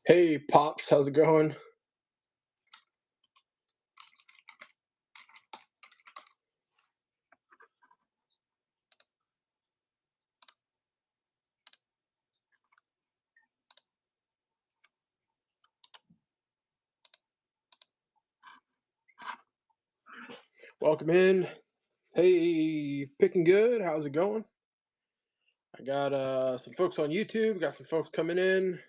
Hey, Pops, how's it going? Welcome in. Hey, Picking Good, how's it going? I got some folks on YouTube, got some folks coming in.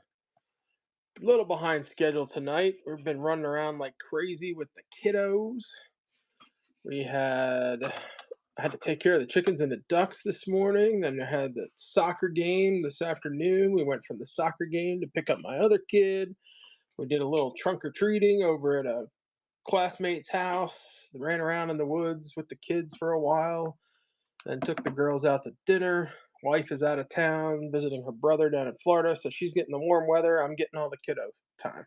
A little behind schedule tonight. We've been running around like crazy with the kiddos. I had to take care of the chickens and the ducks this morning. Then I had the soccer game this afternoon. We went from the soccer game to pick up my other kid. We did a little trunk or treating over at a classmate's house. Ran around in the woods with the kids for a while. Then took the girls out to dinner. Wife is out of town visiting her brother down in Florida, so she's getting the warm weather. I'm getting all the kiddo time.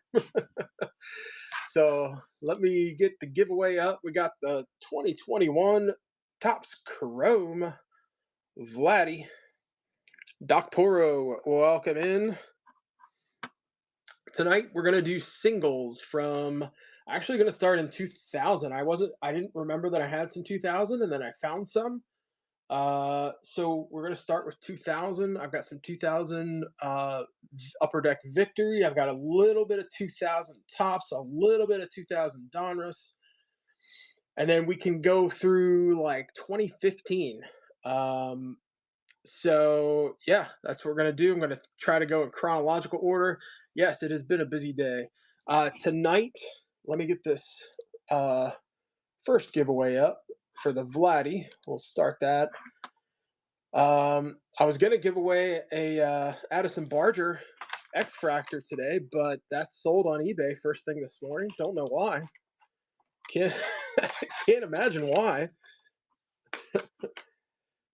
So let me get the giveaway up. We got the 2021 Topps Chrome Vladdy Doctoro. Welcome in. Tonight we're gonna do singles from. Actually, gonna start in 2000. I didn't remember that I had some 2000, and then I found some. So we're gonna start with 2000. I've got some 2000 Upper Deck Victory. I've got a little bit of 2000 Tops, a little bit of 2000 Donruss, and then we can go through like 2015. So yeah, that's what we're gonna do. I'm gonna try to go in chronological order. Yes, it has been a busy day. Tonight, let me get this first giveaway up for the Vladdy. We'll start that. I was gonna give away a Addison Barger X-Fractor today, but that's sold on eBay first thing this morning. Don't know why. Can't can't imagine why.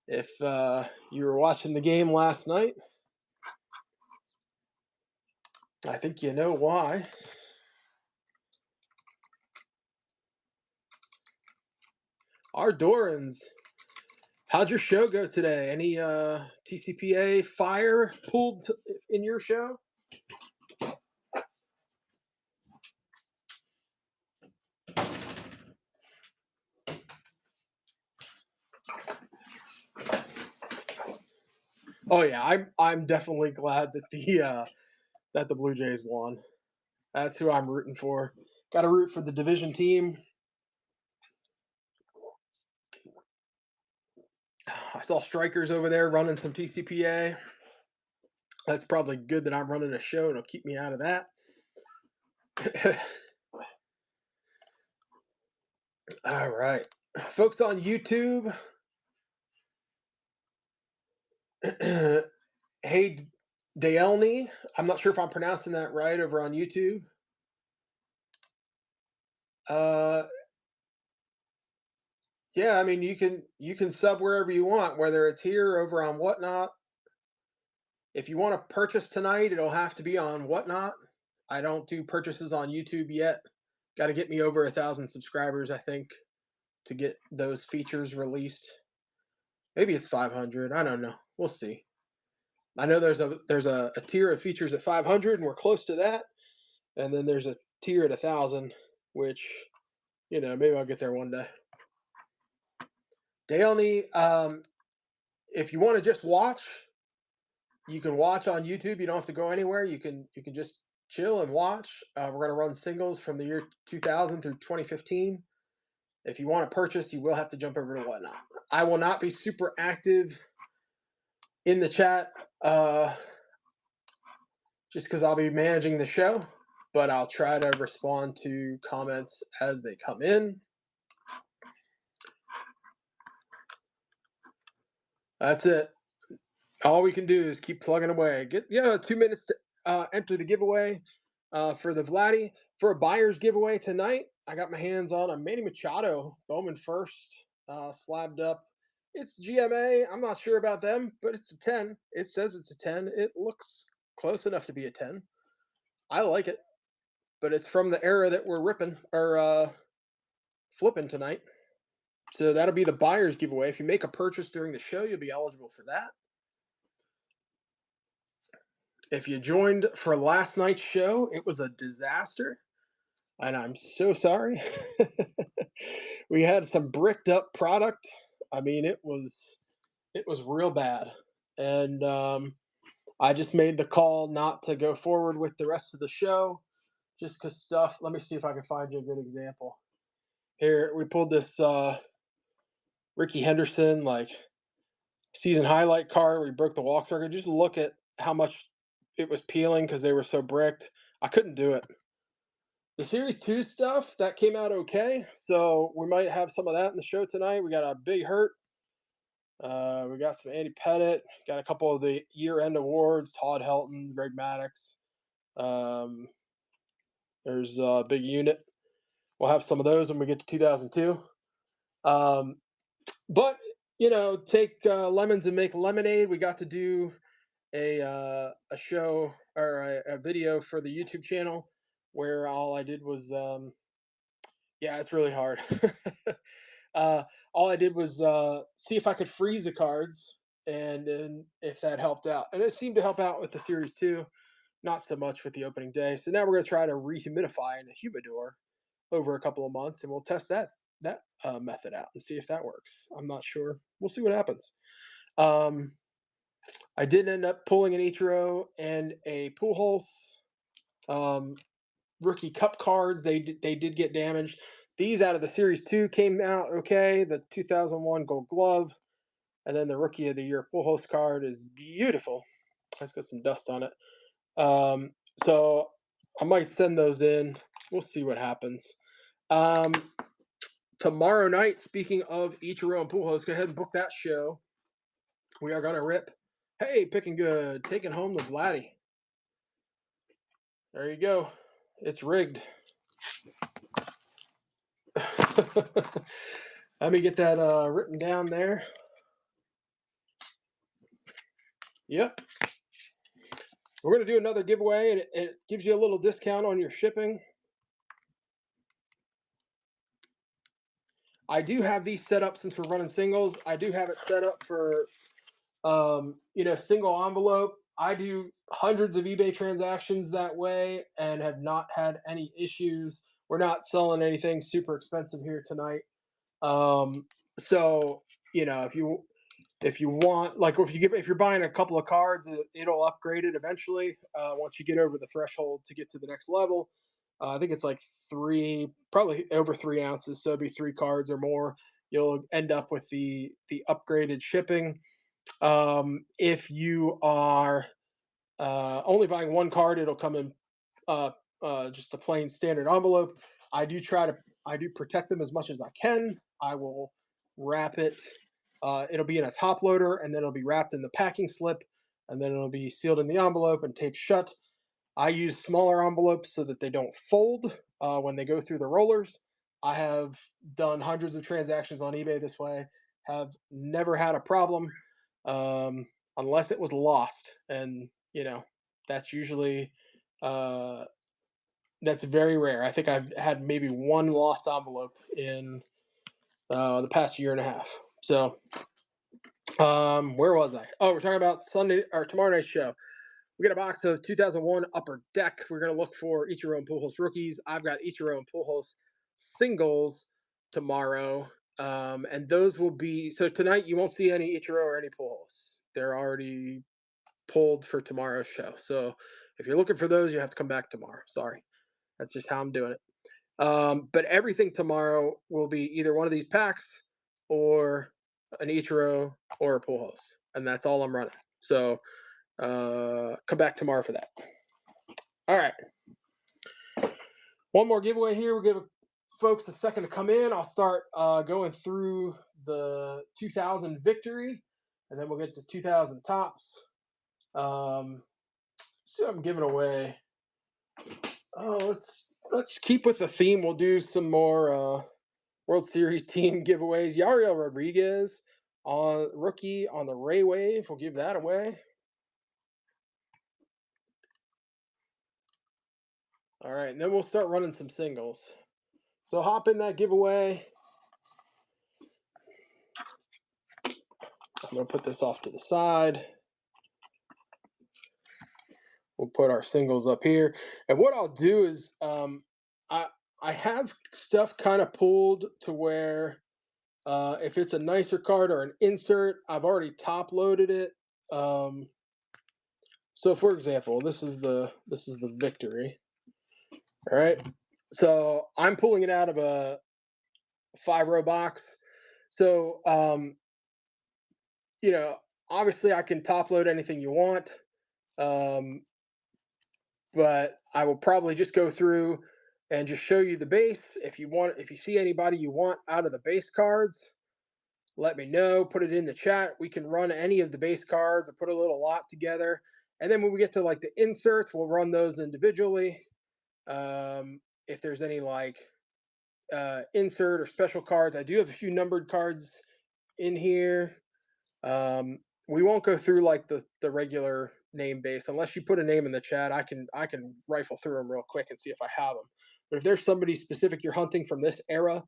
If you were watching the game last night, I think you know why. Our Dorans, how'd your show go today? Any TCPA fire pulled in your show? Oh yeah, I'm definitely glad that the Blue Jays won. That's who I'm rooting for. Got to root for the division team. I saw Strikers over there running some TCPA. That's probably good that I'm running a show. It'll keep me out of that. All right. Folks on YouTube. Hey, Daelny. I'm not sure if I'm pronouncing that right over on YouTube. Uh, yeah, I mean you can sub wherever you want, whether it's here or over on Whatnot. If you want to purchase tonight, it'll have to be on Whatnot. I don't do purchases on YouTube yet. Got to get me over 1,000 subscribers, I think, to get those features released. Maybe it's 500. I don't know. We'll see. I know there's a tier of features at 500, and we're close to that. And then there's a tier at 1,000, which maybe I'll get there one day. Dailney, If you want to just watch, you can watch on YouTube. You don't have to go anywhere. You can just chill and watch. We're gonna run singles from the year 2000 through 2015. If you want to purchase, you will have to jump over to Whatnot. I will not be super active in the chat, just because I'll be managing the show, but I'll try to respond to comments as they come in. That's it. All we can do is keep plugging away. Get 2 minutes to enter the giveaway for the Vladdy. For a buyer's giveaway tonight, I got my hands on a Manny Machado Bowman first, slabbed up. It's GMA. I'm not sure about them, but it's a 10. It says it's a 10. It looks close enough to be a 10. I like it, but it's from the era that we're ripping or flipping tonight. So that'll be the buyer's giveaway. If you make a purchase during the show, you'll be eligible for that. If you joined for last night's show, it was a disaster, and I'm so sorry. We had some bricked up product. I mean, it was real bad, and I just made the call not to go forward with the rest of the show, just because stuff. Let me see if I can find you a good example. Here we pulled this Ricky Henderson like season highlight card. We broke the walk record. Just look at how much it was peeling because they were so bricked. I couldn't do it. The Series 2 stuff, that came out okay. So we might have some of that in the show tonight. We got a Big Hurt. We got some Andy Pettit. Got a couple of the year-end awards. Todd Helton, Greg Maddux. Um, there's a Big Unit. We'll have some of those when we get to 2002. But, take lemons and make lemonade. We got to do a show or a video for the YouTube channel where all I did was it's really hard. All I did was see if I could freeze the cards and if that helped out. And it seemed to help out with the Series 2, not so much with the opening day. So now we're going to try to rehumidify in a humidor over a couple of months, and we'll test that method out and see if that works. I'm not sure. We'll see what happens. I did end up pulling an Ichiro and a Pujols. Rookie Cup cards, they did get damaged. These out of the Series 2 came out okay. The 2001 Gold Glove, and then the Rookie of the Year Pujols card is beautiful. It's got some dust on it. So I might send those in. We'll see what happens. Tomorrow night, speaking of Ichiro and Pujols, go ahead and book that show. We are going to rip. Hey, picking good. Taking home the Vladdy. There you go. It's rigged. Let me get that written down there. Yep. We're going to do another giveaway, and it gives you a little discount on your shipping. I do have these set up since we're running singles. I do have it set up for, single envelope. I do hundreds of eBay transactions that way and have not had any issues. We're not selling anything super expensive here tonight. So, if you want, like, if you're buying a couple of cards, it'll upgrade it eventually. Once you get over the threshold to get to the next level, I think it's like probably over 3 ounces. So it'd be 3 cards or more. You'll end up with the upgraded shipping. If you are only buying one card, it'll come in just a plain standard envelope. I do protect them as much as I can. I will wrap it. It'll be in a top loader, and then it'll be wrapped in the packing slip, and then it'll be sealed in the envelope and taped shut. I use smaller envelopes so that they don't fold when they go through the rollers. I have done hundreds of transactions on eBay this way, have never had a problem unless it was lost. And, that's usually, that's very rare. I think I've had maybe one lost envelope in the past year and a half. So, where was I? Oh, we're talking about Sunday or tomorrow night's show. We got a box of 2001 Upper Deck. We're going to look for Ichiro and Pujols rookies. I've got Ichiro and Pujols singles tomorrow. And those will be so tonight. You won't see any Ichiro or any pulls. They're already pulled for tomorrow's show. So if you're looking for those, you have to come back tomorrow. Sorry, that's just how I'm doing it. But everything tomorrow will be either one of these packs or an Ichiro or a pull host, and that's all I'm running. So come back tomorrow for that. All right. One more giveaway here. We'll give folks a second to come in. I'll start going through the 2000 victory, and then we'll get to 2000 tops. See what I'm giving away. Oh, let's keep with the theme. We'll do some more World Series team giveaways. Yariel Rodriguez on rookie on the Ray Wave. We'll give that away. All right, and then we'll start running some singles. So hop in that giveaway. I'm going to put this off to the side. We'll put our singles up here. And what I'll do is I have stuff kind of pulled to where if it's a nicer card or an insert, I've already top loaded it. So for example, this is the victory. All right. So I'm pulling it out of a 5-row box. So you know, obviously I can top load anything you want. But I will probably just go through and just show you the base. If you see anybody you want out of the base cards, let me know. Put it in the chat. We can run any of the base cards or put a little lot together. And then when we get to like the inserts, we'll run those individually. If there's any like insert or special cards, I do have a few numbered cards in here. We won't go through like the regular name base unless you put a name in the chat. I can rifle through them real quick and see if I have them. But if there's somebody specific you're hunting from this era,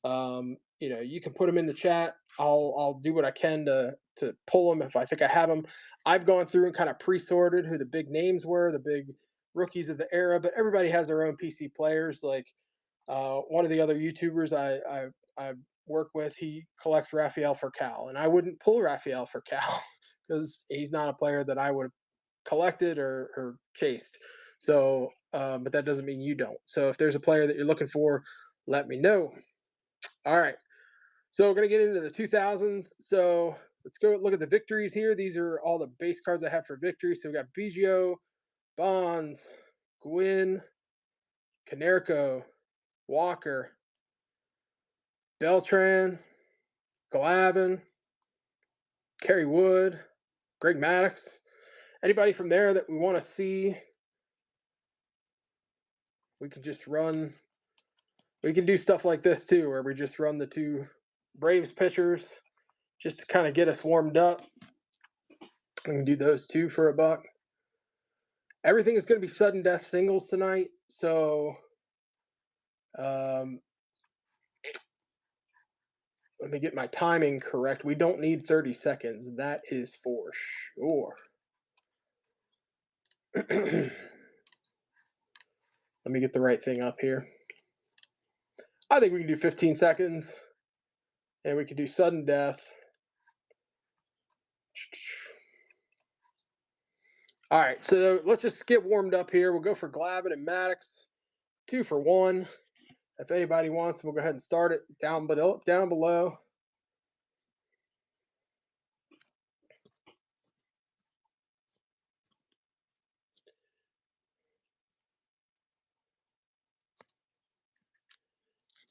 you can put them in the chat. I'll do what I can to pull them if I think I have them. I've gone through and kind of pre-sorted who the big names were, the big rookies of the era, but everybody has their own PC players. Like one of the other YouTubers I work with, he collects Rafael Furcal, and I wouldn't pull Rafael Furcal because he's not a player that I would have collected or chased. So, but that doesn't mean you don't. So if there's a player that you're looking for, let me know. All right. So we're going to get into the 2000s. So let's go look at the victories here. These are all the base cards I have for victory. So we got Biggio, Bonds, Gwynn, Canerco, Walker, Beltran, Glavin, Kerry Wood, Greg Maddux. Anybody from there that we want to see, we can just run. We can do stuff like this too, where we just run the two Braves pitchers just to kind of get us warmed up. We can do those two for $1. Everything is going to be sudden death singles tonight, so let me get my timing correct. We don't need 30 seconds. That is for sure. Let me get the right thing up here. I think we can do 15 seconds, and we can do sudden death. All right, so let's just get warmed up here. We'll go for Glavin and Maddux, 2 for 1. If anybody wants, we'll go ahead and start it down below.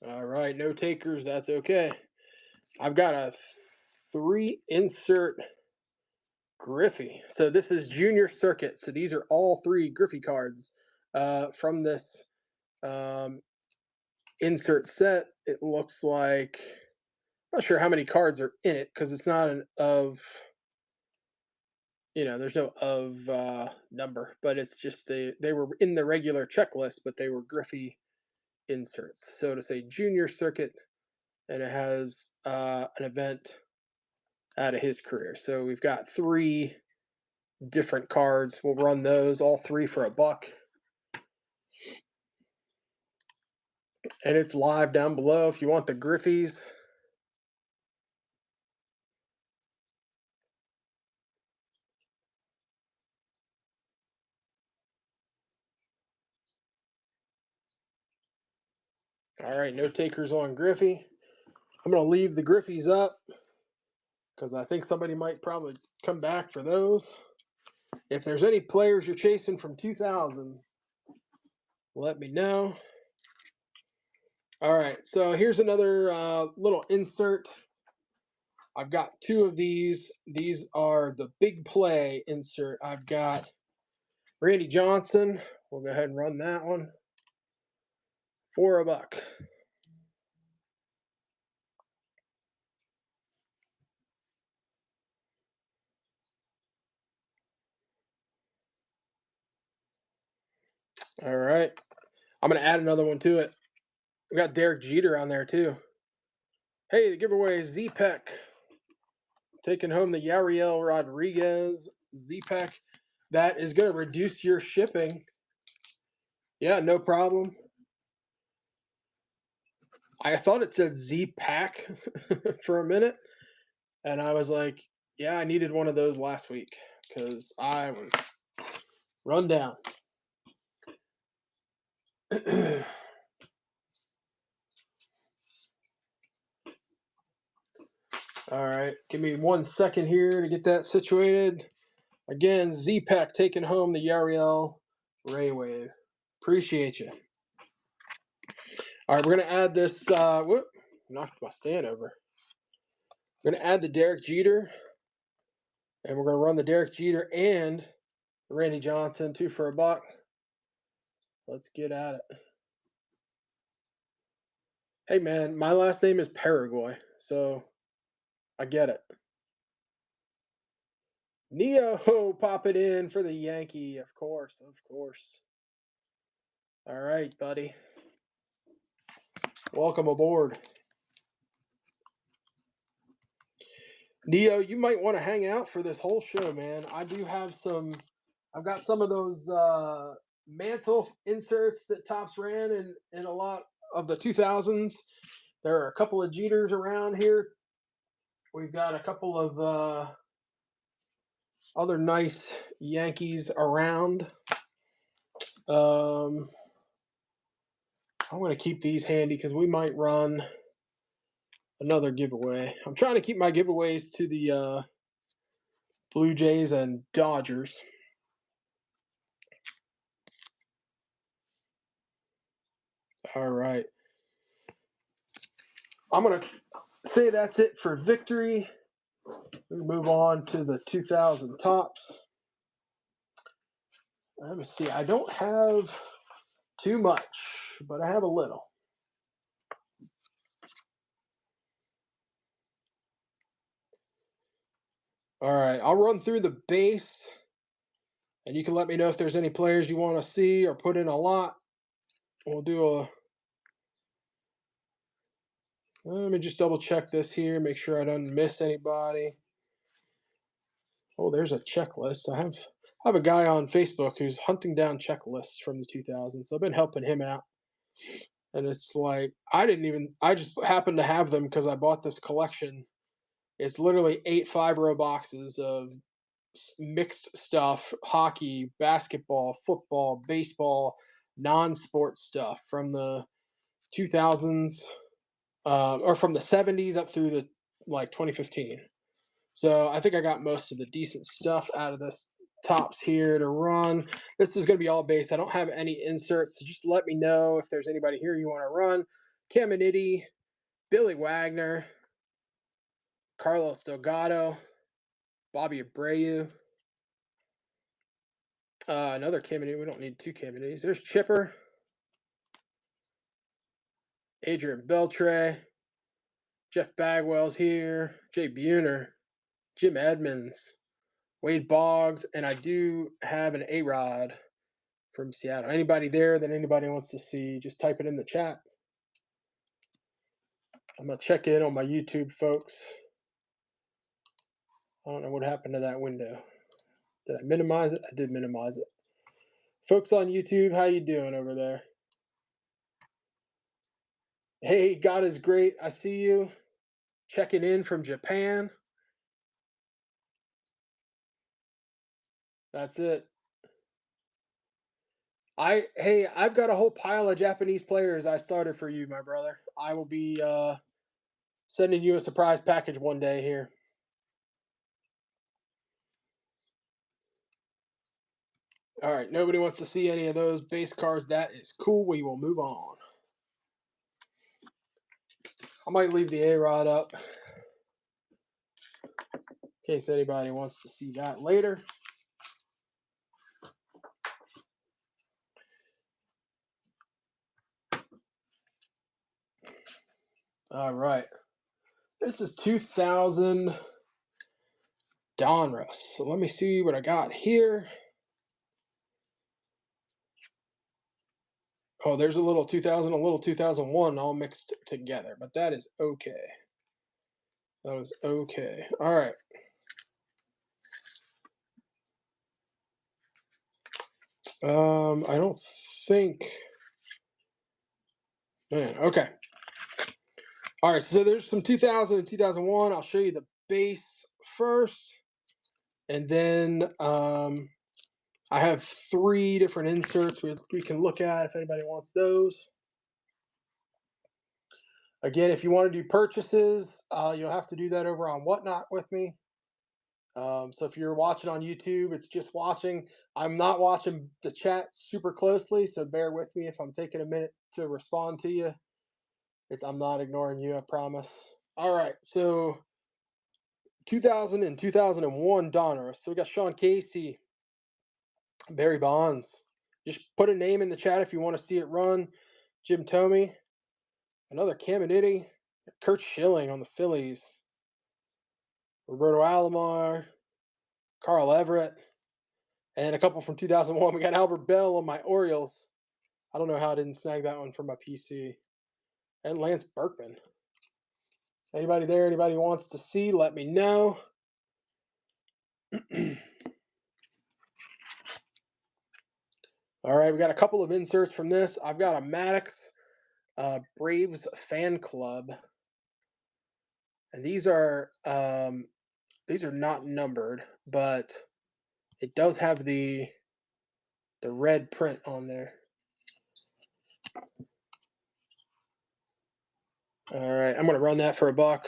All right, no takers. That's okay. I've got a 3 insert Griffey. So this is Junior Circuit. So these are all 3 Griffey cards from this insert set. It looks like, I'm not sure how many cards are in it because it's not an of, there's no of number, but it's just they were in the regular checklist, but they were Griffey inserts. So to say Junior Circuit, and it has an event out of his career. So we've got 3 different cards. We'll run those all 3 for $1. And it's live down below if you want the Griffies. All right, no takers on Griffey. I'm going to leave the Griffies up because I think somebody might probably come back for those. If there's any players you're chasing from 2000, let me know. All right, so here's another little insert. I've got two of these. These are the big play insert. I've got Randy Johnson. We'll go ahead and run that one for $1. All right. I'm going to add another one to it. We got Derek Jeter on there too. Hey, the giveaway is Z-Peck. Taking home the Yariel Rodriguez Z-Peck. That is going to reduce your shipping. Yeah, no problem. I thought it said Z-Pack for a minute. And I was like, yeah, I needed one of those last week because I was run down. All right, give me 1 second here to get that situated. Again, Z-Pack taking home the Yariel Ray Wave. Appreciate you. All right, we're going to add this. Whoop, knocked my stand over. We're going to add the Derek Jeter. And we're going to run the Derek Jeter and Randy Johnson, 2 for $1. Let's get at it. Hey, man, my last name is Paraguay, so I get it. Neo pop it in for the Yankee, of course, of course. All right, buddy. Welcome aboard. Neo, you might want to hang out for this whole show, man. I do have some, I've got some of those mantle inserts that Topps ran in a lot of the 2000s. There are a couple of Jeters around here. We've got a couple of other nice Yankees around. I'm going to keep these handy because we might run another giveaway. I'm trying to keep my giveaways to the Blue Jays and Dodgers. All right. I'm going to say that's it for victory. We move on to the 2000 Topps. Let me see. I don't have too much, but I have a little. All right. I'll run through the base, and you can let me know if there's any players you want to see or put in a lot. We'll do a. Let me just double check this here, make sure I don't miss anybody. Oh, there's a checklist. I have a guy on Facebook who's hunting down checklists from the 2000s, so I've been helping him out. And it's like I just happened to have them because I bought this collection. It's literally 8 5-row boxes of mixed stuff: hockey, basketball, football, baseball, non-sport stuff from the 2000s, or from the 70s up through the 2015. So I think I got most of the decent stuff out of this Topps here to run. This is going to be all base. I don't have any inserts, so just let me know if there's anybody here you want to run. Caminiti, Billy Wagner, Carlos Delgado, Bobby Abreu, another Caminiti. We don't need 2 Caminitis. There's Chipper, Adrian Beltre, Jeff Bagwell's here, Jay Buhner, Jim Edmonds, Wade Boggs, and I do have an A-Rod from Seattle. Anybody there that anybody wants to see, just type it in the chat. I'm going to check in on my YouTube folks. I don't know what happened to that window. Did I minimize it? I did minimize it. Folks on YouTube, how you doing over there? Hey, God is great. I see you. Checking in from Japan. That's it. Hey, I've got a whole pile of Japanese players I started for you, my brother. I will be sending you a surprise package one day here. All right, nobody wants to see any of those base cards. That is cool. We will move on. I might leave the A-Rod up in case anybody wants to see that later. All right. This is 2000 Donruss. So let me see what I got here. Oh, there's a little 2000, a little 2001 all mixed together, but that is okay. That was okay. All right. I don't think. Man, okay. All right, so there's some 2000 and 2001. I'll show you the base first, and then I have three different inserts we can look at if anybody wants those. Again, if you want to do purchases, you'll have to do that over on Whatnot with me. So if you're watching on YouTube, it's just watching. I'm not watching the chat super closely, so bear with me if I'm taking a minute to respond to you. I'm not ignoring you, I promise. All right, so 2000 and 2001 Donner. So we got Sean Casey, Barry Bonds. Just put a name in the chat if you want to see it run. Jim Thome, another Caminiti, Kurt Schilling on the Phillies, Roberto Alomar, Carl Everett, and a couple from 2001. We got Albert Bell on my Orioles. I don't know how I didn't snag that one from my PC. And Lance Berkman. Anybody there? Anybody wants to see? Let me know. All right, we got a couple of inserts from this. I've got a Maddox Braves fan club, and these are not numbered, but it does have the red print on there. All right, I'm gonna run that for $1.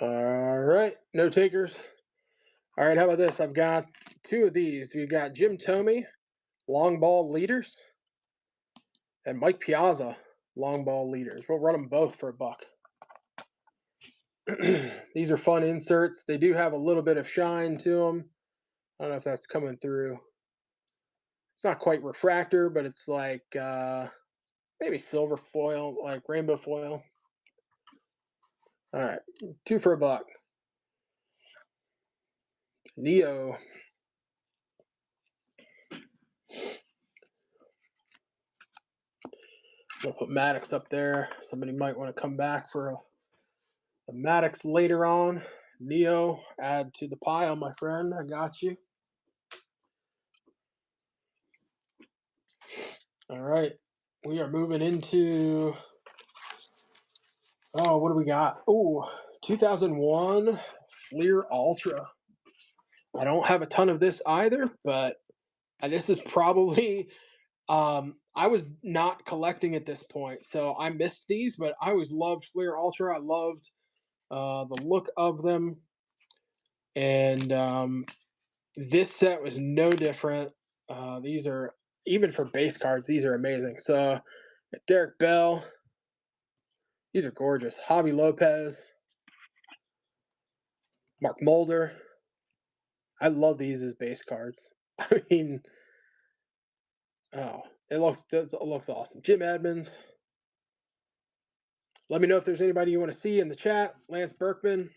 All right, no takers. All right, how about this? I've got two of these. We've got Jim Thome, long ball leaders, and Mike Piazza, long ball leaders. We'll run them both for $1. These are fun inserts. They do have a little bit of shine to them. I don't know if that's coming through. It's not quite refractor, but it's like maybe silver foil, like rainbow foil. All right, two for $1. Neo. We'll put Maddox up there. Somebody might want to come back for a Maddox later on. Neo, add to the pile, my friend. I got you. All right, we are moving into. Oh, what do we got? Oh, 2001 Fleer Ultra. I don't have a ton of this either, but this is probably. I was not collecting at this point, so I missed these, but I always loved Fleer Ultra. I loved the look of them, and this set was no different. These are, even for base cards, these are amazing. So Derek Bell, these are gorgeous. Javi Lopez, Mark Mulder. I love these as base cards. I mean, oh, it looks awesome. Jim Edmonds. Let me know if there's anybody you want to see in the chat. Lance Berkman.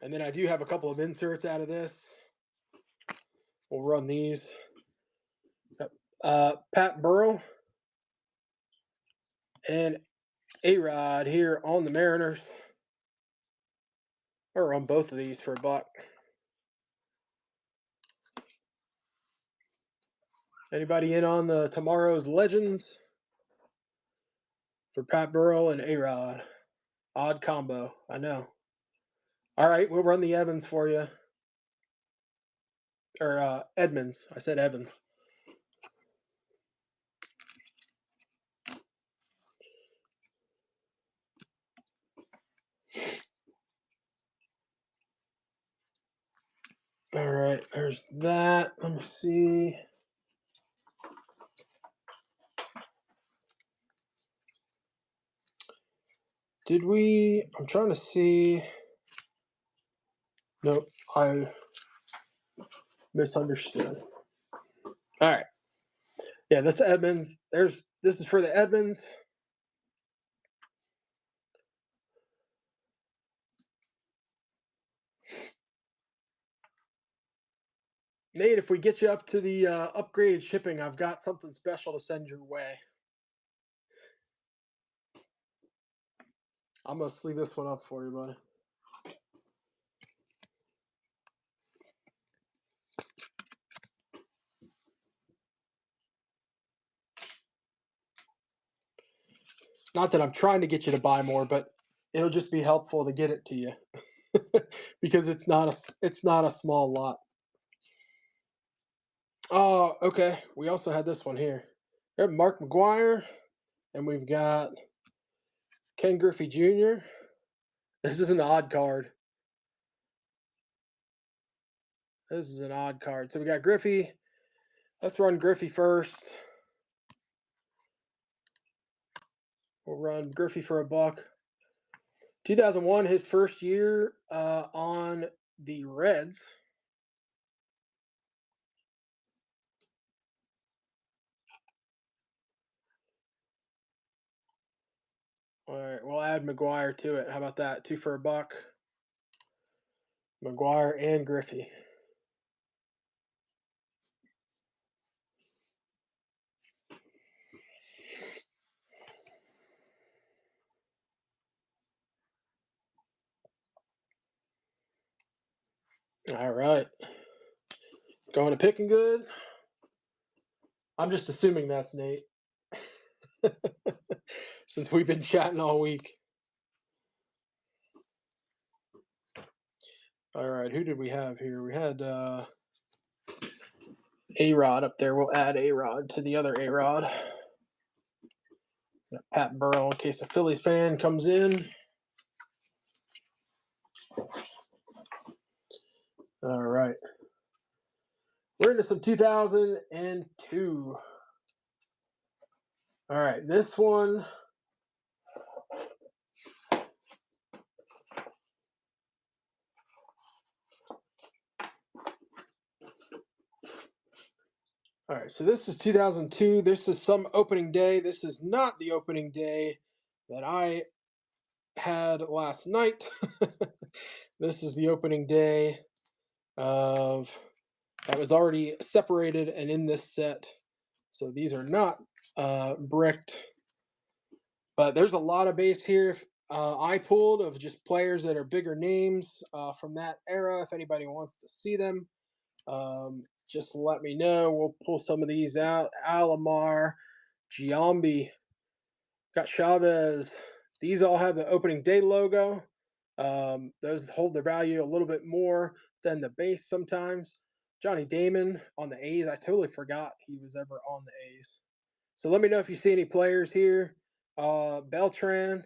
And then I do have a couple of inserts out of this. We'll run these. Pat Burrell and A-Rod here on the Mariners. I'll run both of these for $1. Anybody in on the tomorrow's legends for Pat Burrell and A-Rod? Odd combo, I know. All right, we'll run the Evans for you. Or Edmonds. I said Evans. All right, there's that. Let me see. Did we? I'm trying to see. Nope, I misunderstood. All right. Yeah, that's Edmonds. This is for the Edmonds. Nate, if we get you up to the upgraded shipping, I've got something special to send your way. I'm gonna sleeve this one up for you, buddy. Not that I'm trying to get you to buy more, but it'll just be helpful to get it to you because it's not a small lot. Oh, okay. We also had this one here. We have Mark McGuire, and we've got Ken Griffey Jr. This is an odd card. This is an odd card. So we got Griffey. Let's run Griffey first. We'll run Griffey for $1. 2001, his first year on the Reds. All right, we'll add McGuire to it. How about that? 2 for $1. McGuire and Griffey. All right. Going to Picking Good. I'm just assuming that's Nate. Since we've been chatting all week. All right, who did we have here? We had A-Rod up there. We'll add A-Rod to the other A-Rod. Pat Burrell in case a Phillies fan comes in. All right. We're into some 2002. All right, this one. All right, so this is 2002. This is some opening day. This is not the opening day that I had last night. This is the opening day of that was already separated and in this set. So these are not bricked, but there's a lot of base here. I pulled of just players that are bigger names from that era. If anybody wants to see them, just let me know. We'll pull some of these out. Alomar, Giambi, got Chavez. These all have the opening day logo. Those hold their value a little bit more than the base sometimes. Johnny Damon on the A's. I totally forgot he was ever on the A's. So let me know if you see any players here. Beltran,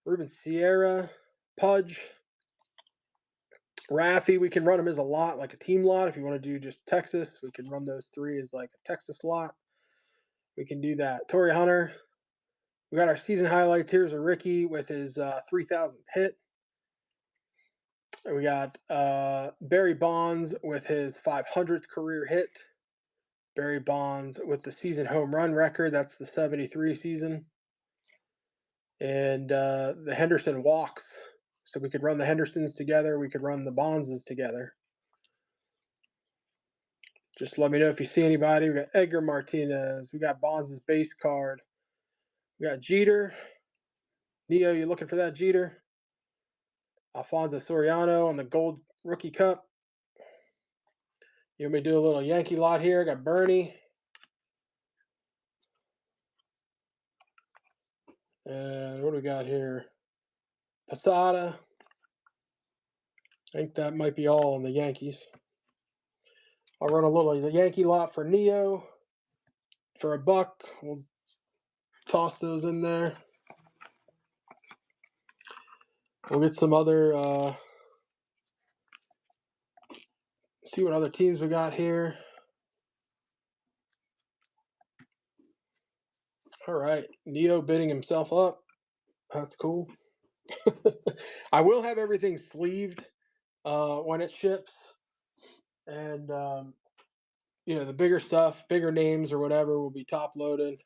Ruben Sierra, Pudge, Raffy. We can run them as a lot, like a team lot. If you want to do just Texas, we can run those 3 as like a Texas lot. We can do that. Torrey Hunter. We got our season highlights. Here's a Ricky with his 3,000th hit. We got Barry Bonds with his 500th career hit. Barry Bonds with the season home run record. That's the 73 season. And the Henderson walks. So we could run the Hendersons together. We could run the Bondses together. Just let me know if you see anybody. We got Edgar Martinez. We got Bonds' base card. We got Jeter. Neo, you looking for that Jeter? Alfonso Soriano on the Gold Rookie Cup. You want me to do a little Yankee lot here? I got Bernie. And what do we got here? Posada. I think that might be all on the Yankees. I'll run a little Yankee lot for Neo. For $1, we'll toss those in there. We'll get some other, see what other teams we got here. All right, Neo bidding himself up. That's cool. I will have everything sleeved when it ships, and the bigger stuff, bigger names or whatever, will be top loaded.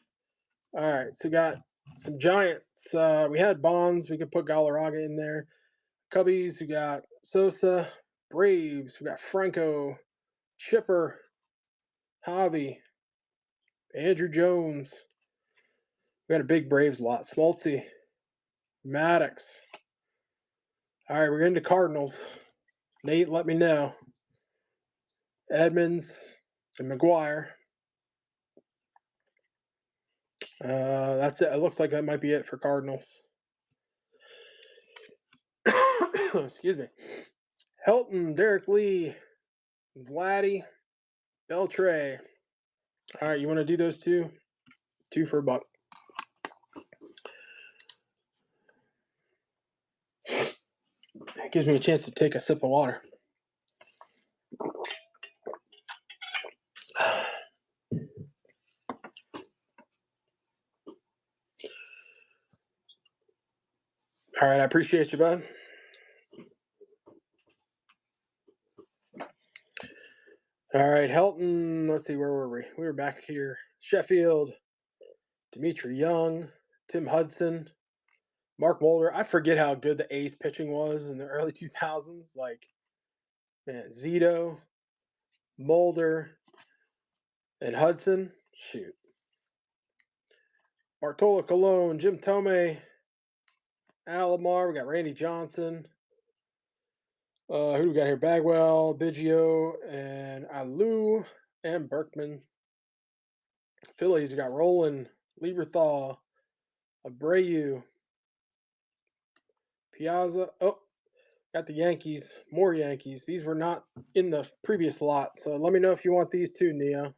All right, so we got some Giants. We had Bonds. We could put Galarraga in there. Cubbies. We got Sosa. Braves. We got Franco, Chipper, Javi, Andrew Jones. We got a big Braves lot. Smoltzy, Maddox. All right, we're into Cardinals. Nate, let me know. Edmonds and McGuire. That's it. It looks like that might be it for Cardinals. Excuse me. Helton, Derek Lee, Vladdy, Beltre. All right, you want to do those two? 2 for $1. It gives me a chance to take a sip of water. All right, I appreciate you, bud. All right, Helton. Let's see, where were we? We were back here. Sheffield, Dimitri Young, Tim Hudson, Mark Mulder. I forget how good the A's pitching was in the early 2000s. Like, man, Zito, Mulder, and Hudson. Shoot. Bartolo Colon, Jim Tomei, Alomar. We got Randy Johnson. Who do we got here? Bagwell, Biggio, and Alou, and Berkman. Phillies, we got Roland, Lieberthal, Abreu, Piazza. Oh, got the Yankees. More Yankees. These were not in the previous lot. So let me know if you want these too, Neo.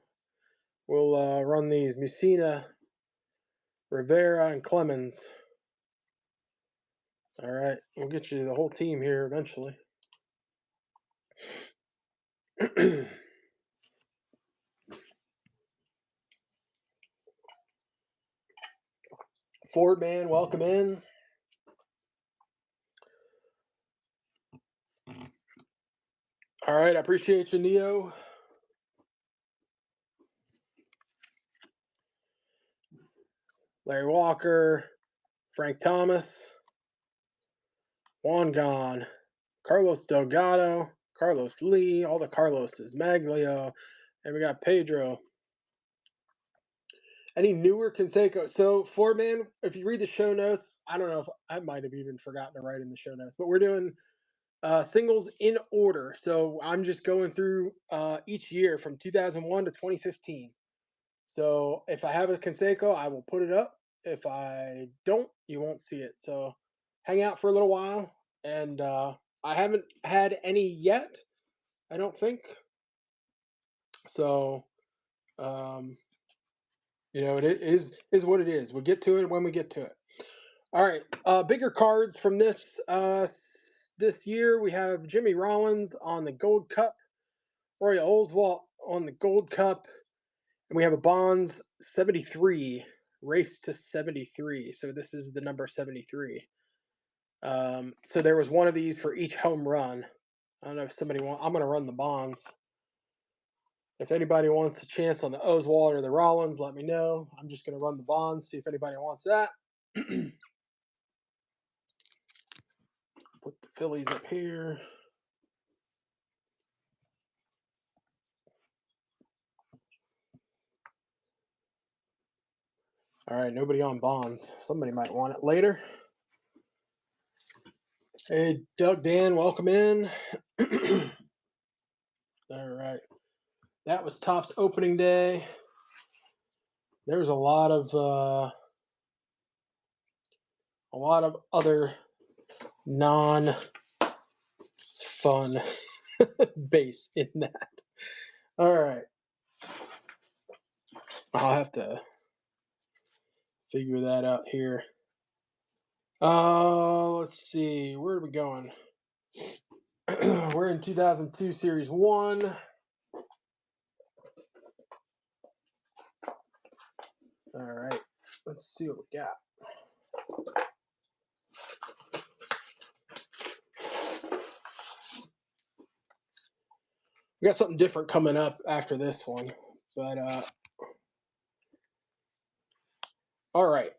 We'll run these. Musina, Rivera, and Clemens. All right. We'll get you the whole team here eventually. Ford man, welcome in. All right, I appreciate you, Neo. Larry Walker, Frank Thomas, Juan Gone, Carlos Delgado, Carlos Lee, all the Carloses, Maglio, and we got Pedro. Any newer Canseco? So, Ford man, if you read the show notes, I don't know if I might have even forgotten to write in the show notes, but we're doing singles in order. So I'm just going through each year from 2001 to 2015. So if I have a Canseco, I will put it up. If I don't, you won't see it. So hang out for a little while. And I haven't had any yet, I don't think. So, it is what it is. We'll get to it when we get to it. All right, bigger cards from this year. We have Jimmy Rollins on the Gold Cup, Roy Oswalt on the Gold Cup, and we have a Bonds 73, race to 73. So this is the number 73. So there was one of these for each home run. I don't know if somebody wants. I'm going to run the Bonds. If anybody wants a chance on the Oswalt or the Rollins, let me know. I'm just going to run the Bonds, see if anybody wants that. Put the Phillies up here. All right, nobody on Bonds. Somebody might want it later. Hey, Doug, Dan, welcome in. All right. That was Topps opening day. There was a lot of other non fun base in that. All right. I'll have to figure that out here. Let's see. Where are we going? We're in 2002 Series 1. All right. Let's see what we got. We got something different coming up after this one. But all right.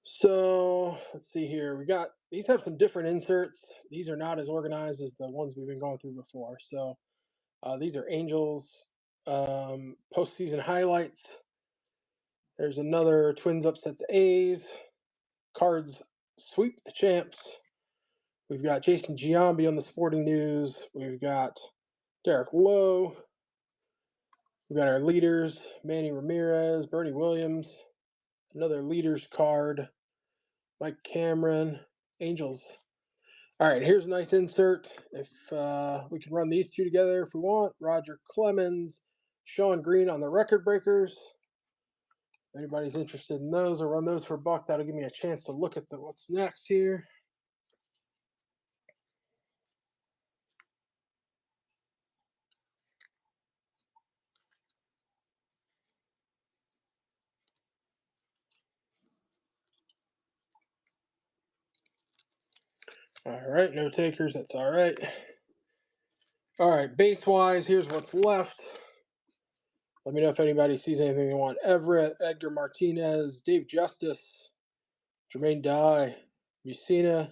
So let's see here. These have some different inserts. These are not as organized as the ones we've been going through before. So these are Angels postseason highlights. There's another Twins upset the A's. Cards sweep the champs. We've got Jason Giambi on the Sporting News. We've got Derek Lowe. We've got our leaders, Manny Ramirez, Bernie Williams. Another leaders card. Mike Cameron, Angels. All right, here's a nice insert. If we can run these two together if we want. Roger Clemens, Sean Green on the record breakers. If anybody's interested in those, I'll run those for $1. That'll give me a chance to look at what's next here. All right, no takers. That's all right. All right, base-wise, here's what's left. Let me know if anybody sees anything they want. Everett, Edgar Martinez, Dave Justice, Jermaine Dye, Mussina,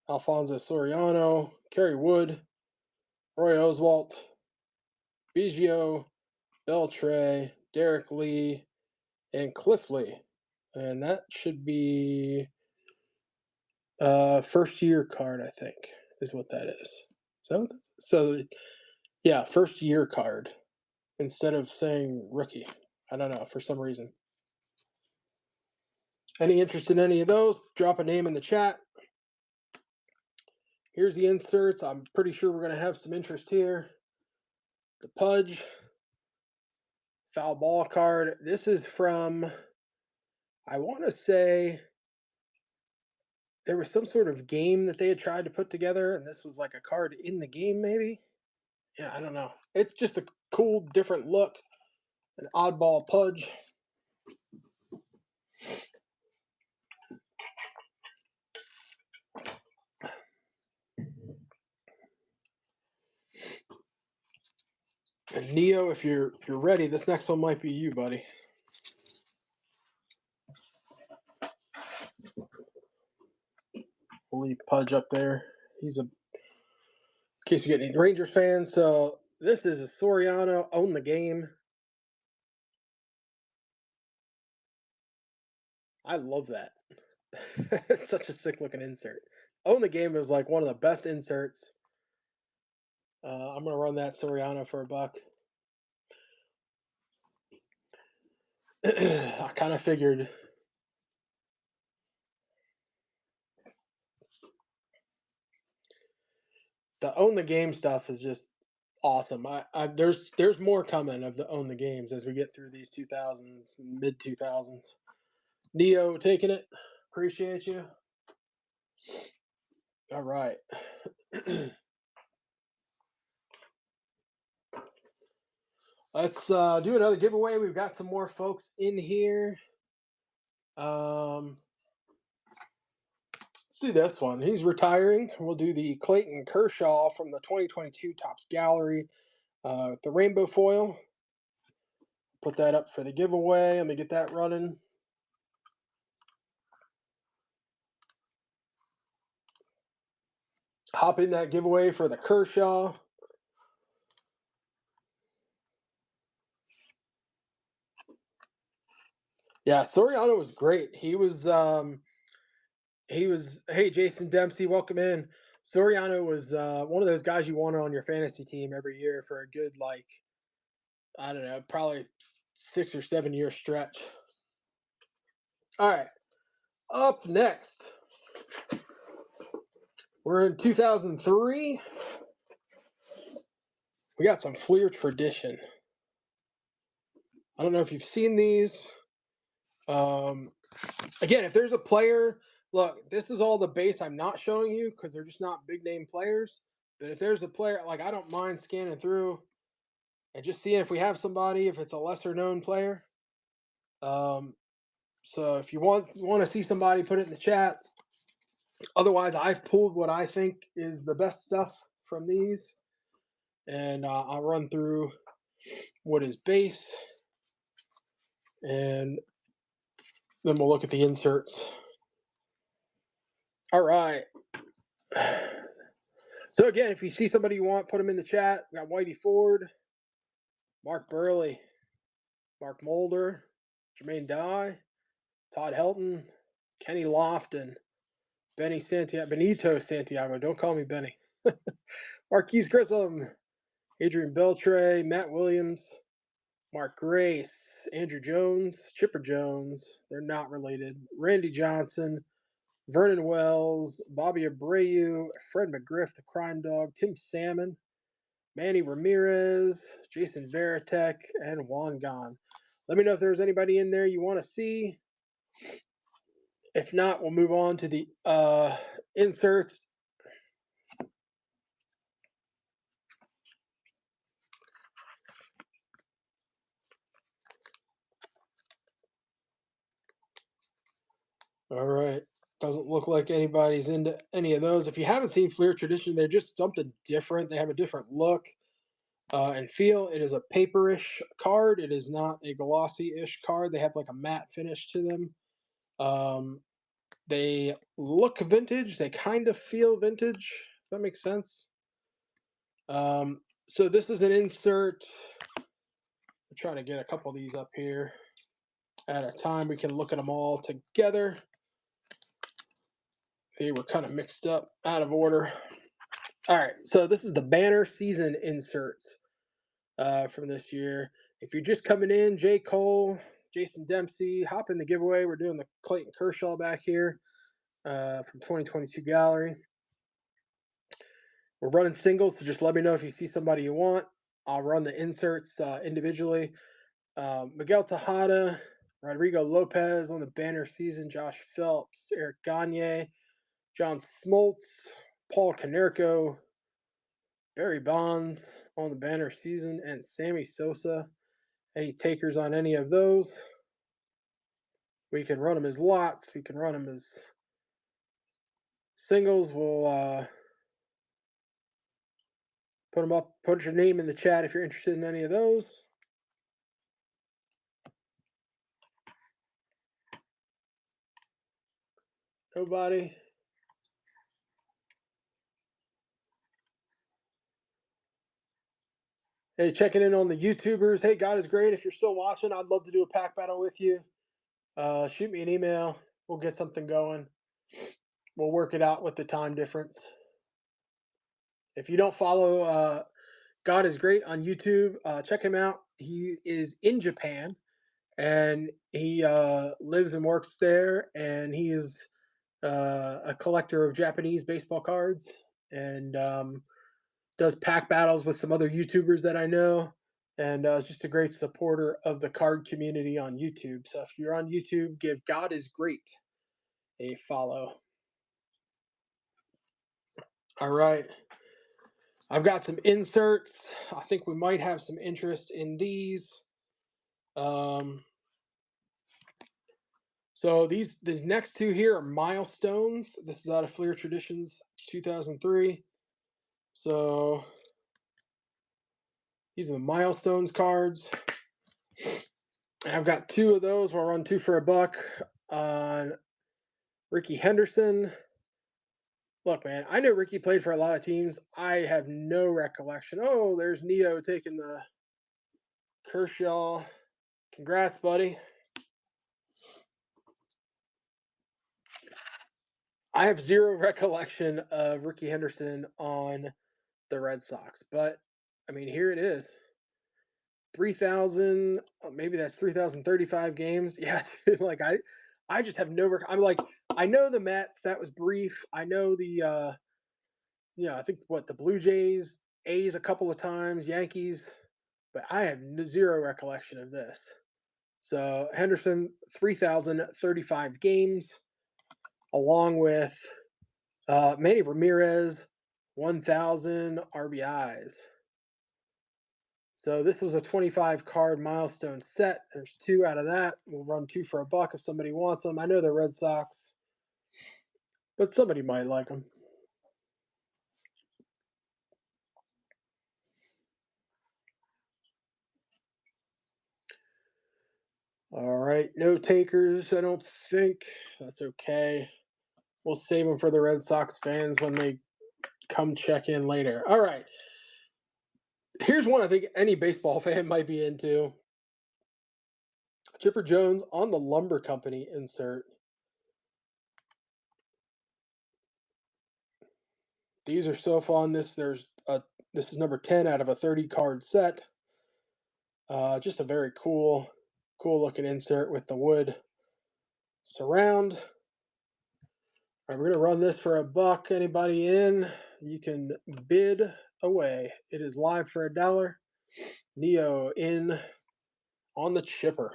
Alfonso Soriano, Kerry Wood, Roy Oswalt, Biggio, Beltre, Derek Lee, and Cliff Lee. And that should be first year card, I think, is what that is. So yeah, first year card instead of saying rookie. I don't know, for some reason. Any interest in any of those? Drop a name in the chat. Here's the inserts. I'm pretty sure we're going to have some interest here. The Pudge. Foul ball card. This is from, I want to say, there was some sort of game that they had tried to put together, and this was like a card in the game, maybe? Yeah, I don't know. It's just a cool, different look. An oddball Pudge. And Neo, if you're ready, this next one might be you, buddy. We'll leave Pudge up there. He's in case you get any Rangers fans. So this is a Soriano own the game. I love that. It's such a sick looking insert. Own the game is like one of the best inserts. I'm gonna run that Soriano for $1. I kind of figured. The own the game stuff is just awesome. There's more coming of the own the games as we get through these 2000s, mid 2000s. Neo taking it. Appreciate you. All right. Let's do another giveaway. We've got some more folks in here. Let's do this one. He's retiring. We'll do the Clayton Kershaw from the 2022 Topps Gallery, the rainbow foil. Put that up for the giveaway. Let me get that running. Hop in that giveaway for the Kershaw. Yeah, Soriano was great. He was He was, hey, Jason Dempsey, welcome in. Soriano was one of those guys you wanted on your fantasy team every year for a good, like, I don't know, probably 6 or 7 year stretch. All right. Up next, we're in 2003. We got some Fleer Tradition. I don't know if you've seen these. Um, Again, if there's a player, look, this is all the base I'm not showing you because they're just not big name players. But if there's a player, like, I don't mind scanning through and just seeing if we have somebody, if it's a lesser known player. Um, so if you want to see somebody, put it in the chat. Otherwise, I've pulled what I think is the best stuff from these, and I'll run through what is base, and then we'll look at the inserts. All right. So again, if you see somebody you want, put them in the chat. We got Whitey Ford, Mark Burley, Mark Mulder, Jermaine Dye, Todd Helton, Kenny Lofton, Benito Santiago. Don't call me Benny. Marquise Grissom, Adrian Beltre, Matt Williams, Mark Grace, Andrew Jones, Chipper Jones. They're not related. Randy Johnson, Vernon Wells, Bobby Abreu, Fred McGriff, the Crime Dog, Tim Salmon, Manny Ramirez, Jason Veritek, and Juan Gan. Let me know if there's anybody in there you want to see. If not, we'll move on to the inserts. All right. Doesn't look like anybody's into any of those. If you haven't seen Fleer Tradition, they're just something different. They have a different look and feel. It is a paperish card. It is not a glossy-ish card. They have like a matte finish to them. They look vintage. They kind of feel vintage. If that makes sense. So this is an insert. I'm trying to get a couple of these up here at a time. We can look at them all together. They were kind of mixed up, out of order. All right, so this is the banner season inserts from this year. If you're just coming in, J. Cole, Jason Dempsey, hop in the giveaway. We're doing the Clayton Kershaw back here from 2022 gallery. We're running singles, so just let me know if you see somebody you want. I'll run the inserts individually. Miguel Tejada, Rodrigo Lopez on the banner season, Josh Phelps, Eric Gagne, John Smoltz, Paul Konerko, Barry Bonds on the banner season, and Sammy Sosa. Any takers on any of those? We can run them as lots. We can run them as singles. We'll put them up. Put your name in the chat if you're interested in any of those. Nobody. Hey, checking in on the YouTubers. Hey, God is great. If you're still watching, I'd love to do a pack battle with you. Shoot me an email. We'll get something going. We'll work it out with the time difference. If you don't follow God is Great on YouTube, check him out. He is in Japan and he lives and works there, and he is a collector of Japanese baseball cards, and does pack battles with some other YouTubers that I know, and is just a great supporter of the card community on YouTube. So if you're on YouTube, give God is Great a follow. All right. I've got some inserts. I think we might have some interest in these. So the next two here are milestones. This is out of Fleer Traditions 2003. So these are the milestones cards. And I've got two of those. We'll run two for a buck on Ricky Henderson. Look, man, I know Ricky played for a lot of teams. I have no recollection. Oh, there's Neo taking the Kershaw. Congrats, buddy. I have zero recollection of Ricky Henderson on the Red Sox, but I mean, here it is. 3,000, maybe that's 3,035 games. Yeah, like I just have no. I'm like, I know the Mets. That was brief. I know the, I think what the Blue Jays, A's a couple of times, Yankees, but I have zero recollection of this. So Henderson, 3,035 games, along with Manny Ramirez, 1,000 RBIs. So this was a 25 card milestone set. There's two out of that. We'll run two for a buck if somebody wants them. I know they're Red Sox, but somebody might like them. All right, no takers, I don't think. That's okay. We'll save them for the Red Sox fans when they come check in later. All right. Here's one I think any baseball fan might be into. Chipper Jones on the Lumber Company insert. These are so fun. This is number 10 out of a 30 card set. Just a very cool looking insert with the wood surround. All right, we're gonna run this for a buck. Anybody in? You can bid away. It is live for $1. Neo in on the chipper.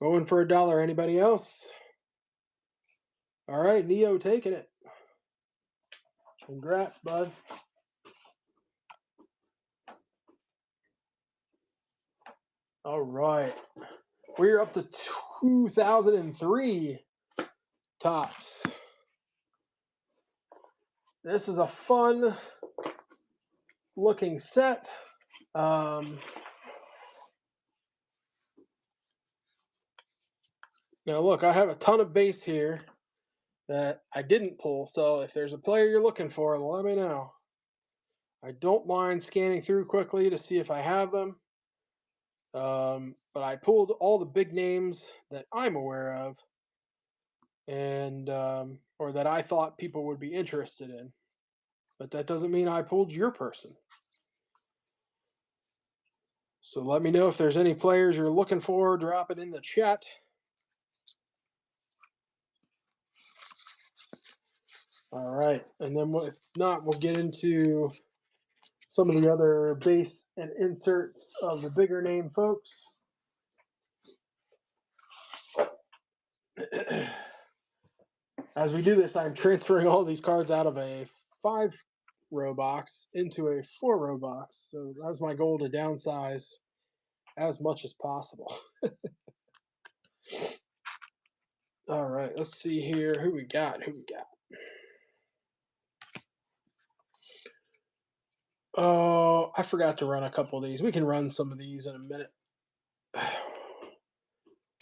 Going for $1. Anybody else? All right, Neo taking it. Congrats, bud. All right. We're up to 2003 tops. This is a fun looking set. Now, look, I have a ton of base here that I didn't pull. So if there's a player you're looking for, let me know. I don't mind scanning through quickly to see if I have them. But I pulled all the big names that I'm aware of, and or that I thought people would be interested in. But that doesn't mean I pulled your person. So let me know if there's any players you're looking for. Drop it in the chat. All right, and then if not, we'll get into some of the other base and inserts of the bigger name folks. As we do this, I'm transferring all these cards out of a 5-row box into a 4-row box. So that's my goal, to downsize as much as possible. All right, let's see here. Who we got? Oh, I forgot to run a couple of these. We can run some of these in a minute.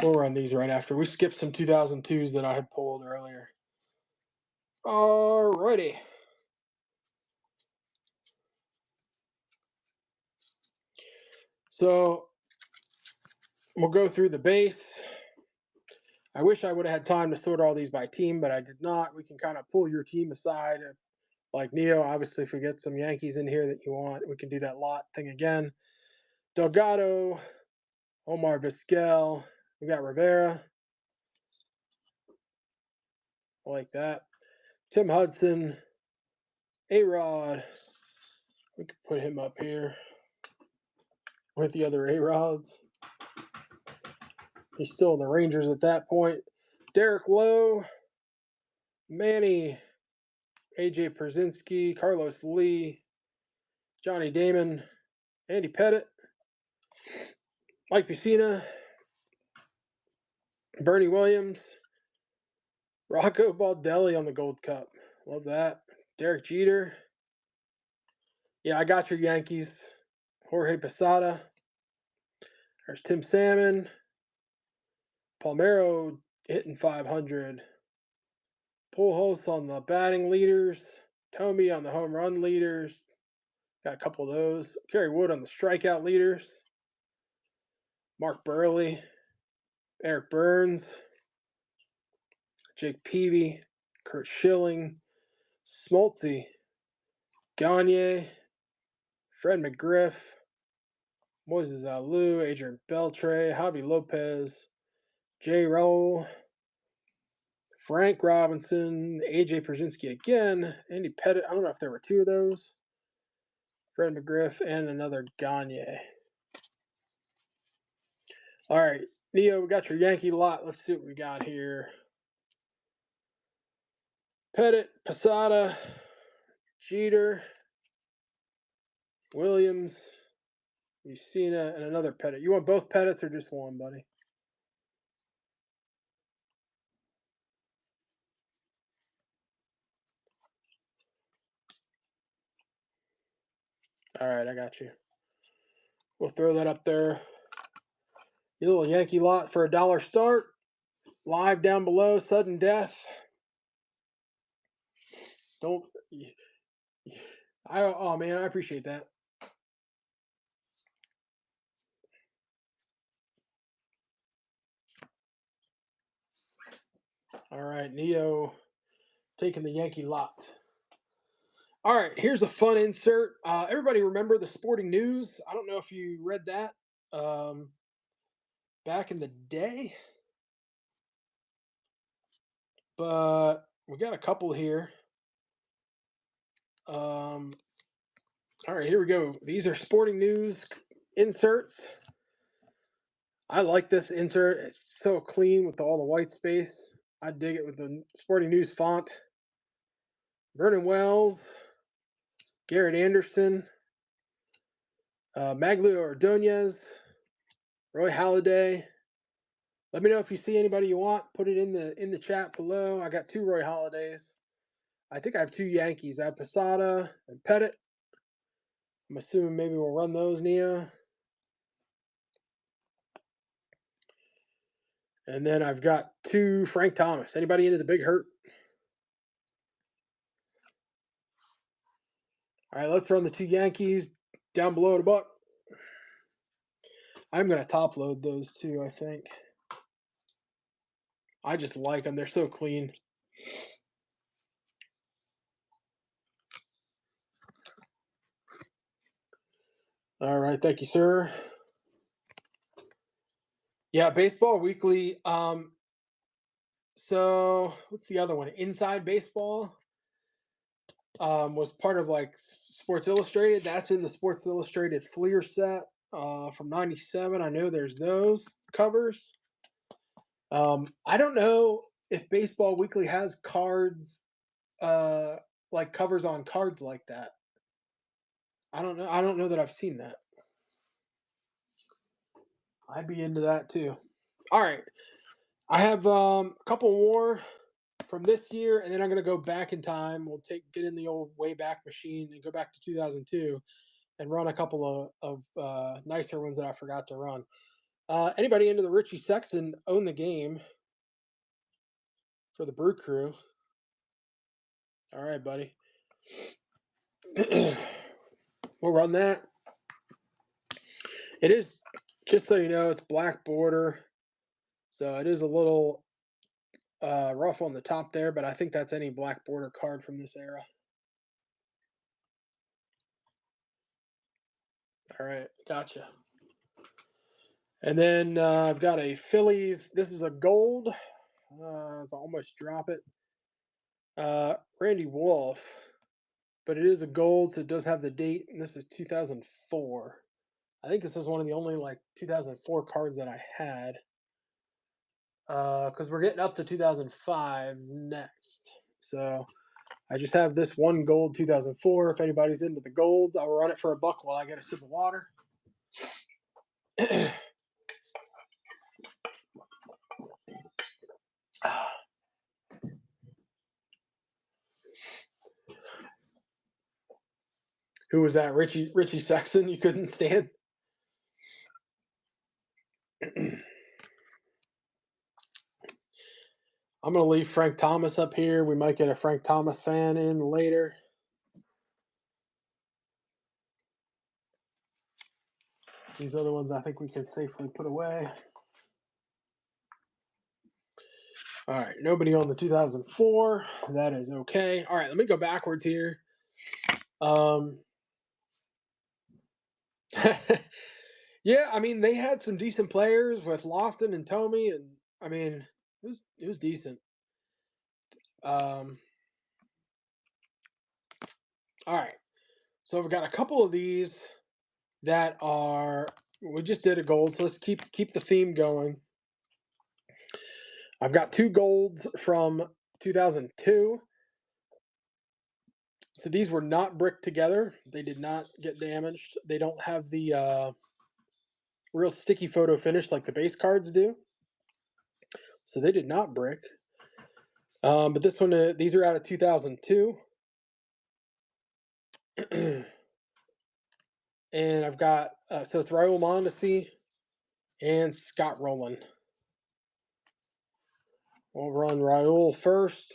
We'll run these right after. We skipped some 2002s that I had pulled earlier. Alrighty. So we'll go through the base. I wish I would have had time to sort all these by team, but I did not. We can kind of pull your team aside. Like Neo, obviously, if we get some Yankees in here that you want, we can do that lot thing again. Delgado, Omar Vizquel. We got Rivera. I like that. Tim Hudson, A-Rod. We could put him up here with the other A-Rods. He's still in the Rangers at that point. Derek Lowe, Manny, AJ Pierzynski, Carlos Lee, Johnny Damon, Andy Pettit, Mike Piscina, Bernie Williams, Rocco Baldelli on the Gold Cup. Love that. Derek Jeter. Yeah, I got your Yankees. Jorge Posada. There's Tim Salmon. Palmeiro hitting 500. Pujols on the batting leaders. Tomey on the home run leaders. Got a couple of those. Kerry Wood on the strikeout leaders. Mark Burley. Eric Burns, Jake Peavy, Kurt Schilling, Smoltzy, Gagne, Fred McGriff, Moises Alou, Adrian Beltre, Javi Lopez, Jay Roll, Frank Robinson, AJ Przinsky again, Andy Pettit. I don't know if there were two of those. Fred McGriff, and another Gagne. All right, Neo, we got your Yankee lot. Let's see what we got here. Pettit, Posada, Jeter, Williams, Mussina, and another Pettit. You want both Pettits or just one, buddy? All right, I got you. We'll throw that up there. Your little Yankee lot for $1 start. Live down below, sudden death. Don't. Oh man, I appreciate that. All right, Neo taking the Yankee lot. All right, here's a fun insert. Everybody remember the Sporting News? I don't know if you read that back in the day, but we got a couple here. All right, here we go. These are Sporting News inserts. I like this insert. It's so clean with all the white space. I dig it with the Sporting News font. Vernon Wells, Garrett Anderson, Maglio Ordonez, Roy Halladay. Let me know if you see anybody you want. Put it in the chat below. I got two Roy Halladays. I think I have two Yankees. I have Posada and Pettit. I'm assuming maybe we'll run those, Nia. And then I've got two Frank Thomas. Anybody into the Big Hurt? All right, let's run the two Yankees down below at $1. I'm going to top load those two, I think. I just like them. They're so clean. All right, thank you, sir. Yeah, Baseball Weekly. So what's the other one? Inside Baseball was part of like Sports Illustrated. That's in the Sports Illustrated Fleer set from '97. I know there's those covers. I don't know if Baseball Weekly has cards, like covers on cards like that. I don't know. I don't know that I've seen that. I'd be into that too. All right, I have a couple more from this year, and then I'm going to go back in time. We'll get in the old Wayback Machine and go back to 2002 and run a couple of nicer ones that I forgot to run. Anybody into the Richie Sexton Own the Game for the Brew Crew? All right, buddy. We'll run that. It is, just so you know, it's black border, so it is a little rough on the top there, but I think that's any black border card from this era. All right, gotcha. And then I've got a Phillies. This is a gold. So I'll almost drop it. Randy Wolf, but it is a gold, so it does have the date, and this is 2004. I think this is one of the only like 2004 cards that I had. Because we're getting up to 2005 next. So I just have this one gold 2004. If anybody's into the golds, I'll run it for $1 while I get a sip of water. Who was that? Richie Sexton? You couldn't stand? I'm going to leave Frank Thomas up here. We might get a Frank Thomas fan in later. These other ones I think we can safely put away. All right, nobody on the 2004. That is okay. All right, let me go backwards here. Um, yeah, I mean they had some decent players with Lofton and Tomey, and I mean it was decent. Um, all right, so we've got a couple of these that are we just did a gold, so let's keep the theme going. I've got two golds from 2002. So these were not bricked together. They did not get damaged. They don't have the real sticky photo finish like the base cards do. So they did not brick. But this one, these are out of 2002. And I've got, so it's Raul Mondesi and Scott Rowland. We'll run Raul first.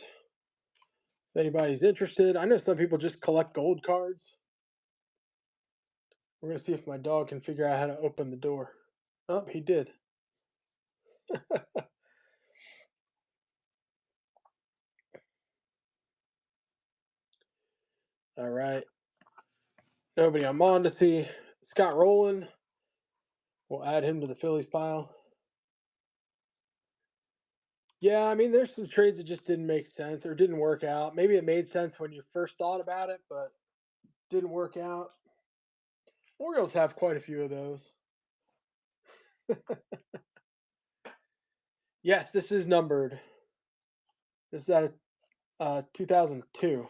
If anybody's interested. I know some people just collect gold cards. We're going to see if my dog can figure out how to open the door. Oh, he did. All right. Nobody on Mondesi. Scott Rowland. We'll add him to the Phillies pile. Yeah, I mean, there's some trades that just didn't make sense or didn't work out. Maybe it made sense when you first thought about it, but didn't work out. Orioles have quite a few of those. Yes, this is numbered. This is out of 2002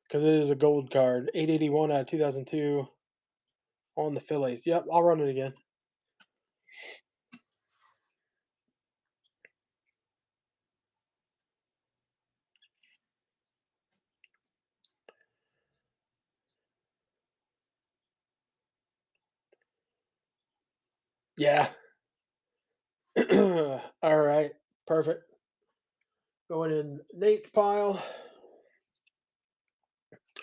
because it is a gold card. 881 out of 2002 on the Phillies. Yep, I'll run it again. Yeah. All right. Perfect. Going in Nate's pile.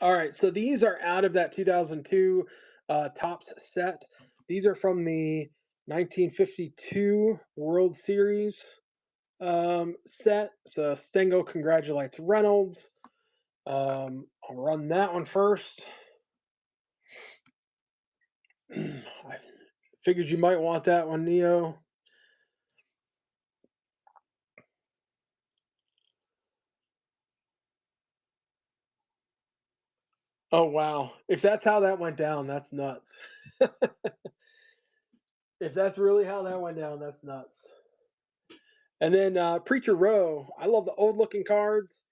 All right. So these are out of that 2002 Topps set. These are from the 1952 World Series set. So Stengo congratulates Reynolds. I'll run that one first. I figured you might want that one, Neo. Oh wow! If that's how that went down, that's nuts. If that's really how that went down, that's nuts. And then Preacher Row. I love the old looking cards.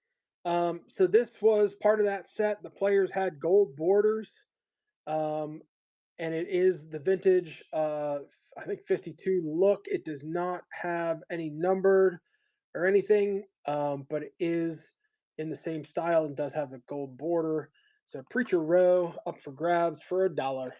So this was part of that set. The players had gold borders, um, and it is the vintage. I think 52 look. It does not have any numbered or anything, but it is in the same style and does have a gold border. So Preacher Row up for grabs for $1.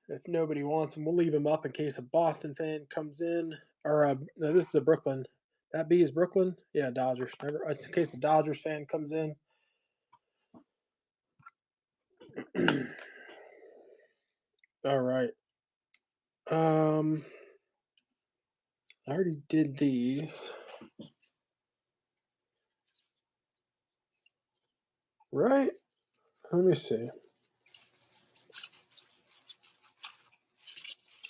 If nobody wants him, we'll leave him up in case a Boston fan comes in. Or no, this is a Brooklyn. That B is Brooklyn. Yeah, Dodgers. It's in case a Dodgers fan comes in. All right. I already did these. Right? Let me see.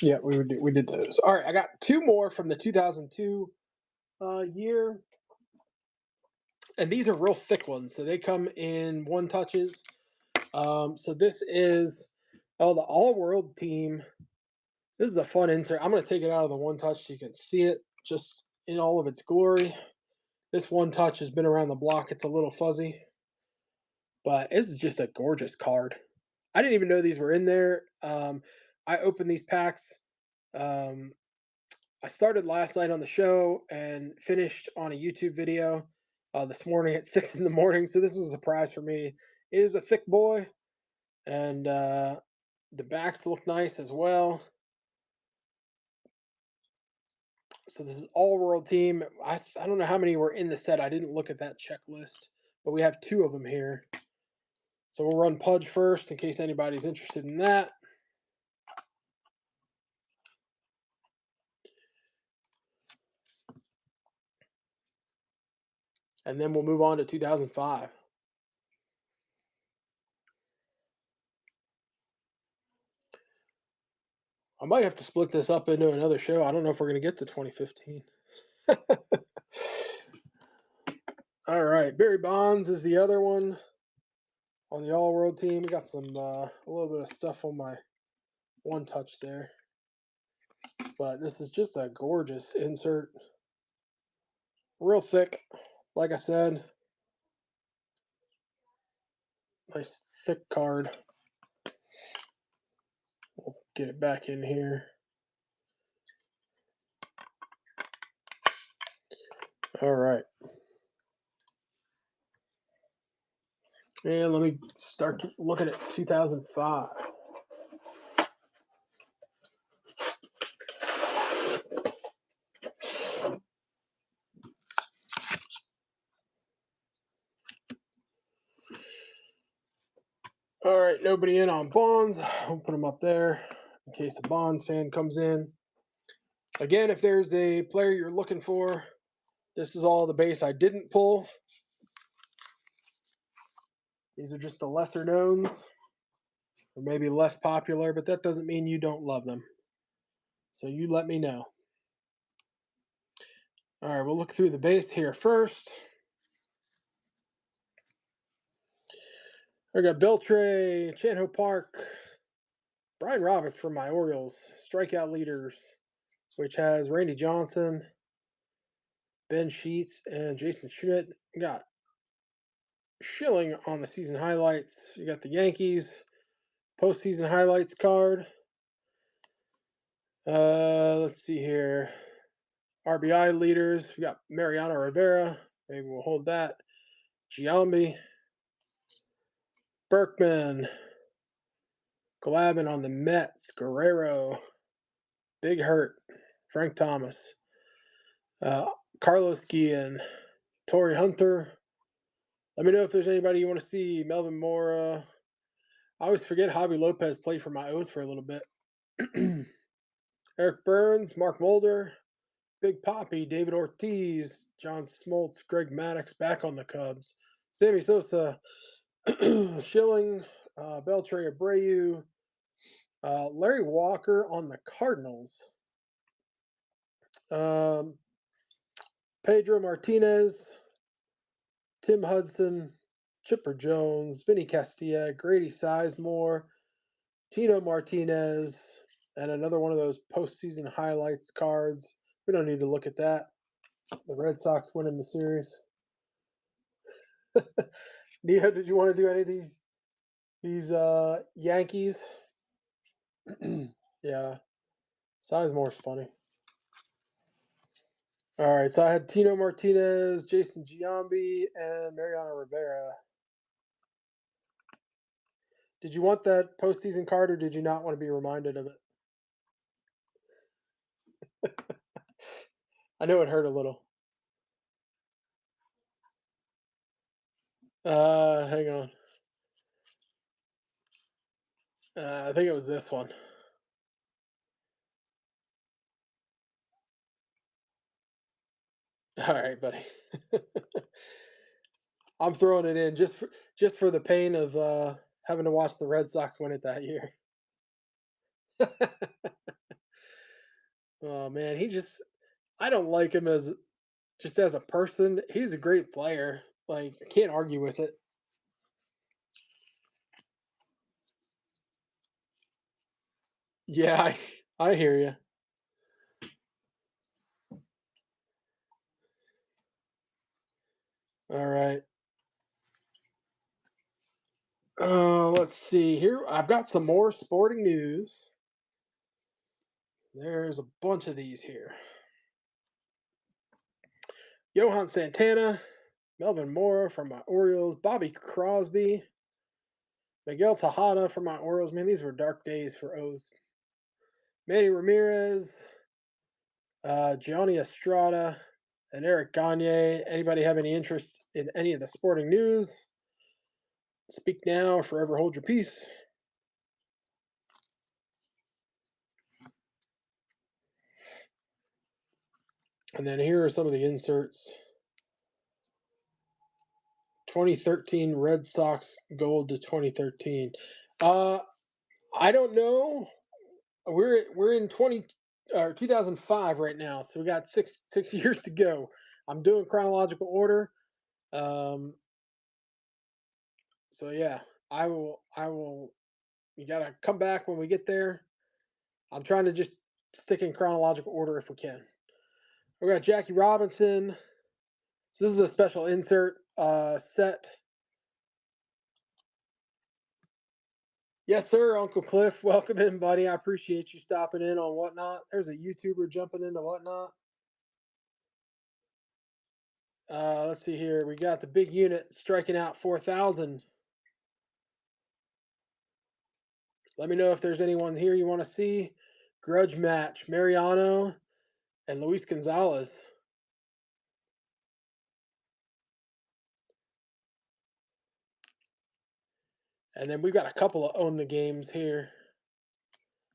Yeah, we did those. All right, I got two more from the 2002 year, and these are real thick ones, so they come in one touches. So this is the All World team. This is a fun insert. I'm going to take it out of the one touch so you can see it just in all of its glory. This one touch has been around the block. It's a little fuzzy, but this is just a gorgeous card. I didn't even know these were in there. I opened these packs. Um, I started last night on the show and finished on a YouTube video this morning at 6 in the morning. So this was a surprise for me. It is a thick boy, and the backs look nice as well. So this is all world team. I don't know how many were in the set. I didn't look at that checklist, but we have two of them here. So we'll run Pudge first in case anybody's interested in that. and then we'll move on to 2005. I might have to split this up into another show. I don't know if we're going to get to 2015. All right, Barry Bonds is the other one on the All World team. We got some a little bit of stuff on my one touch there, but this is just a gorgeous insert, real thick. Like I said, nice thick card. We'll get it back in here. All right. And let me start looking at 2005. All right, nobody in on Bonds. I'll put them up there in case a Bonds fan comes in. Again, if there's a player you're looking for, this is all the base I didn't pull. These are just the lesser knowns, or maybe less popular, but that doesn't mean you don't love them. So you let me know. All right, we'll look through the base here first. I got Beltre, Chan-Ho Park, Brian Roberts from my Orioles, strikeout leaders, which has Randy Johnson, Ben Sheets, and Jason Schmidt. You got Schilling on the season highlights. You got the Yankees postseason highlights card. Let's see here. RBI leaders. We got Mariano Rivera. Maybe we'll hold that. Giambi. Berkman. Glavine on the Mets. Guerrero. Big Hurt. Frank Thomas. Carlos Guillen. Torrey Hunter. Let me know if there's anybody you want to see. Melvin Mora. I always forget Javi Lopez played for my O's for a little bit. Eric Burns, Mark Mulder, Big Poppy, David Ortiz, John Smoltz, Greg Maddux back on the Cubs. Sammy Sosa, Schilling, Beltre Abreu, Larry Walker on the Cardinals. Pedro Martinez, Tim Hudson, Chipper Jones, Vinny Castilla, Grady Sizemore, Tino Martinez, and another one of those postseason highlights cards. We don't need to look at that. The Red Sox winning the series. Neo, did you want to do any of these Yankees? Yeah, Sizemore's funny. All right, so I had Tino Martinez, Jason Giambi, and Mariano Rivera. Did you want that postseason card, or did you not want to be reminded of it? I know it hurt a little. Hang on. I think it was this one. All right, buddy. I'm throwing it in just for the pain of having to watch the Red Sox win it that year. Oh man, I don't like him as just as a person. He's a great player. Like I can't argue with it. Yeah, I hear you. All right. Let's see here. I've got some more sporting news. There's a bunch of these here. Johan Santana, Melvin Mora from my Orioles, Bobby Crosby, Miguel Tejada from my Orioles. Man, these were dark days for O's. Manny Ramirez, Gianni Estrada, and Eric Gagne. Anybody have any interest in any of the sporting news? Speak now or forever hold your peace. And then here are some of the inserts. 2013 Red Sox gold to 2013. Uh, I don't know. We're in 2005 right now, so we got six years to go. I'm doing chronological order. Um, so yeah, I will. You gotta come back when we get there. I'm trying to just stick in chronological order if we can. We got Jackie Robinson. So this is a special insert set. Yes, sir, Uncle Cliff. Welcome in, buddy. I appreciate you stopping in on Whatnot. There's a YouTuber jumping into Whatnot. Let's see here. We got the big unit striking out 4,000. Let me know if there's anyone here you want to see. Grudge match, Mariano and Luis Gonzalez. And then we've got a couple of own the games here.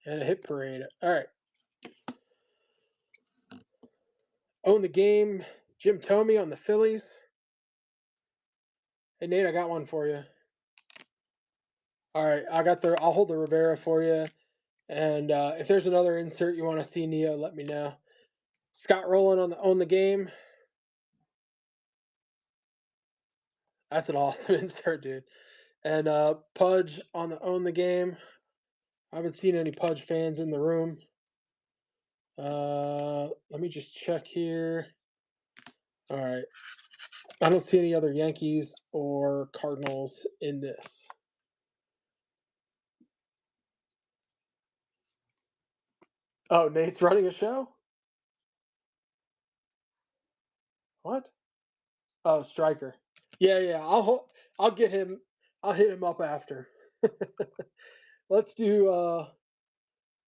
And a hit parade. All right. Own the game, Jim Thome on the Phillies. Hey Nate, I got one for you. All right, I'll hold the Rivera for you. And if there's another insert you want to see, Neo, let me know. Scott Rowland on the own the game. That's an awesome insert, dude. And Pudge on the own the game. I haven't seen any Pudge fans in the room. Let me just check here. All right. I don't see any other Yankees or Cardinals in this. Oh, Nate's running a show? What? Oh, Striker. Yeah. I'll get him. I'll hit him up after. Let's do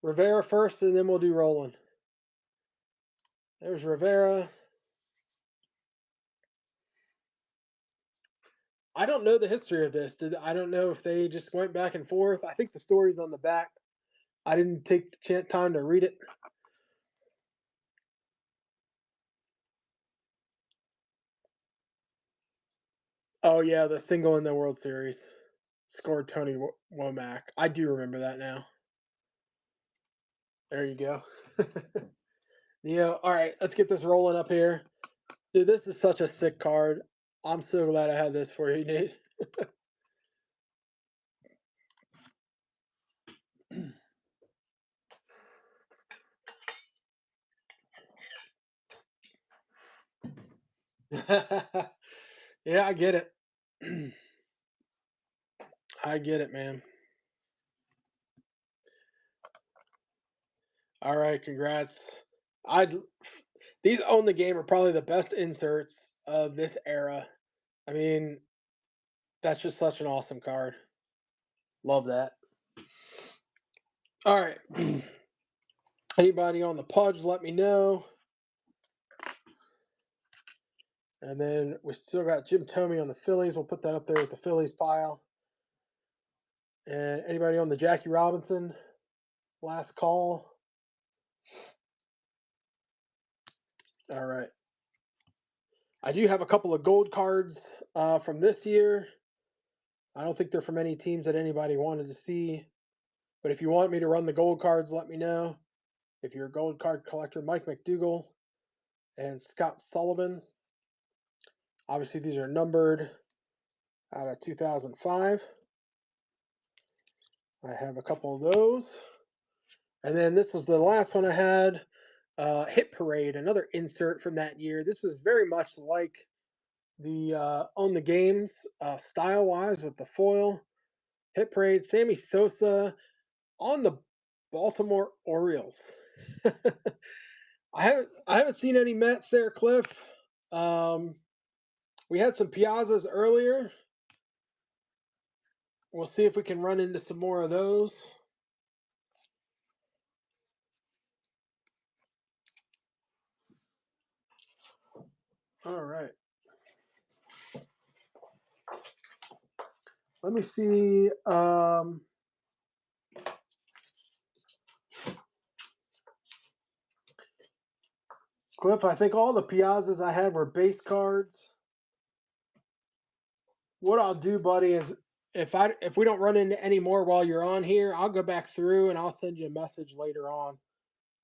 Rivera first, and then we'll do Roland. There's Rivera. I don't know the history of this. I don't know if they just went back and forth. I think the story's on the back. I didn't take the time to read it. Oh yeah, the single in the World Series scored Tony Womack. I do remember that now. There you go. Neo, all right, let's get this rolling up here. Dude, this is such a sick card. I'm so glad I had this for you, Nate. Yeah, I get it. I get it, man. All right, congrats. These own the game are probably the best inserts of this era. I mean, that's just such an awesome card. Love that. All right. Anybody on the Pudge, let me know. And then we still got Jim Thome on the Phillies. We'll put that up there with the Phillies pile. And anybody on the Jackie Robinson? Last call. All right. I do have a couple of gold cards from this year. I don't think they're from any teams that anybody wanted to see. But if you want me to run the gold cards, let me know. If you're a gold card collector, Mike McDougal and Scott Sullivan. Obviously, these are numbered out of 2005. I have a couple of those. And then this was the last one I had. Hit Parade, another insert from that year. This is very much like the On the Games style-wise with the foil. Hit Parade, Sammy Sosa on the Baltimore Orioles. I haven't seen any Mets there, Cliff. We had some Piazzas earlier. We'll see if we can run into some more of those. All right. Let me see. Cliff, I think all the Piazzas I had were base cards. what I'll do, buddy, is if we don't run into any more while you're on here, I'll go back through and I'll send you a message later on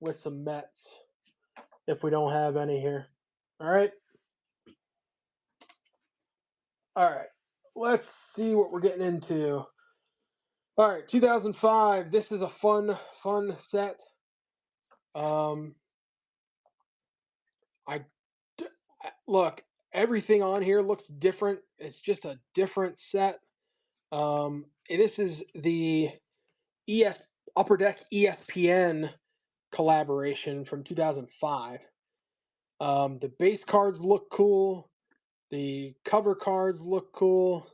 with some Mets if we don't have any here. All right. All right. Let's see what we're getting into. All right, 2005. This is a fun set. Um, I look, everything on here looks different. It's just a different set. This is the Upper Deck ESPN collaboration from 2005. The base cards look cool. The cover cards look cool.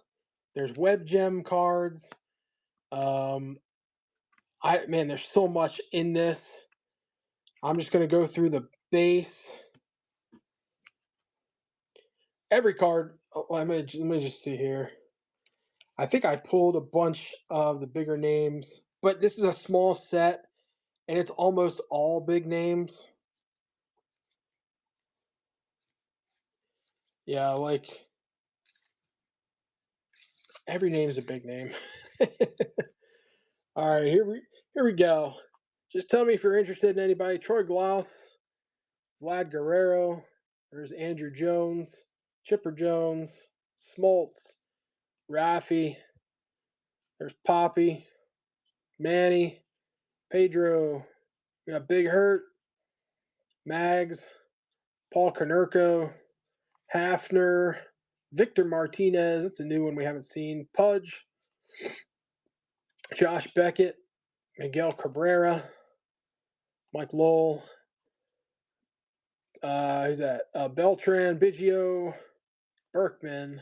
There's web gem cards. Um, there's so much in this. I'm just gonna go through the base. Every card. Let me just see here. I think I pulled a bunch of the bigger names, but this is a small set, and it's almost all big names. Yeah, like every name's a big name. All right, here we go. Just tell me if you're interested in anybody. Troy Glaus, Vlad Guerrero. There's Andrew Jones, Chipper Jones, Smoltz, Raffy. There's Poppy, Manny, Pedro. We got Big Hurt, Mags, Paul Konerko, Hafner, Victor Martinez. That's a new one we haven't seen. Pudge, Josh Beckett, Miguel Cabrera, Mike Lowell. Who's that? Beltran, Biggio, Berkman,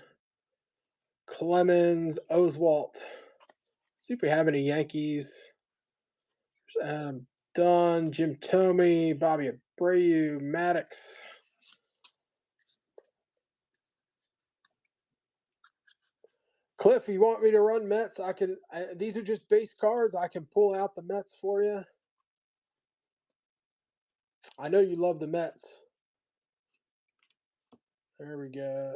Clemens, Oswalt. Let's see if we have any Yankees. There's Adam Dunn, Jim Thome, Bobby Abreu, Maddox. Cliff, you want me to run Mets? I can. These are just base cards. I can pull out the Mets for you. I know you love the Mets. There we go.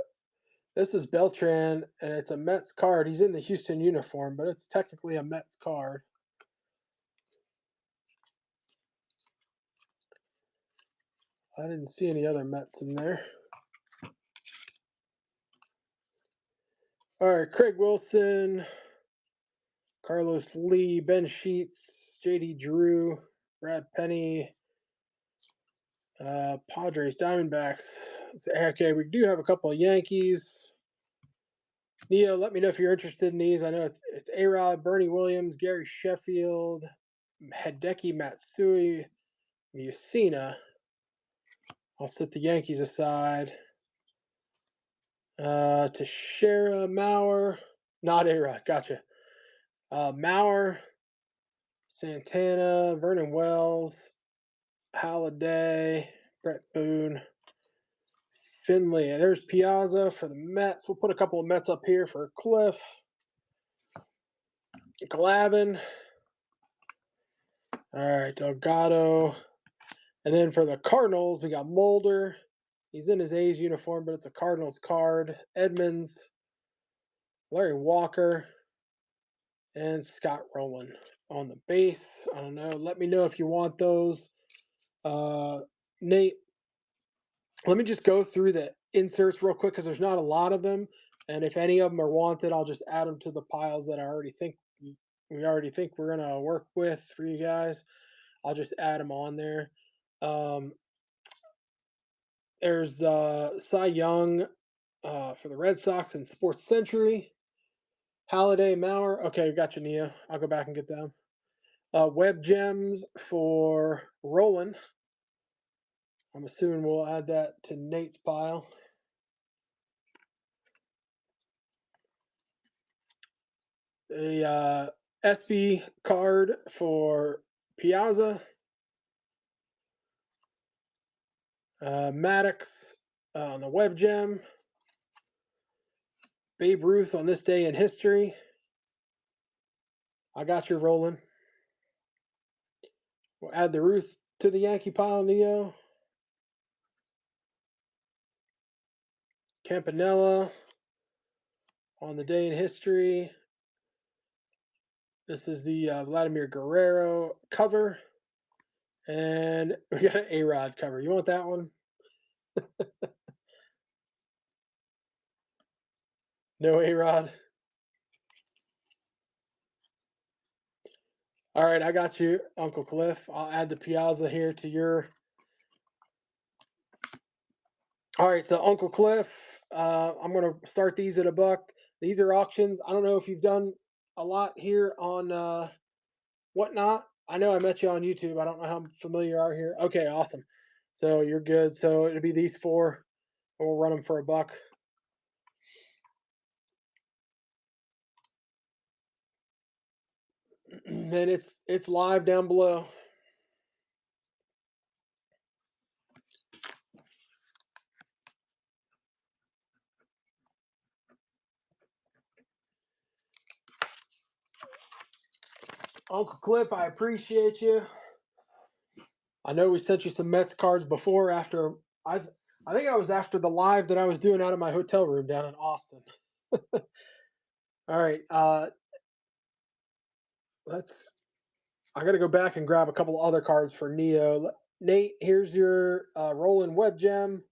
This is Beltran, and it's a Mets card. He's in the Houston uniform, but it's technically a Mets card. I didn't see any other Mets in there. All right, Craig Wilson, Carlos Lee, Ben Sheets, J.D. Drew, Brad Penny, Padres, Diamondbacks. Okay, we do have a couple of Yankees. Neo, let me know if you're interested in these. I know it's A-Rod, Bernie Williams, Gary Sheffield, Hideki Matsui, Musina. I'll set the Yankees aside. Teixeira, Mauer, not A-Rod, gotcha. Mauer, Santana, Vernon Wells, Halladay, Brett Boone, Finley. There's Piazza for the Mets. We'll put a couple of Mets up here for Cliff. Glavin. All right, Delgado. And then for the Cardinals, we got Mulder. He's in his A's uniform, but it's a Cardinals card. Edmonds, Larry Walker, and Scott Rowland on the base. I don't know. Let me know if you want those. Nate, let me just go through the inserts real quick because there's not a lot of them. And if any of them are wanted, I'll just add them to the piles that I already think we're gonna work with for you guys. I'll just add them on there. There's Cy Young for the Red Sox and Sports Century. Halladay, Mauer. Okay, got you, Nia. I'll go back and get them. Web Gems for Roland. I'm assuming we'll add that to Nate's pile. A SB card for Piazza. Maddox on the Web Gem. Babe Ruth on this day in history. I got you, Roland. We'll add the Ruth to the Yankee pile, Neo. Campanella. On the day in history, this is the Vladimir Guerrero cover, and we got an A-Rod cover. You want that one? No A-Rod. All right, I got you, Uncle Cliff. I'll add the Piazza here to your. All right, so Uncle Cliff, I'm gonna start these at a buck. These are auctions. I don't know if you've done a lot here on Whatnot. I know I met you on YouTube. I don't know how familiar you are here. Okay, awesome. So you're good. So it'll be these four. We'll run them for a buck. Then it's live down below. Uncle Cliff, I appreciate you. I know we sent you some Mets cards before. After I think I was after the live that I was doing out of my hotel room down in Austin. All right, let's. I got to go back and grab a couple other cards for Neo. Nate, here's your Roland Web Gem.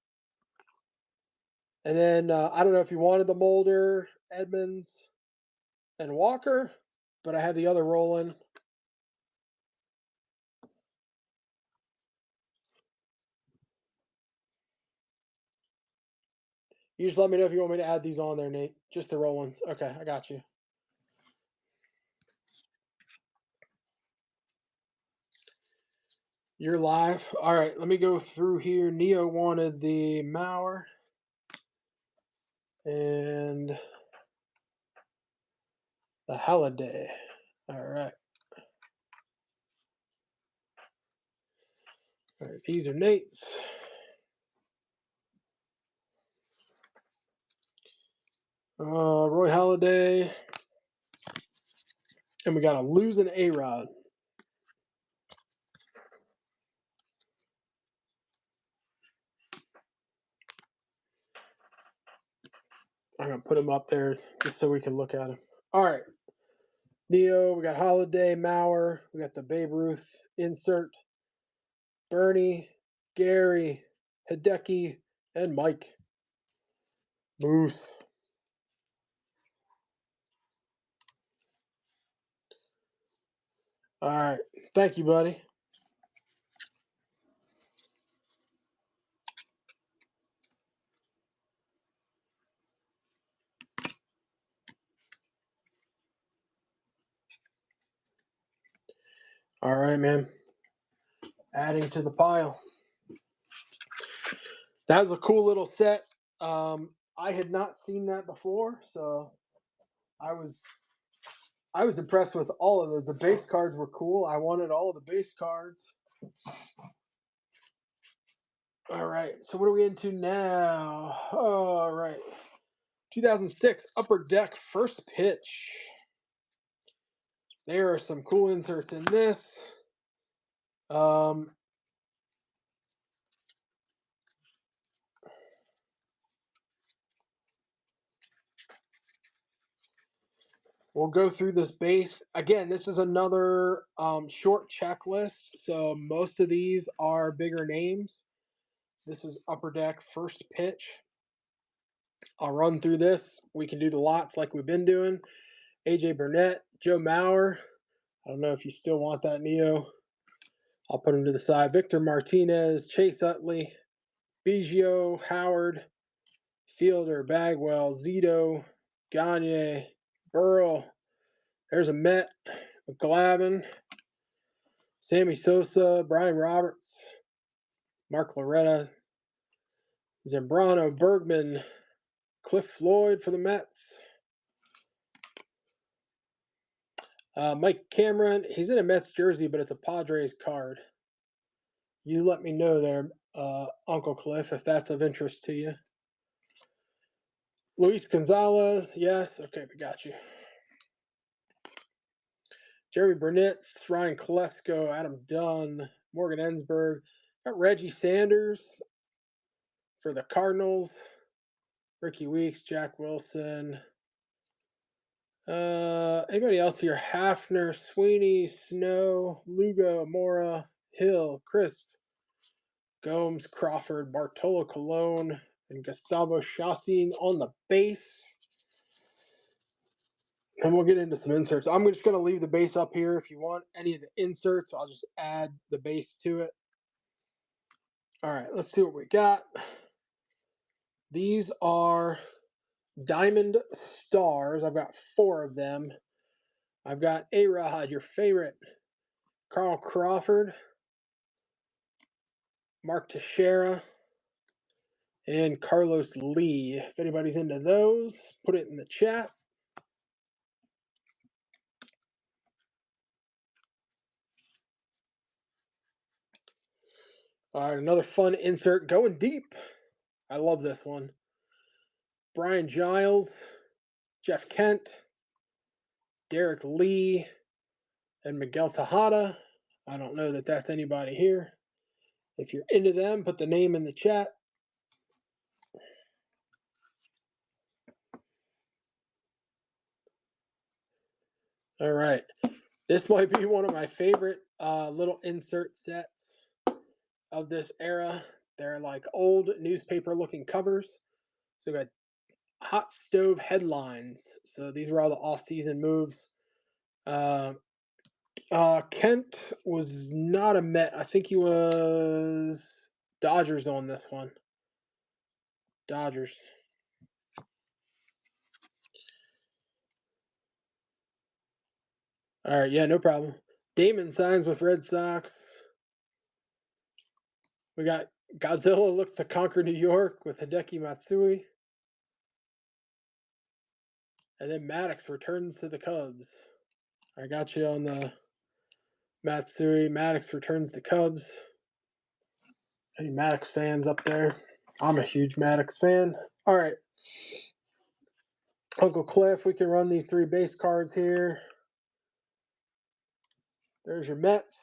And then I don't know if you wanted the Mulder, Edmonds, and Walker, but I had the other Roland. You just let me know if you want me to add these on there, Nate. Just the Rollins. Okay, I got you. You're live. All right, let me go through here. Neo wanted the Mauer and the Halliday. All right. All right, these are Nate's. Roy Halladay. And we got a losing A-Rod. I'm going to put him up there just so we can look at him. All right. Neo, we got Holiday, Mauer, we got the Babe Ruth insert, Bernie, Gary, Hideki, and Mike. Moose. All right. Thank you, buddy. All right, man. Adding to the pile. That was a cool little set. I had not seen that before, so I was impressed with all of those. The base cards were cool. I wanted all of the base cards. All right. So what are we into now? All right. 2006 Upper Deck First Pitch. There are some cool inserts in this. We'll go through this base. Again, this is another short checklist. So most of these are bigger names. This is Upper Deck First Pitch. I'll run through this. We can do the lots like we've been doing. AJ Burnett, Joe Mauer. I don't know if you still want that, Neo. I'll put him to the side. Victor Martinez, Chase Utley, Biggio, Howard, Fielder, Bagwell, Zito, Gagne, Burrow. There's a Met, Glavin, Sammy Sosa, Brian Roberts, Mark Loretta, Zambrano, Bergman, Cliff Floyd for the Mets. Mike Cameron, he's in a Mets jersey, but it's a Padres card. You let me know there, Uncle Cliff, if that's of interest to you. Luis Gonzalez, yes. Okay, we got you. Jeremy Burnett, Ryan Kolesko, Adam Dunn, Morgan Ensberg. Got Reggie Sanders for the Cardinals. Ricky Weeks, Jack Wilson, Anybody else here? Hafner, Sweeney, Snow, Lugo, Mora, Hill, Crisp, Gomes, Crawford, Bartolo Colon, and Gustavo Chassin on the base. And we'll get into some inserts. I'm just going to leave the base up here. If you want any of the inserts, I'll just add the base to it. All right, let's see what we got. These are Diamond Stars. I've got 4 of them. I've got A-Rod, your favorite, Carl Crawford, Mark Teixeira, and Carlos Lee. If anybody's into those, put it in the chat. All right, another fun insert, going deep. I love this one. Brian Giles, Jeff Kent, Derek Lee, and Miguel Tejada. I don't know that that's anybody here. If you're into them, put the name in the chat. All right. This might be one of my favorite little insert sets of this era. They're like old newspaper looking covers. So we got hot stove headlines. So these were all the off-season moves. Kent was not a Met. I think he was Dodgers on this one. Dodgers. All right, yeah, no problem. Damon signs with Red Sox. We got Godzilla looks to conquer New York with Hideki Matsui. And then Maddox returns to the Cubs. I got you on the Matsui. Maddox returns to Cubs. Any Maddox fans up there? I'm a huge Maddox fan. All right. Uncle Cliff, we can run these 3 base cards here. There's your Mets.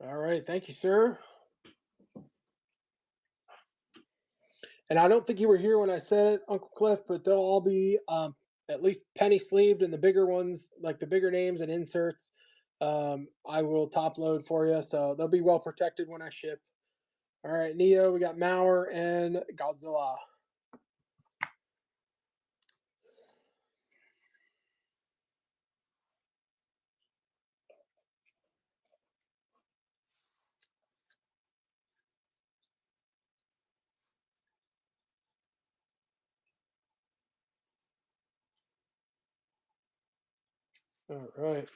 All right. Thank you, sir. And I don't think you were here when I said it, Uncle Cliff, but they'll all be at least penny sleeved, and the bigger ones, like the bigger names and inserts, I will top load for you. So they'll be well protected when I ship. All right, Neo, we got Mauer and Godzilla. All right.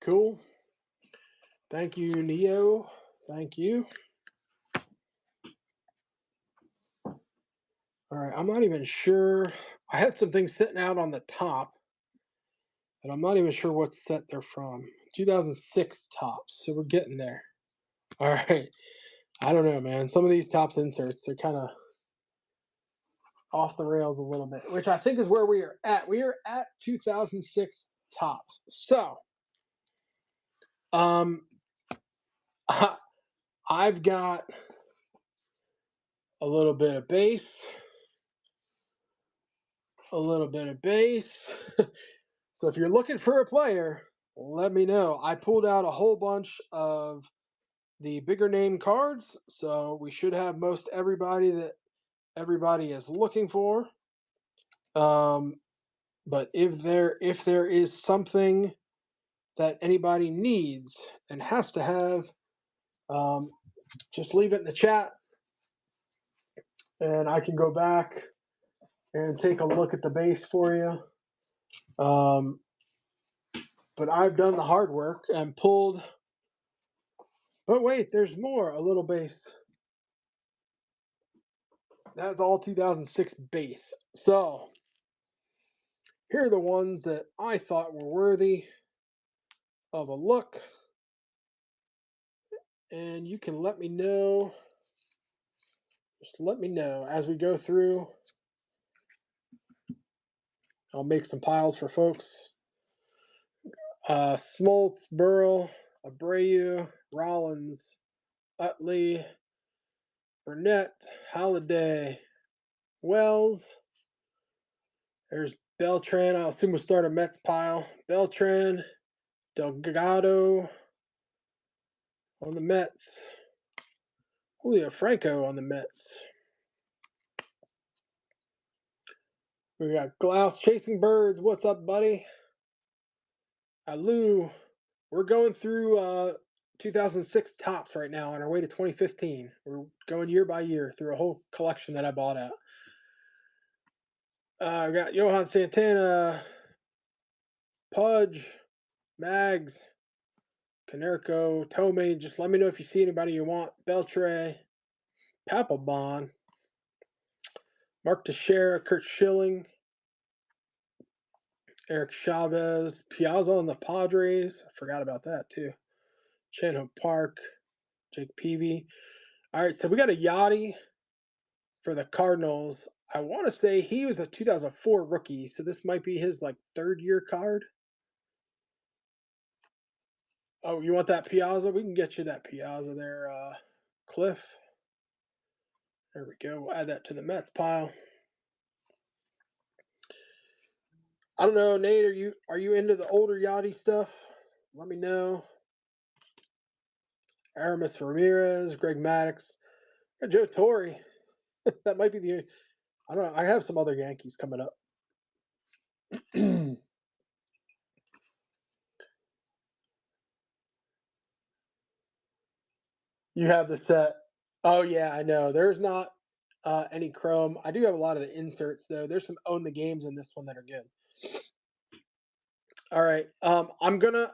Cool. Thank you, Neo. Thank you. All right, I'm not even sure. I had some things sitting out on the top, and I'm not even sure what set they're from. 2006 tops, so we're getting there. All right. I don't know, man. Some of these tops inserts, they're kind of off the rails a little bit, which I think is where we are at. We are at 2006 tops. So, um, I've got a little bit of base, a little bit of base. So if you're looking for a player, let me know. I pulled out a whole bunch of the bigger name cards, so we should have most everybody that everybody is looking for. But if there is something that anybody needs and has to have, just leave it in the chat, and I can go back and take a look at the base for you. But I've done the hard work and pulled. But wait, there's more. A little base. That's all 2006 base. So here are the ones that I thought were worthy of a look. And you can let me know. Just let me know as we go through I'll make some piles for folks. Smoltz, Burrell, Abreu, Rollins, Utley, Burnett, Holiday, Wells. There's Beltran. I'll assume we'll start a Mets pile. Beltran, Delgado on the Mets. Julio Franco on the Mets. We got Glaus chasing birds. What's up, buddy? Lou, we're going through 2006 tops right now on our way to 2015. We're going year by year through a whole collection that I bought out. We got Johan Santana, Pudge, Mags, Canerco, Tomei. Just let me know if you see anybody you want. Beltre, Papelbon, Mark Teixeira, Kurt Schilling, Eric Chavez, Piazza on the Padres. I forgot about that too. Chan-Ho Park, Jake Peavy. All right, so we got a Yachty for the Cardinals. I want to say he was a 2004 rookie, so this might be his like third-year card. Oh, you want that Piazza? We can get you that Piazza there, Cliff. There we go. We'll add that to the Mets pile. I don't know, Nate. Are you into the older Yachty stuff? Let me know. Aramis Ramirez, Greg Maddux, Joe Torre. That might be the. I don't know. I have some other Yankees coming up. You have the set. Oh yeah, I know. There's not any chrome. I do have a lot of the inserts though. There's some own the games in this one that are good. All right. I'm gonna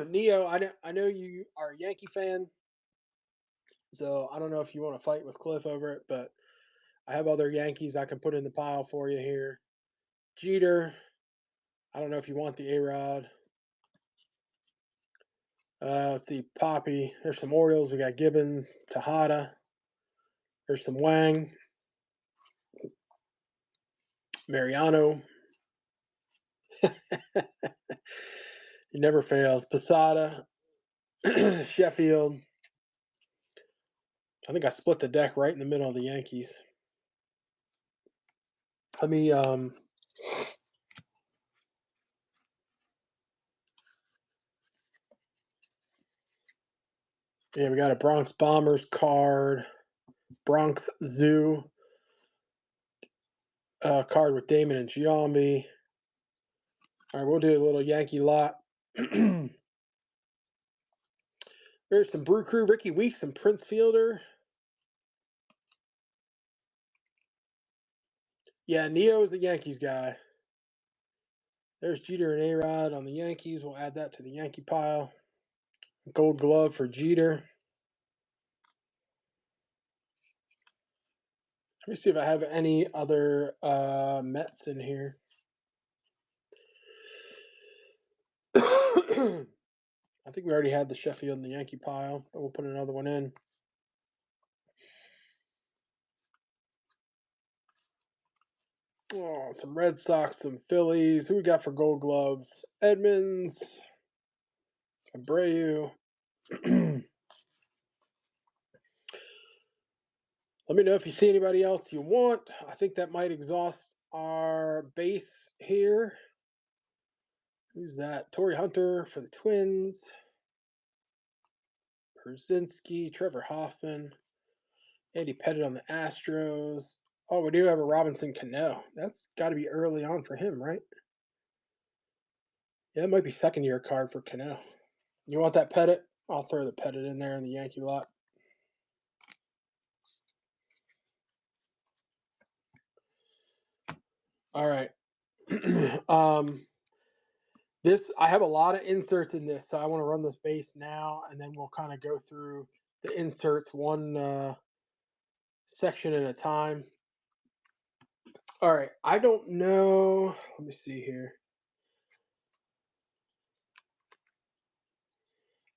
Neo, I know you are a Yankee fan, so I don't know if you want to fight with Cliff over it, but I have other Yankees I can put in the pile for you here. Jeter. I don't know if you want the A-Rod. Let's see, Poppy. There's some Orioles. We got Gibbons, Tejada. There's some Wang, Mariano. He never fails. Posada, Sheffield. I think I split the deck right in the middle of the Yankees. Let me yeah, we got a Bronx Bombers card, Bronx Zoo card with Damon and Giambi. All right, we'll do a little Yankee lot. There's some Brew Crew, Ricky Weeks, and Prince Fielder. Yeah, Neo is the Yankees guy. There's Jeter and A-Rod on the Yankees. We'll add that to the Yankee pile. Gold glove for Jeter. Let me see if I have any other Mets in here. I think we already had the Sheffield and the Yankee pile, but we'll put another one in. Oh, some Red Sox, some Phillies. Who we got for gold gloves? Edmonds, Abreu. Let me know if you see anybody else you want. I think that might exhaust our base here. Who's that? Torrey Hunter for the Twins. Brzezinski, Trevor Hoffman, Andy Pettit on the Astros. Oh, we do have a Robinson Cano. That's got to be early on for him, right? Yeah, it might be second year card for Cano. You want that Pettit? I'll throw the Pettit in there in the Yankee lot. All right. This I have a lot of inserts in this, so I want to run this base now, and then we'll kind of go through the inserts one section at a time. All right. I don't know. Let me see here.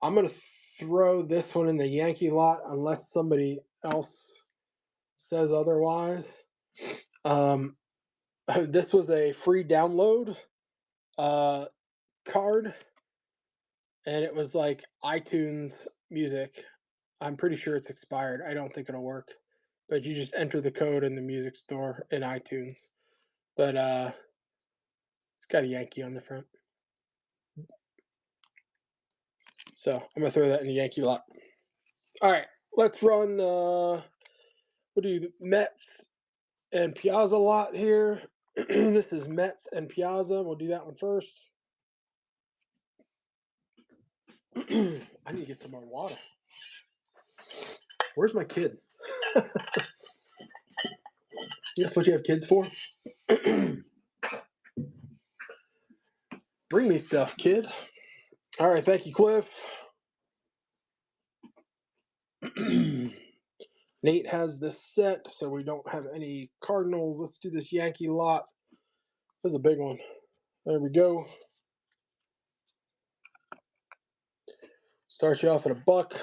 I'm going to throw this one in the Yankee lot unless somebody else says otherwise. Um, this was a free download uh, card, and it was like iTunes music. I'm pretty sure it's expired. I don't think it'll work, but you just enter the code in the music store in iTunes. But it's got a Yankee on the front, so I'm gonna throw that in the Yankee lot. All right, let's run. We'll do Mets and Piazza lot here. This is Mets and Piazza. We'll do that one first. I need to get some more water. Where's my kid? That's what you have kids for? Bring me stuff, kid. All right, thank you, Cliff. Nate has this set, so we don't have any Cardinals. Let's do this Yankee lot. This is a big one. There we go. Start you off at a buck.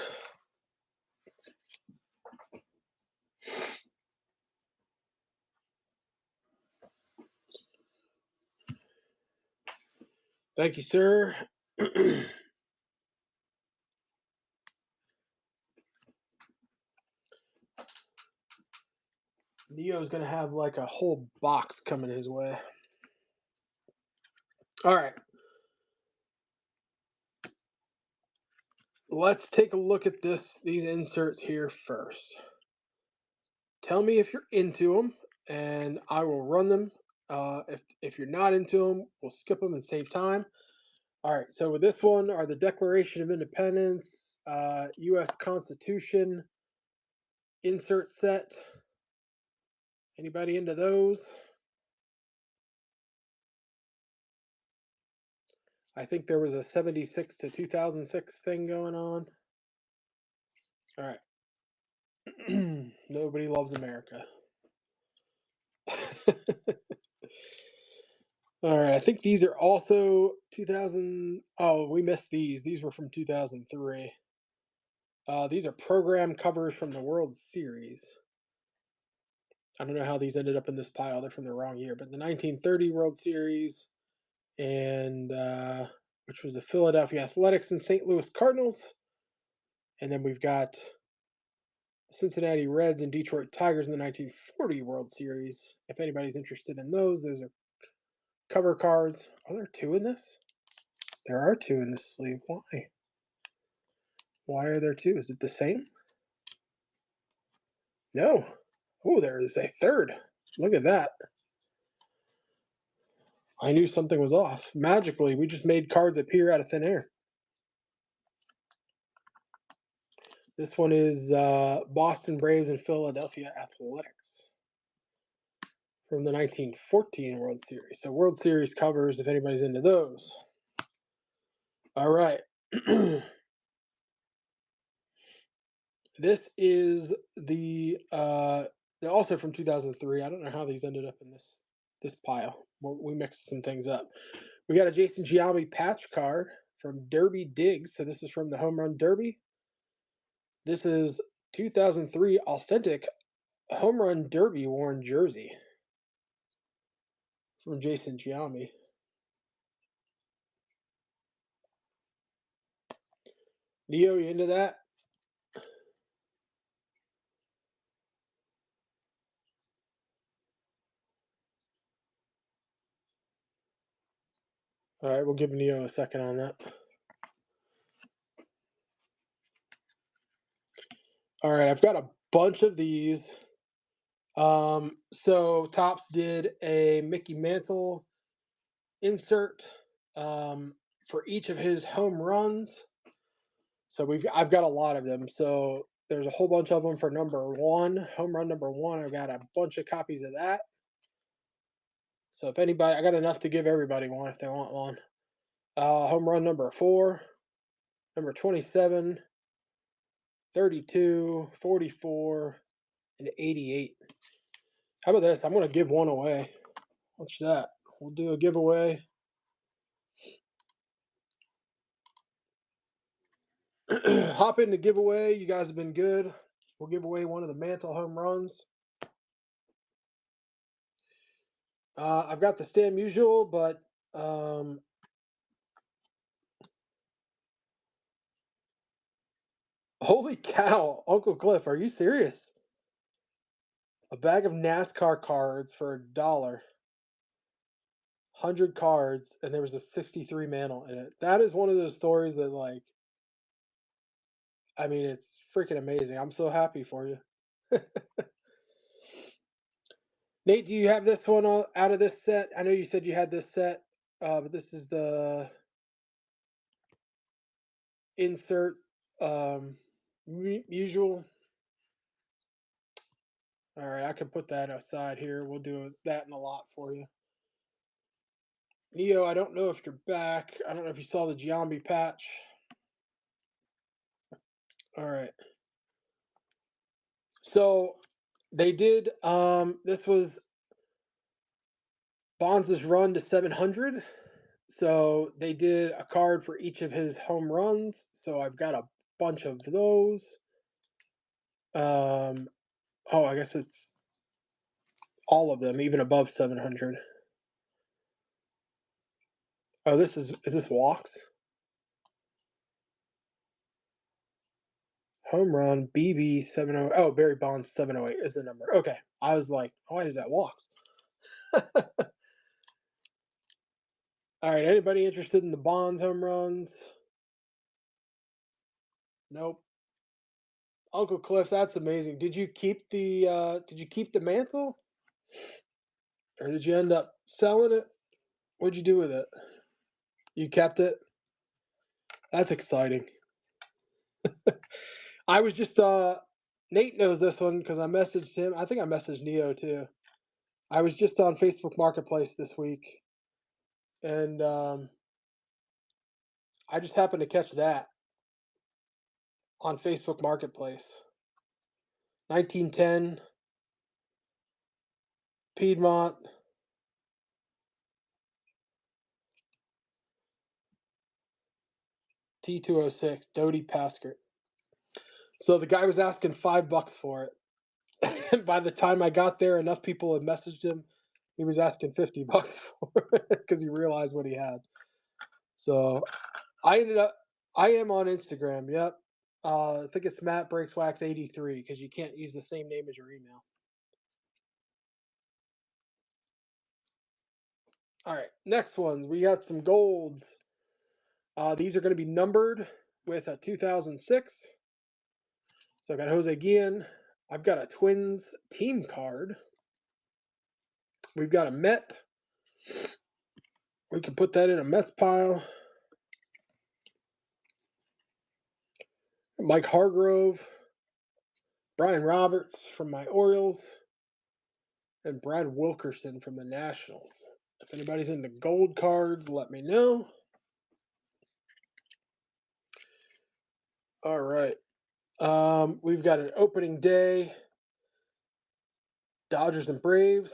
Thank you, sir. Neo's going to have like a whole box coming his way. All right. Let's take a look at these inserts here first. Tell me if you're into them, and I will run them. If you're not into them, we'll skip them and save time. All right. So with this one are the Declaration of Independence, U.S. Constitution insert set. Anybody into those? I think there was a 76 to 2006 thing going on. All right. Nobody loves America. All right. I think these are also 2000. Oh, we missed these. These were from 2003. These are program covers from the World Series. I don't know how these ended up in this pile. They're from the wrong year, but the 1930 World Series and which was the Philadelphia Athletics and St. Louis Cardinals. And then we've got the Cincinnati Reds and Detroit Tigers in the 1940 World Series. If anybody's interested in those are cover cards. Are there two in this? There are two in this sleeve. Why? Why are there two? Is it the same? No. Oh, there is a third. Look at that. I knew something was off. Magically, we just made cards appear out of thin air. This one is Boston Braves and Philadelphia Athletics from the 1914 World Series. So World Series covers, if anybody's into those. All right. This is the also from 2003. I don't know how these ended up in this pile. We mixed some things up. We got a Jason Giambi patch card from Derby Diggs. So this is from the Home Run Derby. This is 2003 authentic Home Run Derby worn jersey from Jason Giambi. Leo, you into that? All right, we'll give Neo a second on that. All right, I've got a bunch of these. So Topps did a Mickey Mantle insert for each of his home runs. So I've got a lot of them. So there's a whole bunch of them for number one, home run number one. I've got a bunch of copies of that. So if anybody, I got enough to give everybody one if they want one. Home run number 4, number 27, 32, 44, and 88. How about this? I'm going to give one away. What's that? We'll do a giveaway. Hop in the giveaway. You guys have been good. We'll give away one of the Mantle home runs. I've got the Stam Usual, but um, holy cow, Uncle Cliff, are you serious? A bag of NASCAR cards for $1, 100 cards, and there was a 63 mantle in it. That is one of those stories that, like, I mean, it's freaking amazing. I'm so happy for you. Nate, do you have this one out of this set? I know you said you had this set, but this is the insert usual. All right, I can put that aside here. We'll do that in a lot for you. Neo, I don't know if you're back. I don't know if you saw the Giambi patch. All right. So they did this was Bonds' run to 700. So they did a card for each of his home runs. So I've got a bunch of those. Um oh, I guess it's all of them, even above 700. Oh, is this walks? Home run BB 70. Oh, Barry Bonds 708 is the number. Okay. I was like, why is that walks? All right, anybody interested in the Bonds home runs? Nope. Uncle Cliff, that's amazing. Did you keep the mantle? Or did you end up selling it? What'd you do with it? You kept it? That's exciting. I was just Nate knows this one because I messaged him. I think I messaged Neo too. I was just on Facebook Marketplace this week, and I just happened to catch that on Facebook Marketplace. 1910 Piedmont. T206 Dodie Paskert. So the guy was asking $5 for it. And by the time I got there, enough people had messaged him. He was asking $50 for it because he realized what he had. So I ended up. I am on Instagram. Yep. I think it's Matt Breaks Wax 83 because you can't use the same name as your email. All right, next ones. We got some golds. These are going to be numbered with a 2006. So I got Jose Guillen. I've got a Twins team card. We've got a Met. We can put that in a Mets pile. Mike Hargrove, Brian Roberts from my Orioles, and Brad Wilkerson from the Nationals. If anybody's into gold cards, let me know. All right. We've got an opening day. Dodgers and Braves.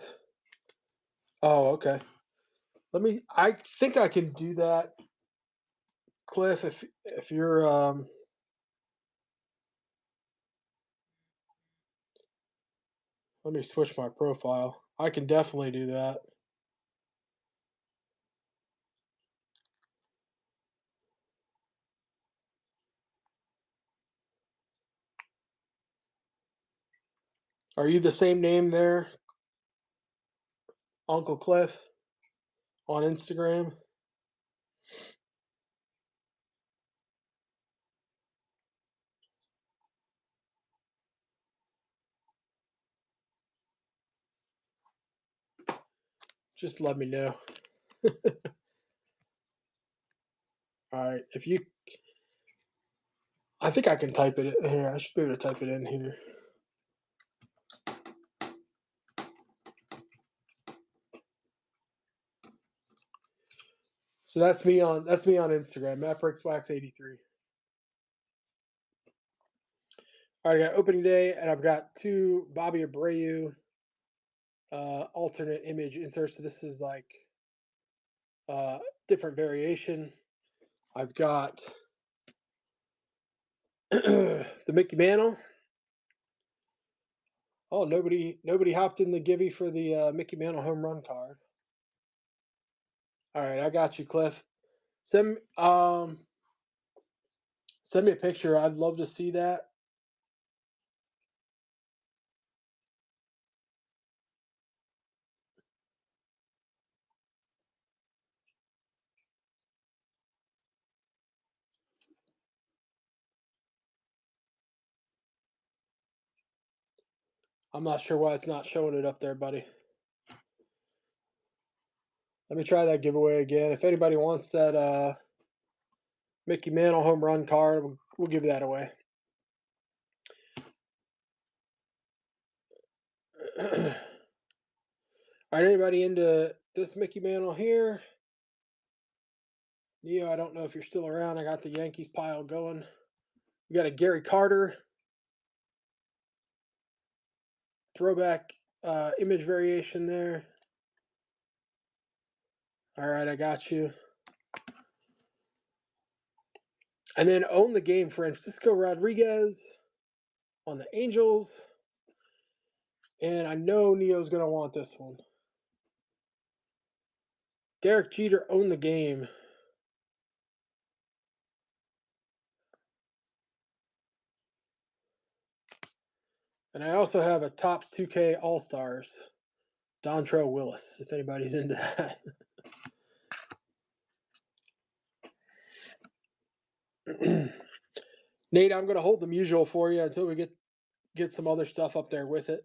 Oh, okay. I think I can do that, Cliff, if you're let me switch my profile. I can definitely do that. Are you the same name there, Uncle Cliff, on Instagram? Just let me know. All right. I think I can type it in here. I should be able to type it in here. So that's me on Instagram, Matt Bricks Wax 83. All right, I got opening day, and I've got two Bobby Abreu alternate image inserts. So this is like different variation. I've got the Mickey Mantle. Oh, nobody hopped in the Givey for the Mickey Mantle home run card. All right, I got you, Cliff. Send um send me a picture. I'd love to see that. I'm not sure why it's not showing it up there, buddy. Let me try that giveaway again. If anybody wants that Mickey Mantle home run card, we'll give that away. All right, anybody into this Mickey Mantle here? Neo, I don't know if you're still around. I got the Yankees pile going. We got a Gary Carter throwback image variation there. All right, I got you. And then own the game, Francisco Rodriguez on the Angels. And I know Neo's going to want this one. Derek Jeter owned the game. And I also have a Topps 2K All Stars, Dontrell Willis, if anybody's into that. Nate, I'm going to hold the usual for you until we get some other stuff up there with it.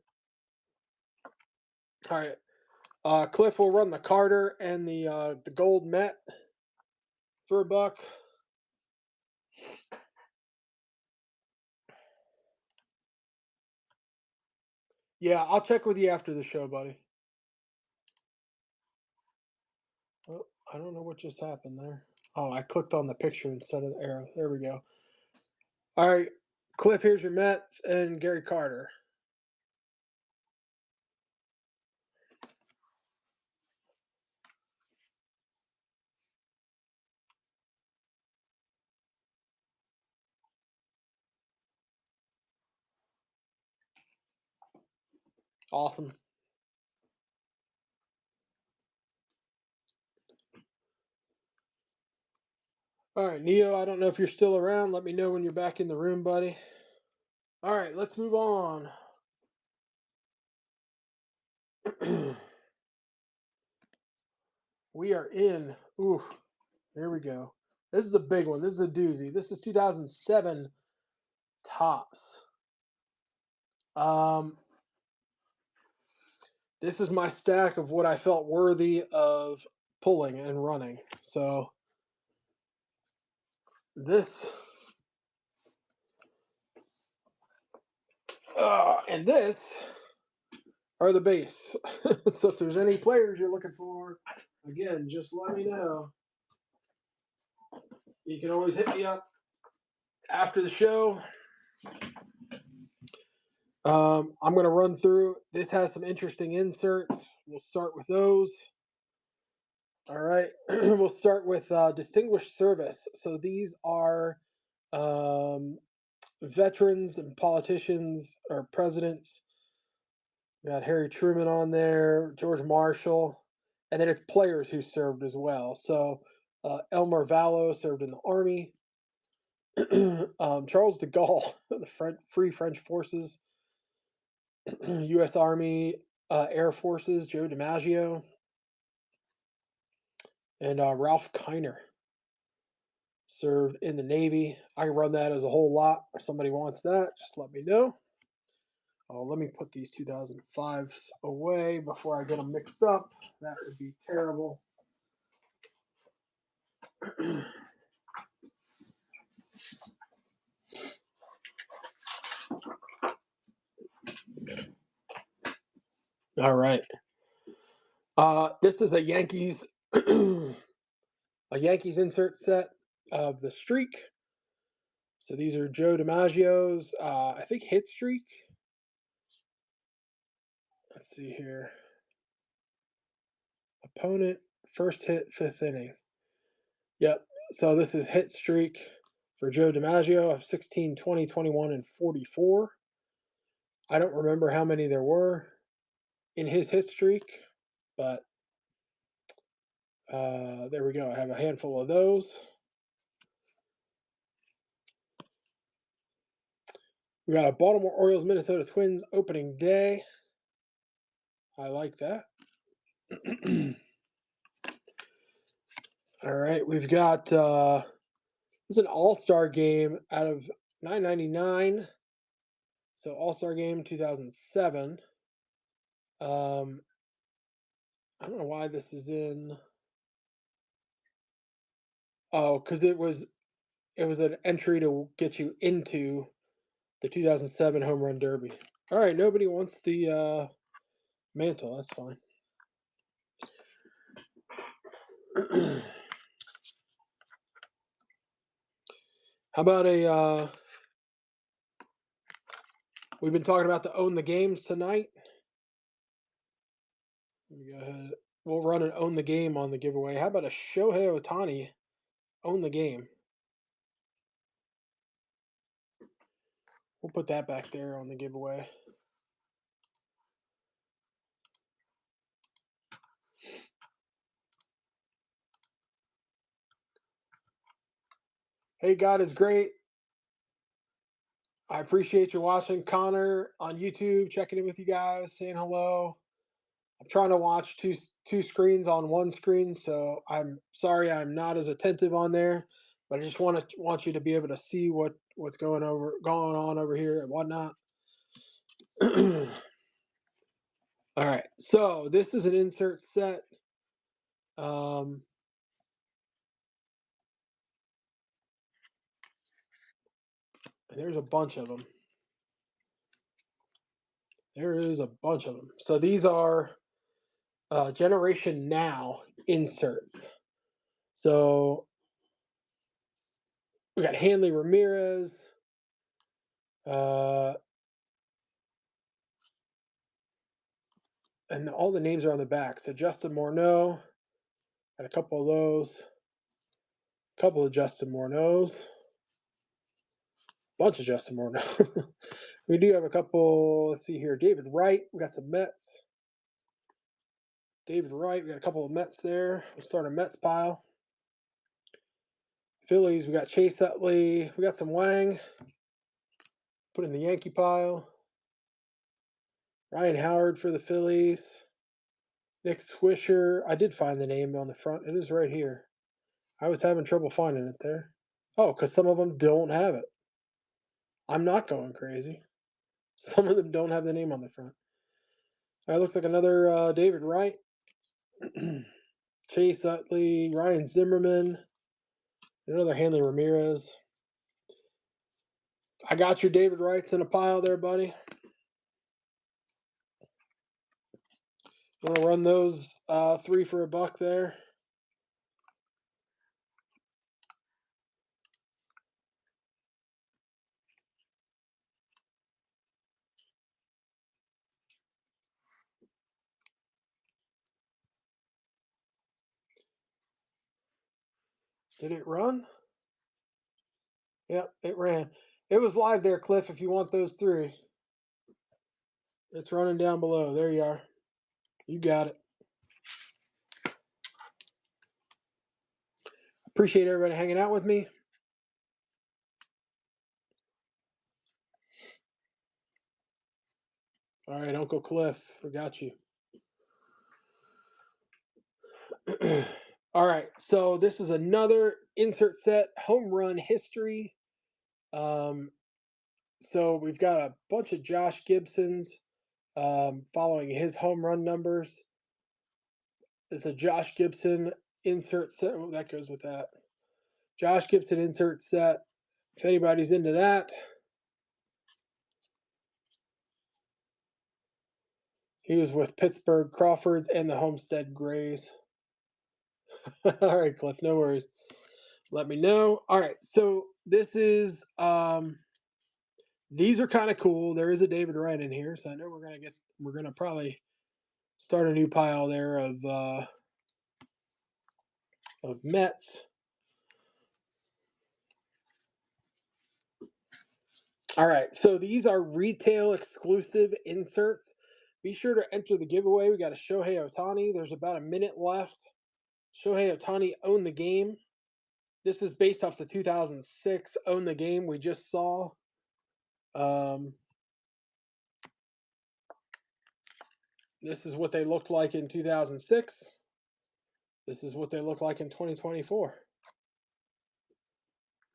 All right. Cliff will run the Carter and the gold Met for $1. Yeah, I'll check with you after the show, buddy. Oh, I don't know what just happened there. Oh, I clicked on the picture instead of the arrow. There we go. All right, Cliff, here's your Mets and Gary Carter. Awesome. All right, Neo, I don't know if you're still around. Let me know when you're back in the room, buddy. All right, let's move on. We are in. Ooh, here we go. This is a big one. This is a doozy. This is 2007 Topps. Um, this is my stack of what I felt worthy of pulling and running. So this and this are the base. So if there's any players you're looking for, again, just let me know. You can always hit me up after the show. I'm going to run through. This has some interesting inserts. We'll start with those. All right. We'll start with distinguished service. So these are veterans and politicians or presidents. We got Harry Truman on there, George Marshall, and then it's players who served as well. So Elmer Vallo served in the Army. Charles de Gaulle, the Free French Forces, U.S. Army, Air Forces, Joe DiMaggio, and Ralph Kiner served in the Navy. I can run that as a whole lot. If somebody wants that, just let me know. Let me put these 2005s away before I get them mixed up. That would be terrible. All right. This is a Yankees insert set of the streak. So these are Joe DiMaggio's, I think, hit streak. Let's see here. Opponent, first hit, fifth inning. Yep. So this is hit streak for Joe DiMaggio of 16, 20, 21, and 44. I don't remember how many there were in his hit streak, but There we go. I have a handful of those. We got a Baltimore Orioles, Minnesota Twins opening day. I like that. All right, we've got this is an All-Star game out of 9.99. So All-Star game 2007. I don't know why this is in. Oh, because it was an entry to get you into the 2007 Home Run Derby. All right, nobody wants the mantle. That's fine. How about we've been talking about the Own the Games tonight. Let me go ahead. We'll run an Own the Game on the giveaway. How about a Shohei Ohtani Own the Game? We'll put that back there on the giveaway. Hey, God is great. I appreciate you watching. Connor on YouTube, checking in with you guys, saying hello. I'm trying to watch two screens on one screen, so I'm sorry I'm not as attentive on there, but I just want you to be able to see what's going on over here and whatnot. All right, so this is an insert set. And there's a bunch of them. There is a bunch of them. So these are Generation Now inserts. So we got Hanley Ramirez. And all the names are on the back. So Justin Morneau, got a couple of those. A couple of Justin Morneaus. Bunch of Justin Morneau. We do have a couple. Let's see here. David Wright. We got some Mets. David Wright. We got a couple of Mets there. We'll start a Mets pile. Phillies. We got Chase Utley. We got some Wang. Put in the Yankee pile. Ryan Howard for the Phillies. Nick Swisher. I did find the name on the front. It is right here. I was having trouble finding it there. Oh, because some of them don't have it. I'm not going crazy. Some of them don't have the name on the front. That looks like another David Wright. Chase Utley, Ryan Zimmerman, another Hanley Ramirez. I got your David Wrights in a pile there, buddy. Want to run those 3 for $1 there? Did it run? Yep, it ran. It was live there, Cliff, if you want those 3. It's running down below. There you are. You got it. Appreciate everybody hanging out with me. All right, Uncle Cliff, we got you. All right, so this is another insert set, home run history. So we've got a bunch of Josh Gibsons following his home run numbers. It's a Josh Gibson insert set. Oh, that goes with that. Josh Gibson insert set. If anybody's into that. He was with Pittsburgh Crawfords and the Homestead Grays. All right, Cliff, no worries. Let me know. All right, so this is these are kind of cool. There is a David Wright in here, so I know we're gonna probably start a new pile there of Mets. All right, so these are retail exclusive inserts. Be sure to enter the giveaway. We got a Shohei Ohtani. There's about a minute left. Shohei Ohtani Own the Game. This is based off the 2006 Own the Game we just saw. This is what they looked like in 2006. This is what they look like in 2024.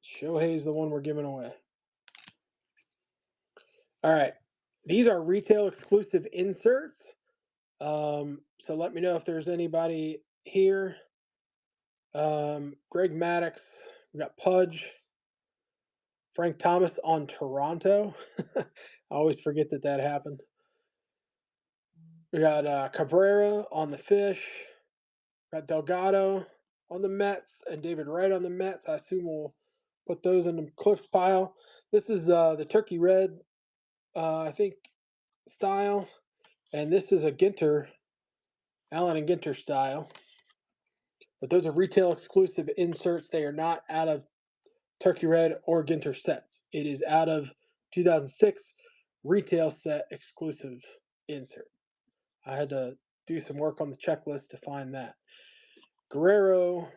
Shohei's the one we're giving away. All right. These are retail exclusive inserts. So let me know if there's anybody here. Greg Maddux. We got Pudge. Frank Thomas on Toronto. I always forget that happened. We got Cabrera on the Fish. Got Delgado on the Mets and David Wright on the Mets. I assume we'll put those in the Cliff's pile. This is the Turkey Red, I think, style. And this is a Ginter, Allen and Ginter style. But those are retail exclusive inserts. They are not out of Turkey Red or Ginter sets. It is out of 2006 retail set exclusive insert. I had to do some work on the checklist to find that. Guerrero,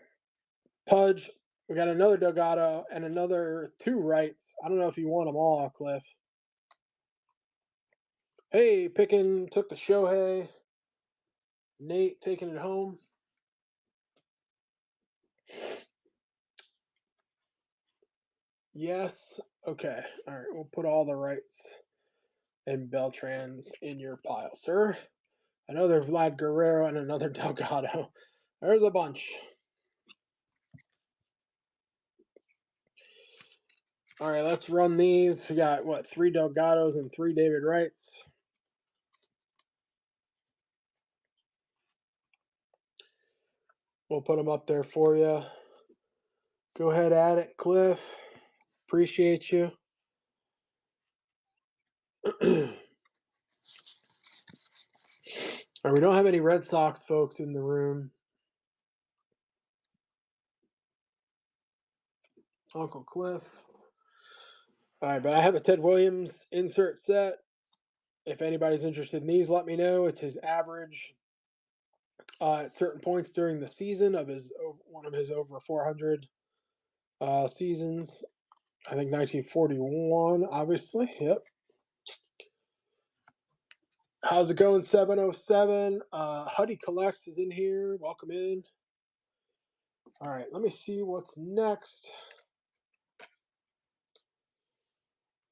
Pudge, we got another Delgado and another 2 Wrights. I don't know if you want them all, Cliff. Hey, Pickin took the Shohei. Nate taking it home. Yes. Okay. All right. We'll put all the Wrights and Beltrans in your pile, sir. Another Vlad Guerrero and another Delgado. There's a bunch. All right, let's run these. We got, what, 3 Delgados and 3 David Wrights. We'll put them up there for you. Go ahead at it, Cliff. Appreciate you. All right, we don't have any Red Sox folks in the room. Uncle Cliff. All right, but I have a Ted Williams insert set. If anybody's interested in these, let me know. It's his average at certain points during the season of one of his over 400 seasons. I think 1941, obviously. Yep. How's it going, 707? Huddy Collects is in here. Welcome in. All right, let me see what's next.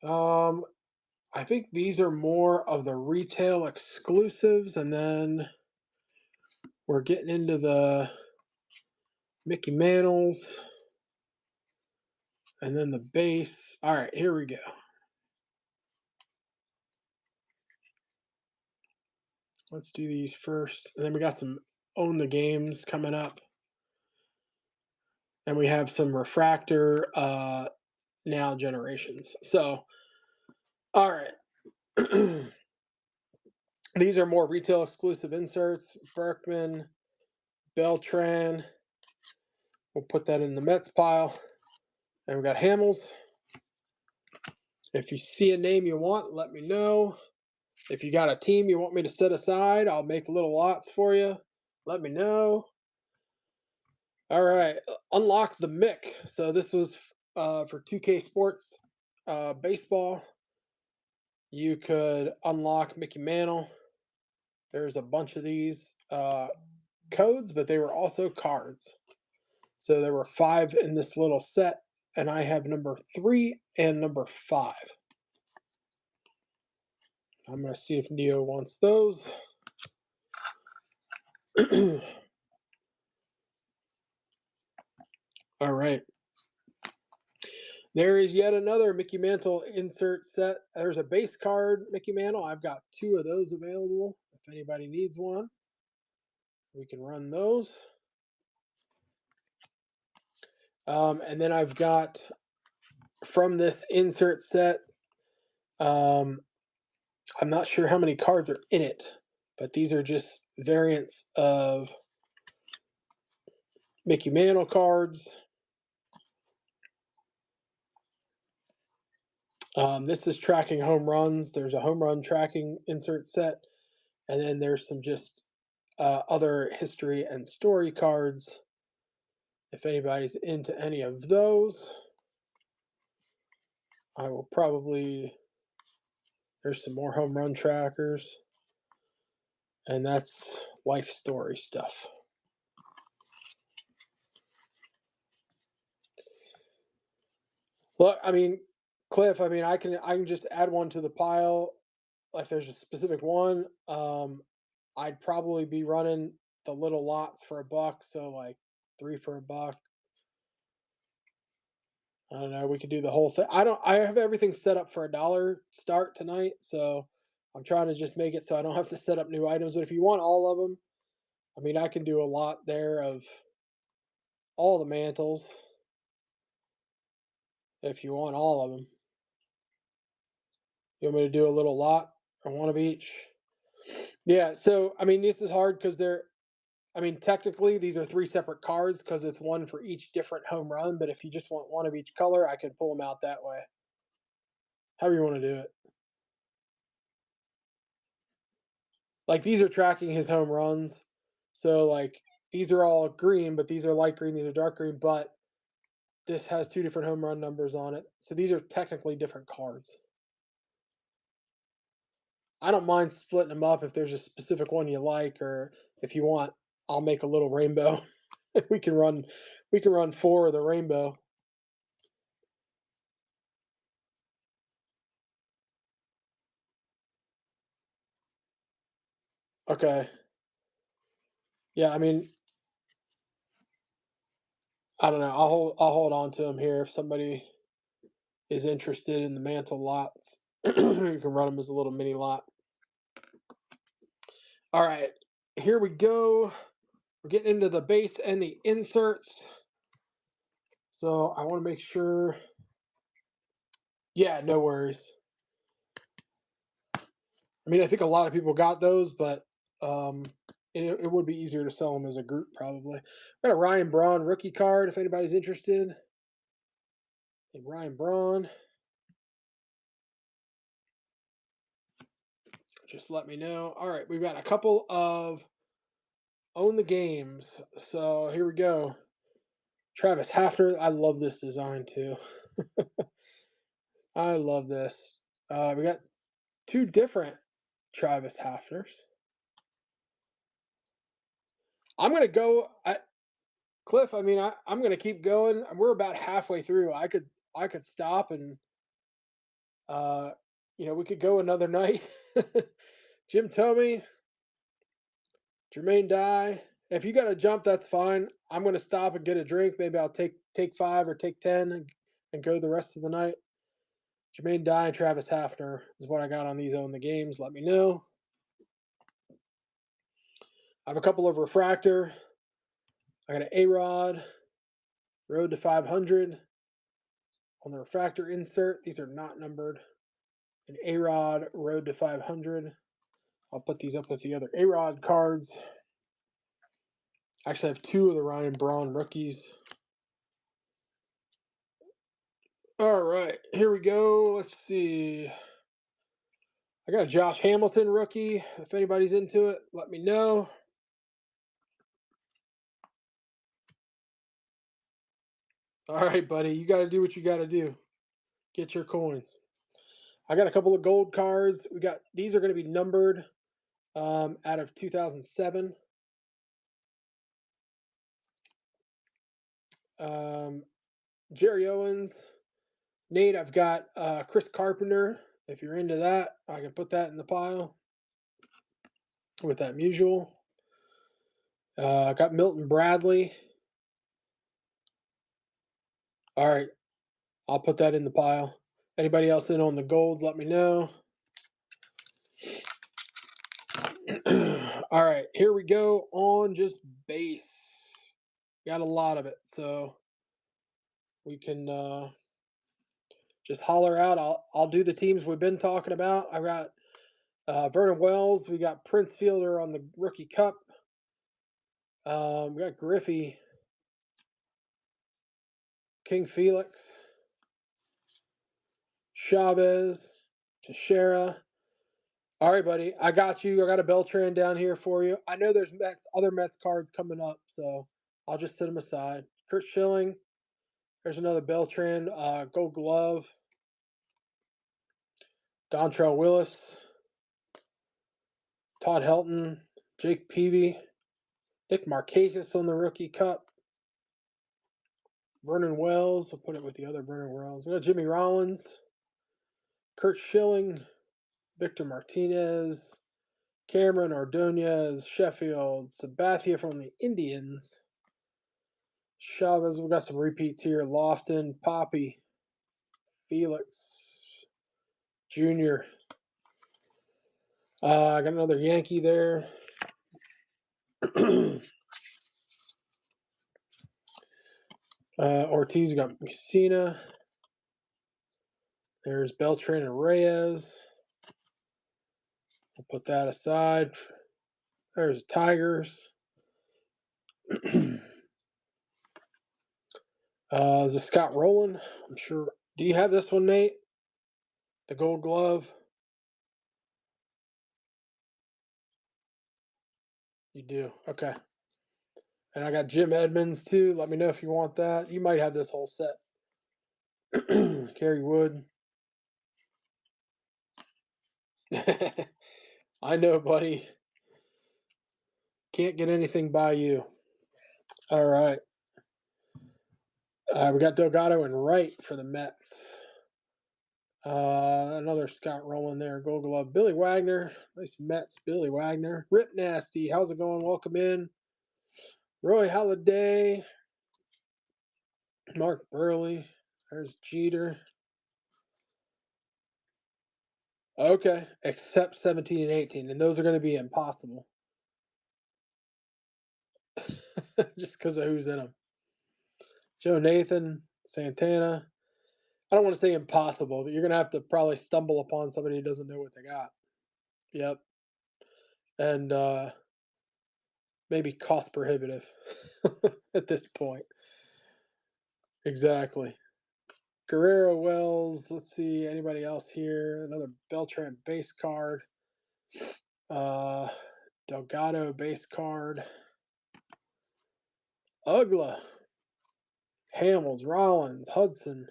I think these are more of the retail exclusives, and then we're getting into the Mickey Mantles, and then the base. All right, here we go. Let's do these first, and then we got some Own the Games coming up, and we have some Refractor now generations. So, all right. These are more retail exclusive inserts. Berkman, Beltran. We'll put that in the Mets pile. And we got Hamels. If you see a name you want, let me know. If you got a team you want me to set aside, I'll make little lots for you. Let me know. All right. Unlock the Mick. So this was for 2K Sports baseball. You could unlock Mickey Mantle. There's a bunch of these codes, but they were also cards. So there were 5 in this little set, and I have number 3 and number 5. I'm going to see if Neo wants those. All right. There is yet another Mickey Mantle insert set. There's a base card Mickey Mantle. I've got 2 of those available. If anybody needs one, we can run those. And then I've got from this insert set, I'm not sure how many cards are in it, but these are just variants of Mickey Mantle cards. This is tracking home runs. There's a home run tracking insert set, and then there's some just other history and story cards. If anybody's into any of those, I will probably. There's some more home run trackers, and that's life story stuff. Look, I mean, Cliff. I mean, I can just add one to the pile. If there's a specific one, I'd probably be running the little lots for $1, so like 3 for $1. I don't know. We could do the whole thing. I have everything set up for $1 start tonight, so I'm trying to just make it so I don't have to set up new items. But if you want all of them, I mean, I can do a lot there of all the mantles if you want all of them. You want me to do a little lot or one of each? Yeah. So I mean, this is hard because they're. I mean, technically, these are 3 separate cards because it's one for each different home run. But if you just want one of each color, I can pull them out that way. However you want to do it. Like these are tracking his home runs. So like these are all green, but these are light green, these are dark green, but this has 2 different home run numbers on it. So these are technically different cards. I don't mind splitting them up if there's a specific one you like, or if you want, I'll make a little rainbow. we can run we can run 4 of the rainbow. Okay. Yeah, I mean, I don't know. I'll hold on to them here if somebody is interested in the mantle lots. You can run them as a little mini lot. All right, here we go. We're getting into the base and the inserts. So I want to make sure. Yeah, no worries. I mean, I think a lot of people got those, but um, it would be easier to sell them as a group probably. Got a Ryan Braun rookie card if anybody's interested. Hey, Ryan Braun. Just let me know. All right, we've got a couple of own the games. So here we go. Travis Hafner. I love this design too. I love this. We got 2 different Travis Hafners. I'm gonna go. Cliff. I mean, I'm gonna keep going. We're about halfway through. I could stop and uh, we could go another night. Jim Tomey, Jermaine Dye. If you got to jump, that's fine. I'm gonna stop and get a drink. Maybe I'll take 5 or take 10 and go the rest of the night. Jermaine Dye and Travis Hafner is what I got on these own the games. Let me know. I have a couple of refractor. I got an A-Rod, Road to 500 on the refractor insert. These are not numbered. An A-Rod, Road to 500. I'll put these up with the other A-Rod cards. Actually, I have 2 of the Ryan Braun rookies. All right, here we go. Let's see. I got a Josh Hamilton rookie. If anybody's into it, let me know. All right, buddy. You got to do what you got to do. Get your coins. I got a couple of gold cards. These are going to be numbered out of 2007. Jerry Owens. Nate, I've got Chris Carpenter. If you're into that, I can put that in the pile with that Musial. I got Milton Bradley. All right, I'll put that in the pile. Anybody else in on the golds, let me know. All right, here we go on just base. Got a lot of it, so we can just holler out. I'll do the teams we've been talking about. I got Vernon Wells. We got Prince Fielder on the Rookie Cup. We got Griffey, King Felix, Chavez, Teixeira. All right, buddy. I got you. I got a Beltran down here for you. I know there's other Mets cards coming up, so I'll just set them aside. Kurt Schilling. There's another Beltran. Gold Glove. Dontrell Willis. Todd Helton. Jake Peavy. Nick Markakis on the Rookie Cup. Vernon Wells. I'll put it with the other Vernon Wells. We got Jimmy Rollins. Kurt Schilling. Victor Martinez. Cameron Ordonez, Sheffield, Sabathia from the Indians, Chavez. We've got some repeats here. Lofton, Poppy, Felix, Jr. I got another Yankee there. Ortiz got Messina. There's Beltran and Reyes. I'll put that aside. There's Tigers. Is it Scott Rowland? I'm sure. Do you have this one, Nate? The Gold Glove? You do. Okay. And I got Jim Edmonds too. Let me know if you want that. You might have this whole set. Kerry Wood. I know, buddy. Can't get anything by you. All right. We got Delgado and Wright for the Mets. Another Scott Rowland there. Gold Glove. Billy Wagner. Nice Mets. Billy Wagner. Rip Nasty. How's it going? Welcome in. Roy Halladay. Mark Burley. There's Jeter. Okay. Except 17 and 18. And those are going to be impossible. Just because of who's in them. Joe Nathan. Santana. I don't want to say impossible, but you're going to have to probably stumble upon somebody who doesn't know what they got. Yep. And maybe cost prohibitive at this point. Exactly. Guerrero Wells. Let's see. Anybody else here? Another Beltran base card. Delgado base card. Ugla. Hamels, Rollins, Hudson.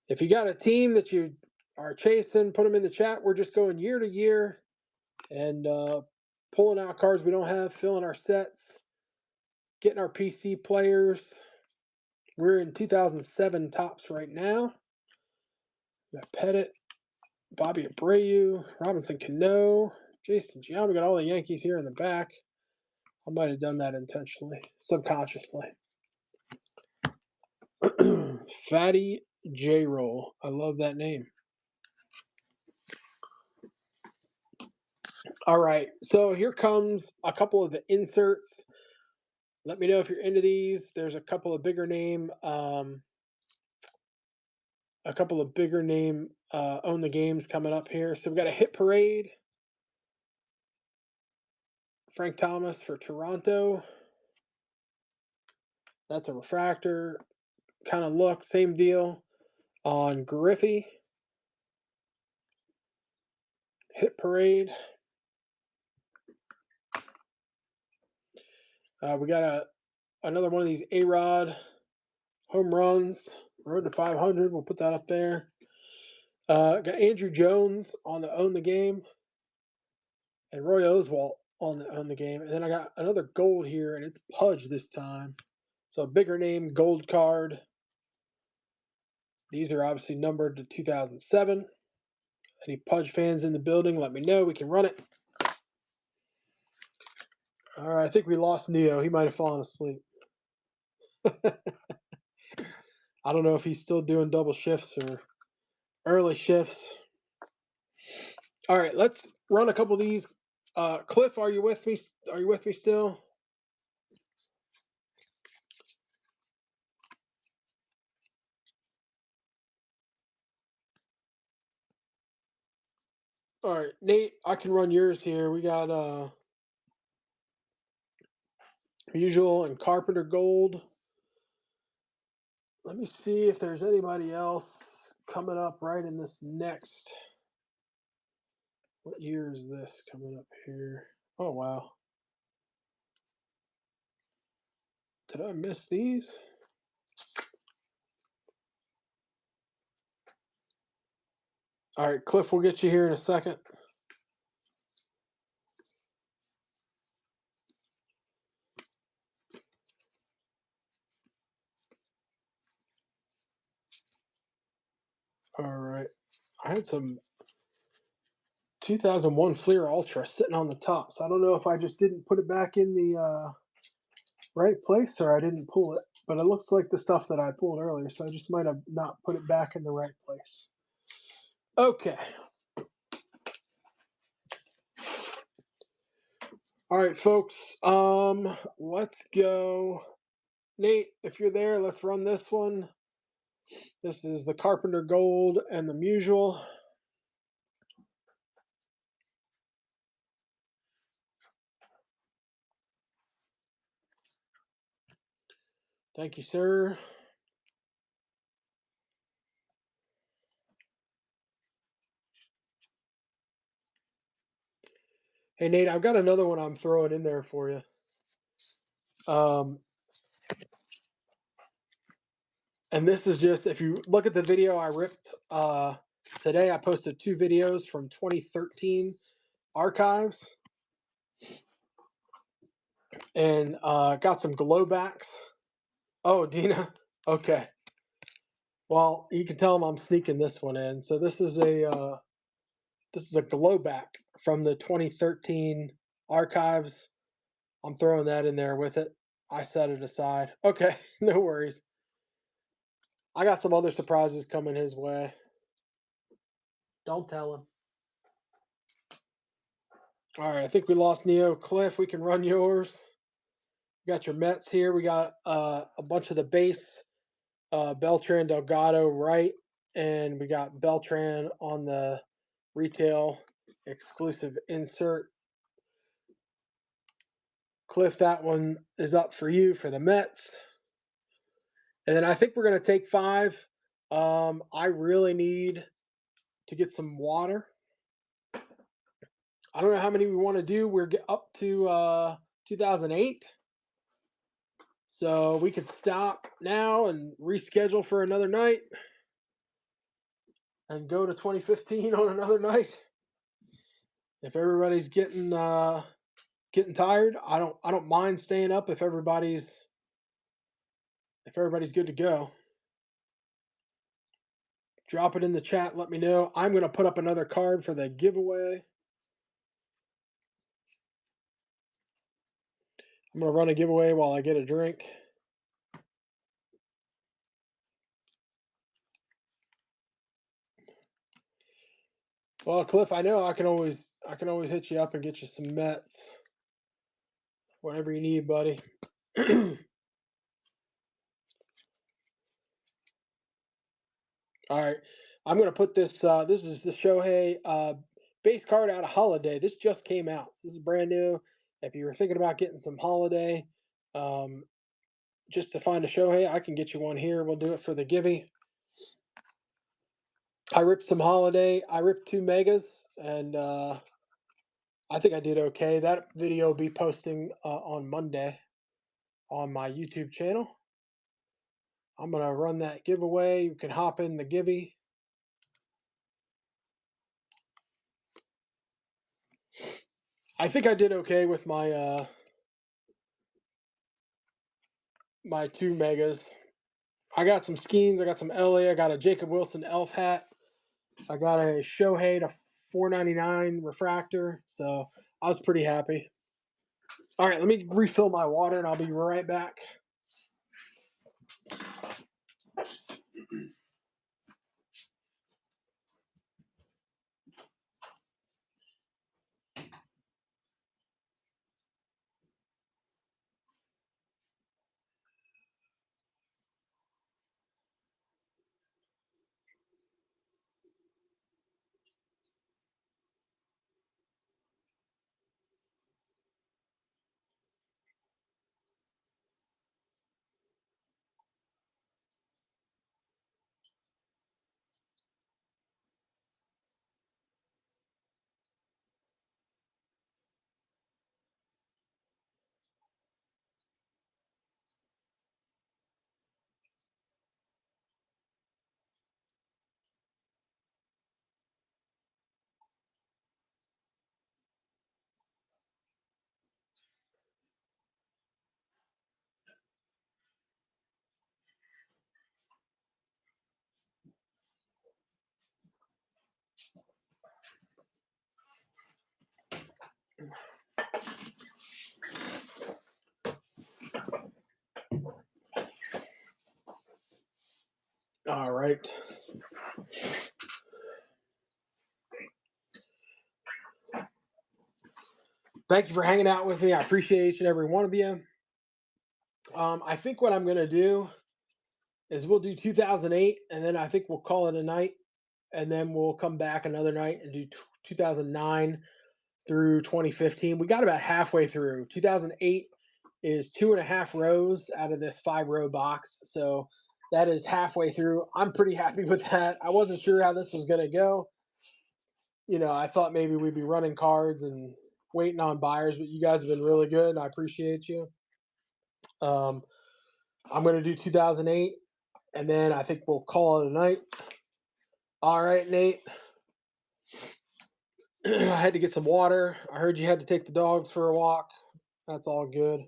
If you got a team that you are chasing, put them in the chat. We're just going year to year and pulling out cards we don't have, filling our sets, getting our PC players. We're in 2007 tops right now. We got Pettit, Bobby Abreu, Robinson Cano, Jason Giambi. We got all the Yankees here in the back. I might have done that intentionally, subconsciously. Fatty J-Roll. I love that name. All right, so here comes a couple of the inserts. Let me know if you're into these. There's a couple of bigger name own the games coming up here. So we've got a hit parade. Frank Thomas for Toronto. That's a refractor kind of look. Same deal on Griffey. Hit parade. We got another one of these A-Rod home runs. Road to 500. We'll put that up there. Got Andrew Jones on the own the game. And Roy Oswalt on the game. And then I got another gold here, and it's Pudge this time. So a bigger name gold card. These are obviously numbered to 2007. Any Pudge fans in the building, let me know. We can run it. All right, I think we lost Neo. He might have fallen asleep. I don't know if he's still doing double shifts or early shifts. All right, let's run a couple of these. Cliff, are you with me? Are you with me still? All right, Nate, I can run yours here. We got Usual and Carpenter Gold. Let me see if there's anybody else coming up right in this next What year is this coming up here? Oh, wow. Did I miss these? All right, Cliff, we'll get you here in a second. All right. I had some 2001 Fleer Ultra sitting on the top, so I don't know if I just didn't put it back in the right place or I didn't pull it. But it looks like the stuff that I pulled earlier, so I just might have not put it back in the right place. Okay. All right, folks. Let's go. Nate, if you're there, let's run this one. This is the Carpenter Gold and the Mutual. Thank you, sir. Hey, Nate, I've got another one I'm throwing in there for you. And this is just, if you look at the video I ripped today, I posted 2 videos from 2013 archives and got some glow backs. Oh, Dina. Okay. Well, you can tell them I'm sneaking this one in. So this is a glow back from the 2013 archives. I'm throwing that in there with it. I set it aside. Okay, no worries. I got some other surprises coming his way. Don't tell him. All right, I think we lost Neo. Cliff, we can run yours. We got your Mets here. We got a bunch of the base, Beltran Delgado right, and we got Beltran on the retail exclusive insert. Cliff, that one is up for you for the Mets. And then I think we're going to take 5. I really need to get some water. I don't know how many we want to do. We're up to 2008. So we could stop now and reschedule for another night and go to 2015 on another night. If everybody's getting tired, I don't mind staying up if everybody's good to go. Drop it in the chat, let me know. I'm going to put up another card for the giveaway. I'm going to run a giveaway while I get a drink. Well, Cliff, I know I can always hit you up and get you some Mets. Whatever you need, buddy. All right. I'm going to put this this is the Shohei base card out of Holiday. This just came out. So this is brand new. If you were thinking about getting some Holiday, just to find a Shohei, I can get you one here. We'll do it for the Givey. I ripped some Holiday. I ripped 2 Megas, and I think I did okay. That video will be posting on Monday on my YouTube channel. I'm going to run that giveaway. You can hop in the Givey. I think I did okay with my my 2 Megas. I got some Skeens. I got some LA. I got a Jacob Wilson elf hat. I got a Shohei to 499 refractor. So I was pretty happy. All right, let me refill my water and I'll be right back. All right. Thank you for hanging out with me. I appreciate each and every one of you. I think what I'm going to do is we'll do 2008, and then I think we'll call it a night, and then we'll come back another night and do 2009 through 2015. We got about halfway through. 2008 is 2.5 rows out of this 5-row box, so that is halfway through. I'm pretty happy with that. I wasn't sure how this was going to go. I thought maybe we'd be running cards and waiting on buyers, but you guys have been really good. And I appreciate you. I'm going to do 2008, and then I think we'll call it a night. All right, Nate. I had to get some water. I heard you had to take the dogs for a walk. That's all good.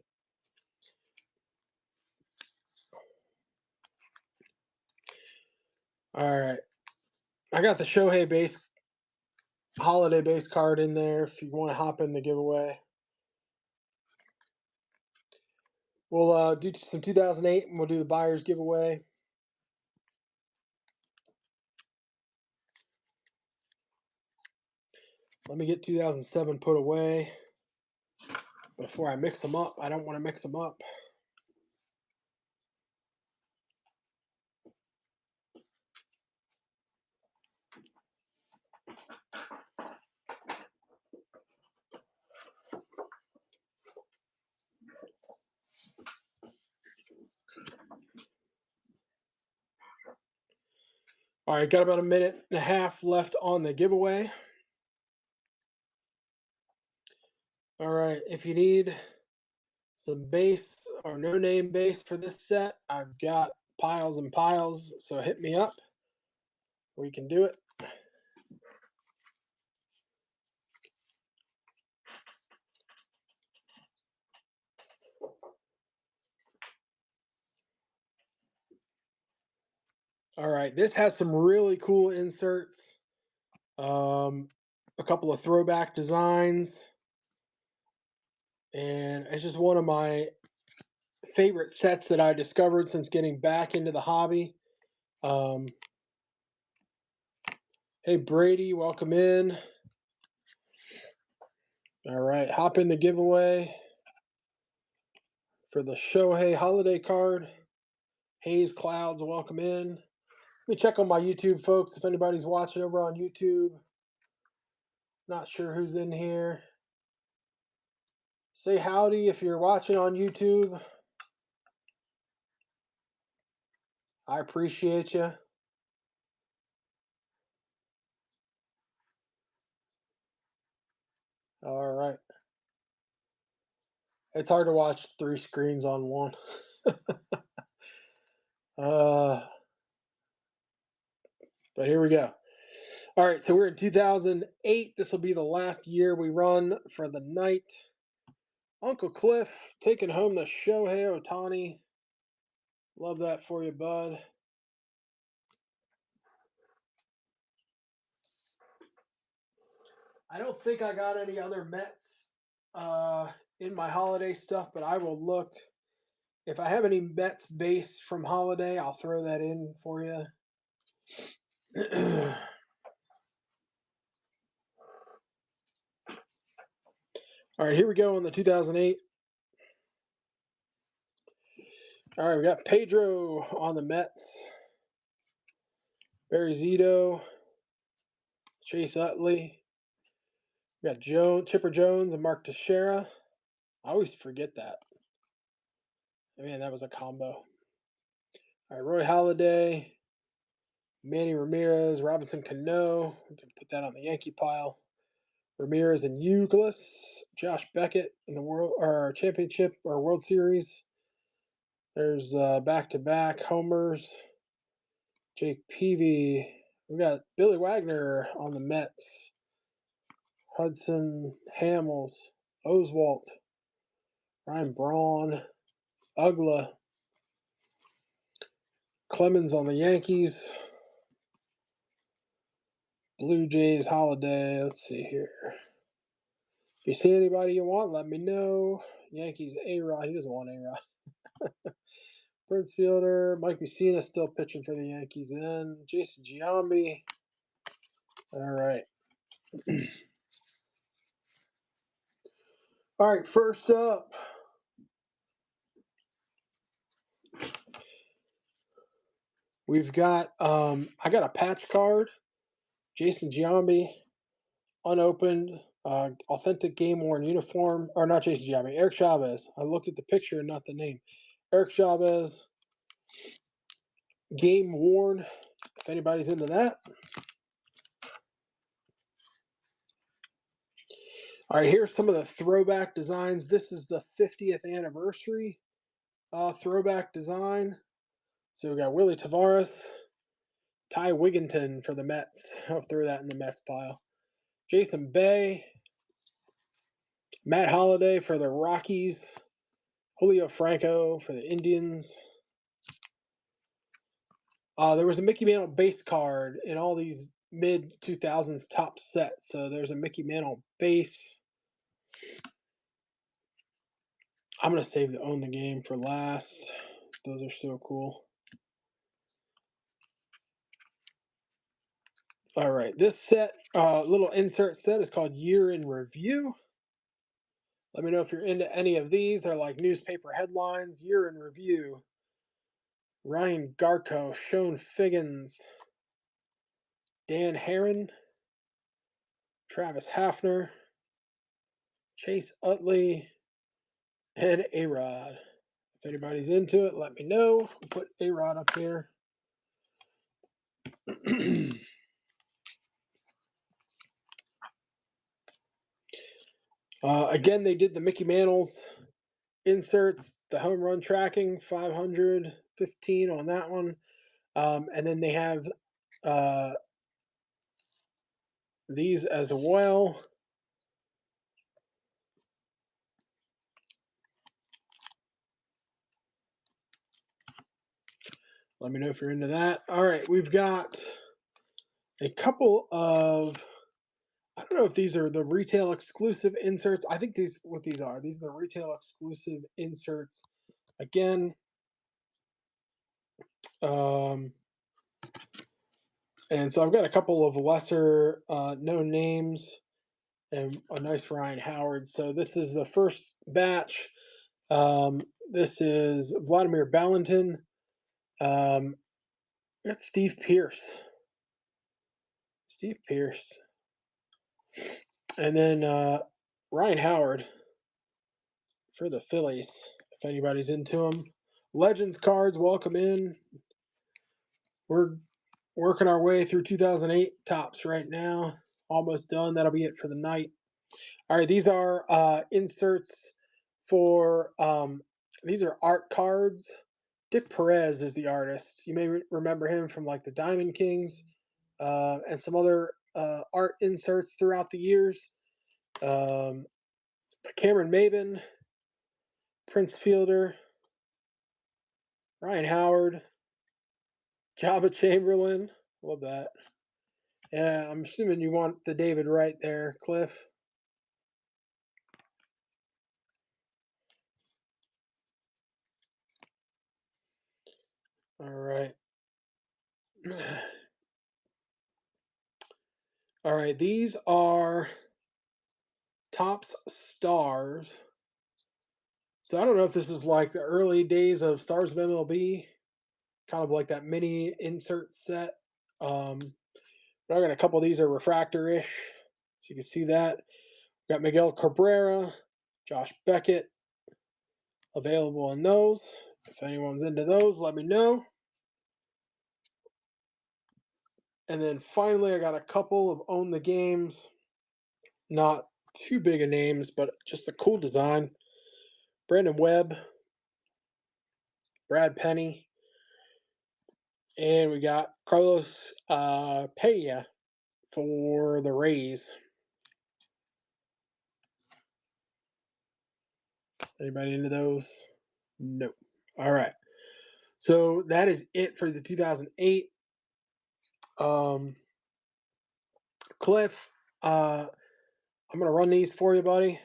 All right. I got the Shohei base holiday base card in there if you want to hop in the giveaway. We'll do some 2008 and we'll do the buyer's giveaway. Let me get 2007 put away before I mix them up. I don't want to mix them up. All right, got about a minute and a half left on the giveaway. All right, if you need some base or no name base for this set, I've got piles and piles, so hit me up. We can do it. All right, this has some really cool inserts. A couple of throwback designs, and it's just one of my favorite sets that I discovered since getting back into the hobby. Hey Brady, welcome in. All right, hop in the giveaway for the Shohei holiday card. Haze Clouds, welcome in. Let me check on my YouTube, folks, if anybody's watching over on YouTube. Not sure who's in here. Say howdy if you're watching on YouTube. I appreciate you. All right. It's hard to watch 3 screens on one. But here we go. All right, so we're in 2008. This will be the last year we run for the night. Uncle Cliff taking home the Shohei Ohtani. Love that for you, bud. I don't think I got any other Mets in my holiday stuff, but I will look. If I have any Mets base from holiday, I'll throw that in for you. All right, here we go on the 2008. All right, we got Pedro on the Mets. Barry Zito. Chase Utley. We got Chipper Jones and Mark Teixeira. I always forget that. Man, that was a combo. All right, Roy Halladay. Manny Ramirez, Robinson Cano. We can put that on the Yankee pile. Ramirez and Euclid. Josh Beckett in the World Championship or World Series. There's back-to-back homers. Jake Peavy. We got Billy Wagner on the Mets. Hudson Hamels. Oswalt. Ryan Braun. Ugla. Clemens on the Yankees. Blue Jays Holiday. Let's see here. If you see anybody you want, let me know. Yankees A-Rod. He doesn't want A-Rod. Prince Fielder. Mike Mussina still pitching for the Yankees then. Jason Giambi. All right. All right, first up. We've got I got a patch card. Jason Giambi, unopened, authentic game worn uniform. Or not Jason Giambi, Eric Chavez. I looked at the picture and not the name. Eric Chavez, game worn. If anybody's into that. All right, here's some of the throwback designs. This is the 50th anniversary throwback design. So we got Willie Tavares, Ty Wigginton for the Mets. I'll throw that in the Mets pile. Jason Bay, Matt Holliday for the Rockies, Julio Franco for the Indians. There was a Mickey Mantle base card in all these mid 2000s top sets. So there's a Mickey Mantle base. I'm going to save the Own the Game for last. Those are so cool. All right, this set, little insert set is called Year in Review. Let me know if you're into any of these. They're like newspaper headlines. Year in Review. Ryan Garco, Sean Figgins, Dan Herron, Travis Hafner, Chase Utley, and A-Rod. If anybody's into it, let me know. We'll put A-Rod up here. Again, they did the Mickey Mantle's inserts, the home run tracking, 515 on that one. And then they have these as well. Let me know if you're into that. All right, we've got a couple of, I don't know if these are the retail exclusive inserts. I think what these are. These are the retail exclusive inserts. Again, and so I've got a couple of lesser known names and a nice Ryan Howard. So this is the first batch. This is Vladimir Valentin. That's Steve Pearce. And then Ryan Howard for the Phillies, if anybody's into them. Legends cards, welcome in. We're working our way through 2008 tops right now. Almost done. That'll be it for the night. All right, these are inserts for, these are art cards. Dick Perez is the artist. You may remember him from like the Diamond Kings and some other art inserts throughout the years. Cameron Maben, Prince Fielder, Ryan Howard, Jabba Chamberlain. Love that. Yeah, I'm assuming you want the David Wright there, Cliff. All right. All right, these are Topps Stars. So I don't know if this is like the early days of Stars of MLB, kind of like that mini insert set. But I got a couple of these are refractor-ish, so you can see that. We got Miguel Cabrera, Josh Beckett, available in those. If anyone's into those, let me know. And then finally, I got a couple of Own the Games. Not too big of names, but just a cool design. Brandon Webb, Brad Penny, and we got Carlos Peña for the Rays. Anybody into those? No. All right. So that is it for the 2008. Cliff, I'm going to run these for you, buddy.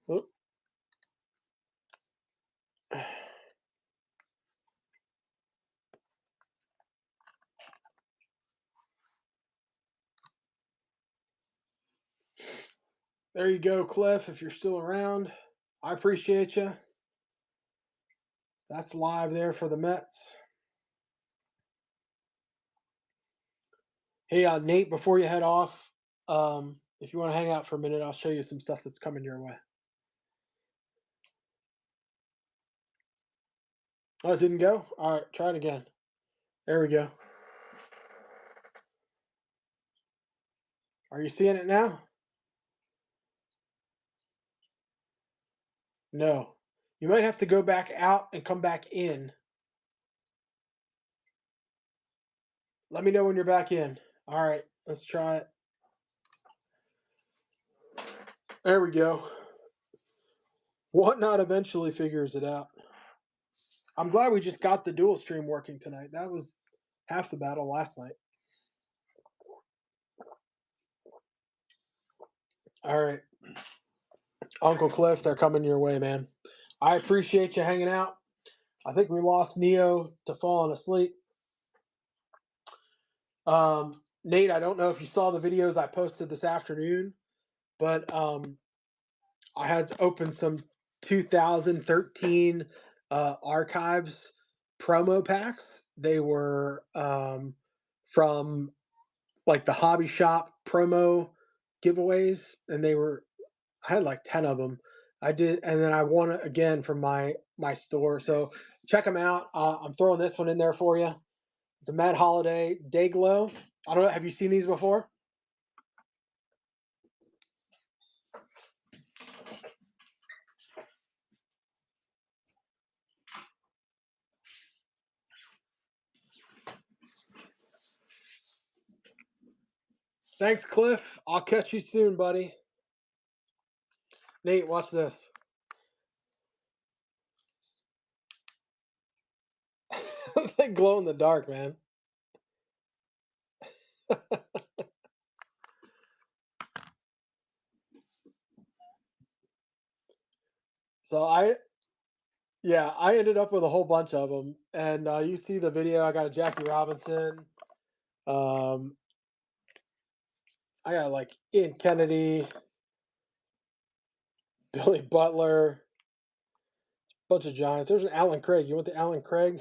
Oop. There you go, Cliff, if you're still around. I appreciate you. That's live there for the Mets. Hey, Nate, before you head off, if you want to hang out for a minute, I'll show you some stuff that's coming your way. Oh, it didn't go? All right, try it again. There we go. Are you seeing it now? No. You might have to go back out and come back in. Let me know when you're back in. All right, let's try it. There we go. Whatnot eventually figures it out. I'm glad we just got the dual stream working tonight. That was half the battle last night. All right. Uncle Cliff, they're coming your way, man. I appreciate you hanging out. I think we lost Neo to falling asleep. Nate, I don't know if you saw the videos I posted this afternoon, but I had to open some 2013 archives promo packs. They were from like the hobby shop promo giveaways, and I had like 10 of them. I did, and then I won it again from my store. So check them out. I'm throwing this one in there for you. It's a Mad Holiday Day Glow. I don't know. Have you seen these before? Thanks, Cliff. I'll catch you soon, buddy. Nate, watch this. They glow in the dark, man. So I ended up with a whole bunch of them, and you see the video. I got a Jackie Robinson. I got like Ian Kennedy, Billy Butler, bunch of Giants. There's an Alan Craig. You want the Alan Craig?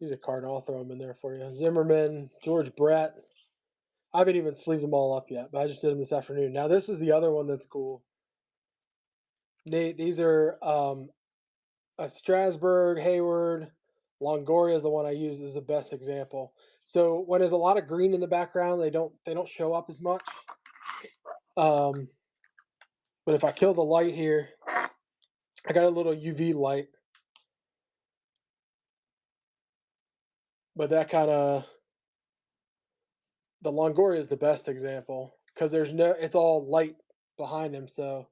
He's a card. I'll throw him in there for you. Zimmerman, George Brett. I haven't even sleeved them all up yet, but I just did them this afternoon. Now this is the other one that's cool. Nate, these are a Strasburg, Hayward, Longoria is the one I used as the best example. So when there's a lot of green in the background, they don't show up as much. But if I kill the light here, I got a little UV light. But that kind of the Longoria is the best example because it's all light behind him. So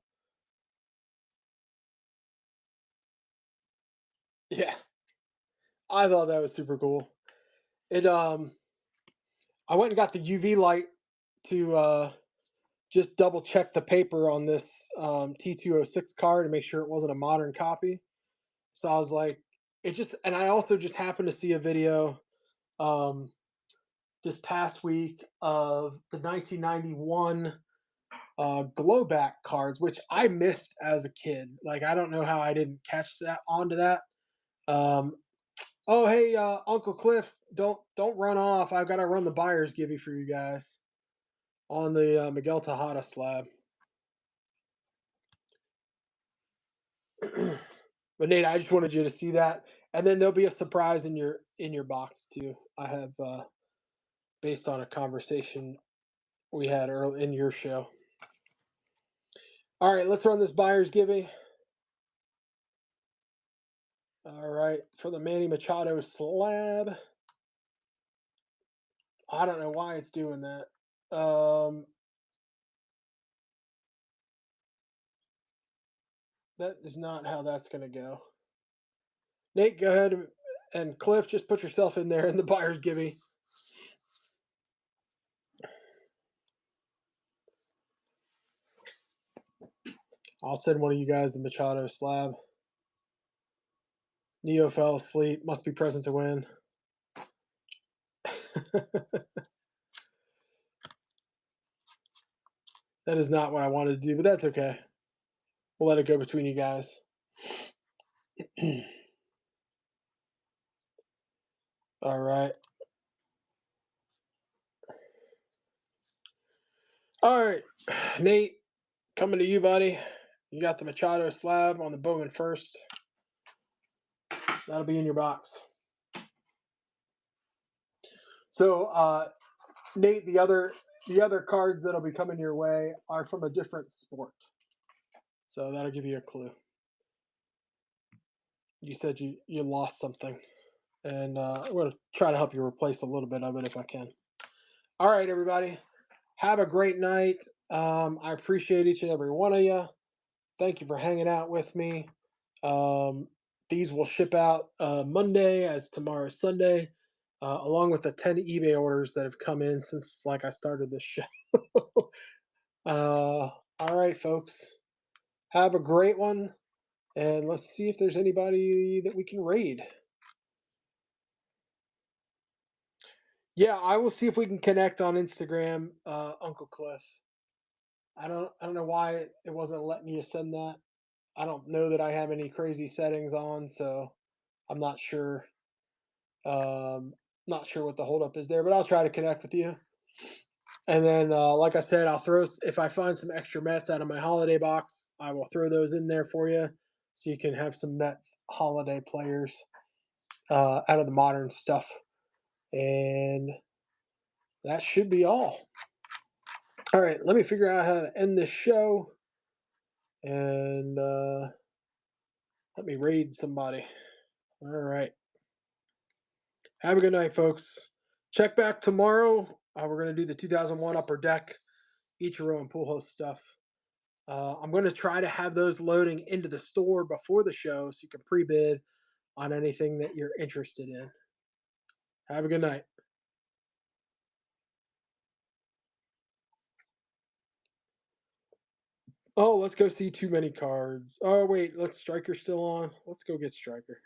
yeah, I thought that was super cool. It I went and got the UV light to just double check the paper on this T206 card to make sure it wasn't a modern copy. So I was like, and I also just happened to see a video this past week of the 1991 glowback cards, which I missed as a kid. Like, I don't know how I didn't catch that onto that. Oh, hey, Uncle Cliff, don't run off. I've got to run the buyer's givey for you guys on the Miguel Tejada slab. But Nate, I just wanted you to see that, and then there'll be a surprise in your box too. I have based on a conversation we had early in your show. All right, let's run this buyer's giving. All right, for the Manny Machado slab. I don't know why it's doing that. That is not how that's going to go. Nate, go ahead And Cliff, just put yourself in there in the buyer's gibby. I'll send one of you guys the Machado slab. Neo fell asleep. Must be present to win. That is not what I wanted to do, but that's okay. We'll let it go between you guys. All right. All right. Nate, coming to you, buddy. You got the Machado slab on the Bowman first. That'll be in your box. So, Nate, the other cards that'll be coming your way are from a different sport. So that'll give you a clue. You said you lost something, and I'm going to try to help you replace a little bit of it if I can. All right, everybody. Have a great night. I appreciate each and every one of you. Thank you for hanging out with me. Um, these will ship out Monday, as tomorrow's Sunday, along with the 10 eBay orders that have come in since like I started this show. All right, folks. Have a great one, and let's see if there's anybody that we can raid. Yeah, I will see if we can connect on Instagram, Uncle Cliff. I don't know why it wasn't letting you send that. I don't know that I have any crazy settings on, so I'm not sure. Not sure what the holdup is there, but I'll try to connect with you. And then, like I said, I'll throw if I find some extra Mets out of my holiday box, I will throw those in there for you, so you can have some Mets holiday players out of the modern stuff. And that should be all. All right, let me figure out how to end this show, and let me raid somebody. All right. Have a good night, folks. Check back tomorrow. We're going to do the 2001 Upper Deck, Ichiro and Pujols stuff. I'm going to try to have those loading into the store before the show so you can pre-bid on anything that you're interested in. Have a good night. Oh, let's go see Too Many Cards. Oh, wait, let's Striker still on. Let's go get Striker.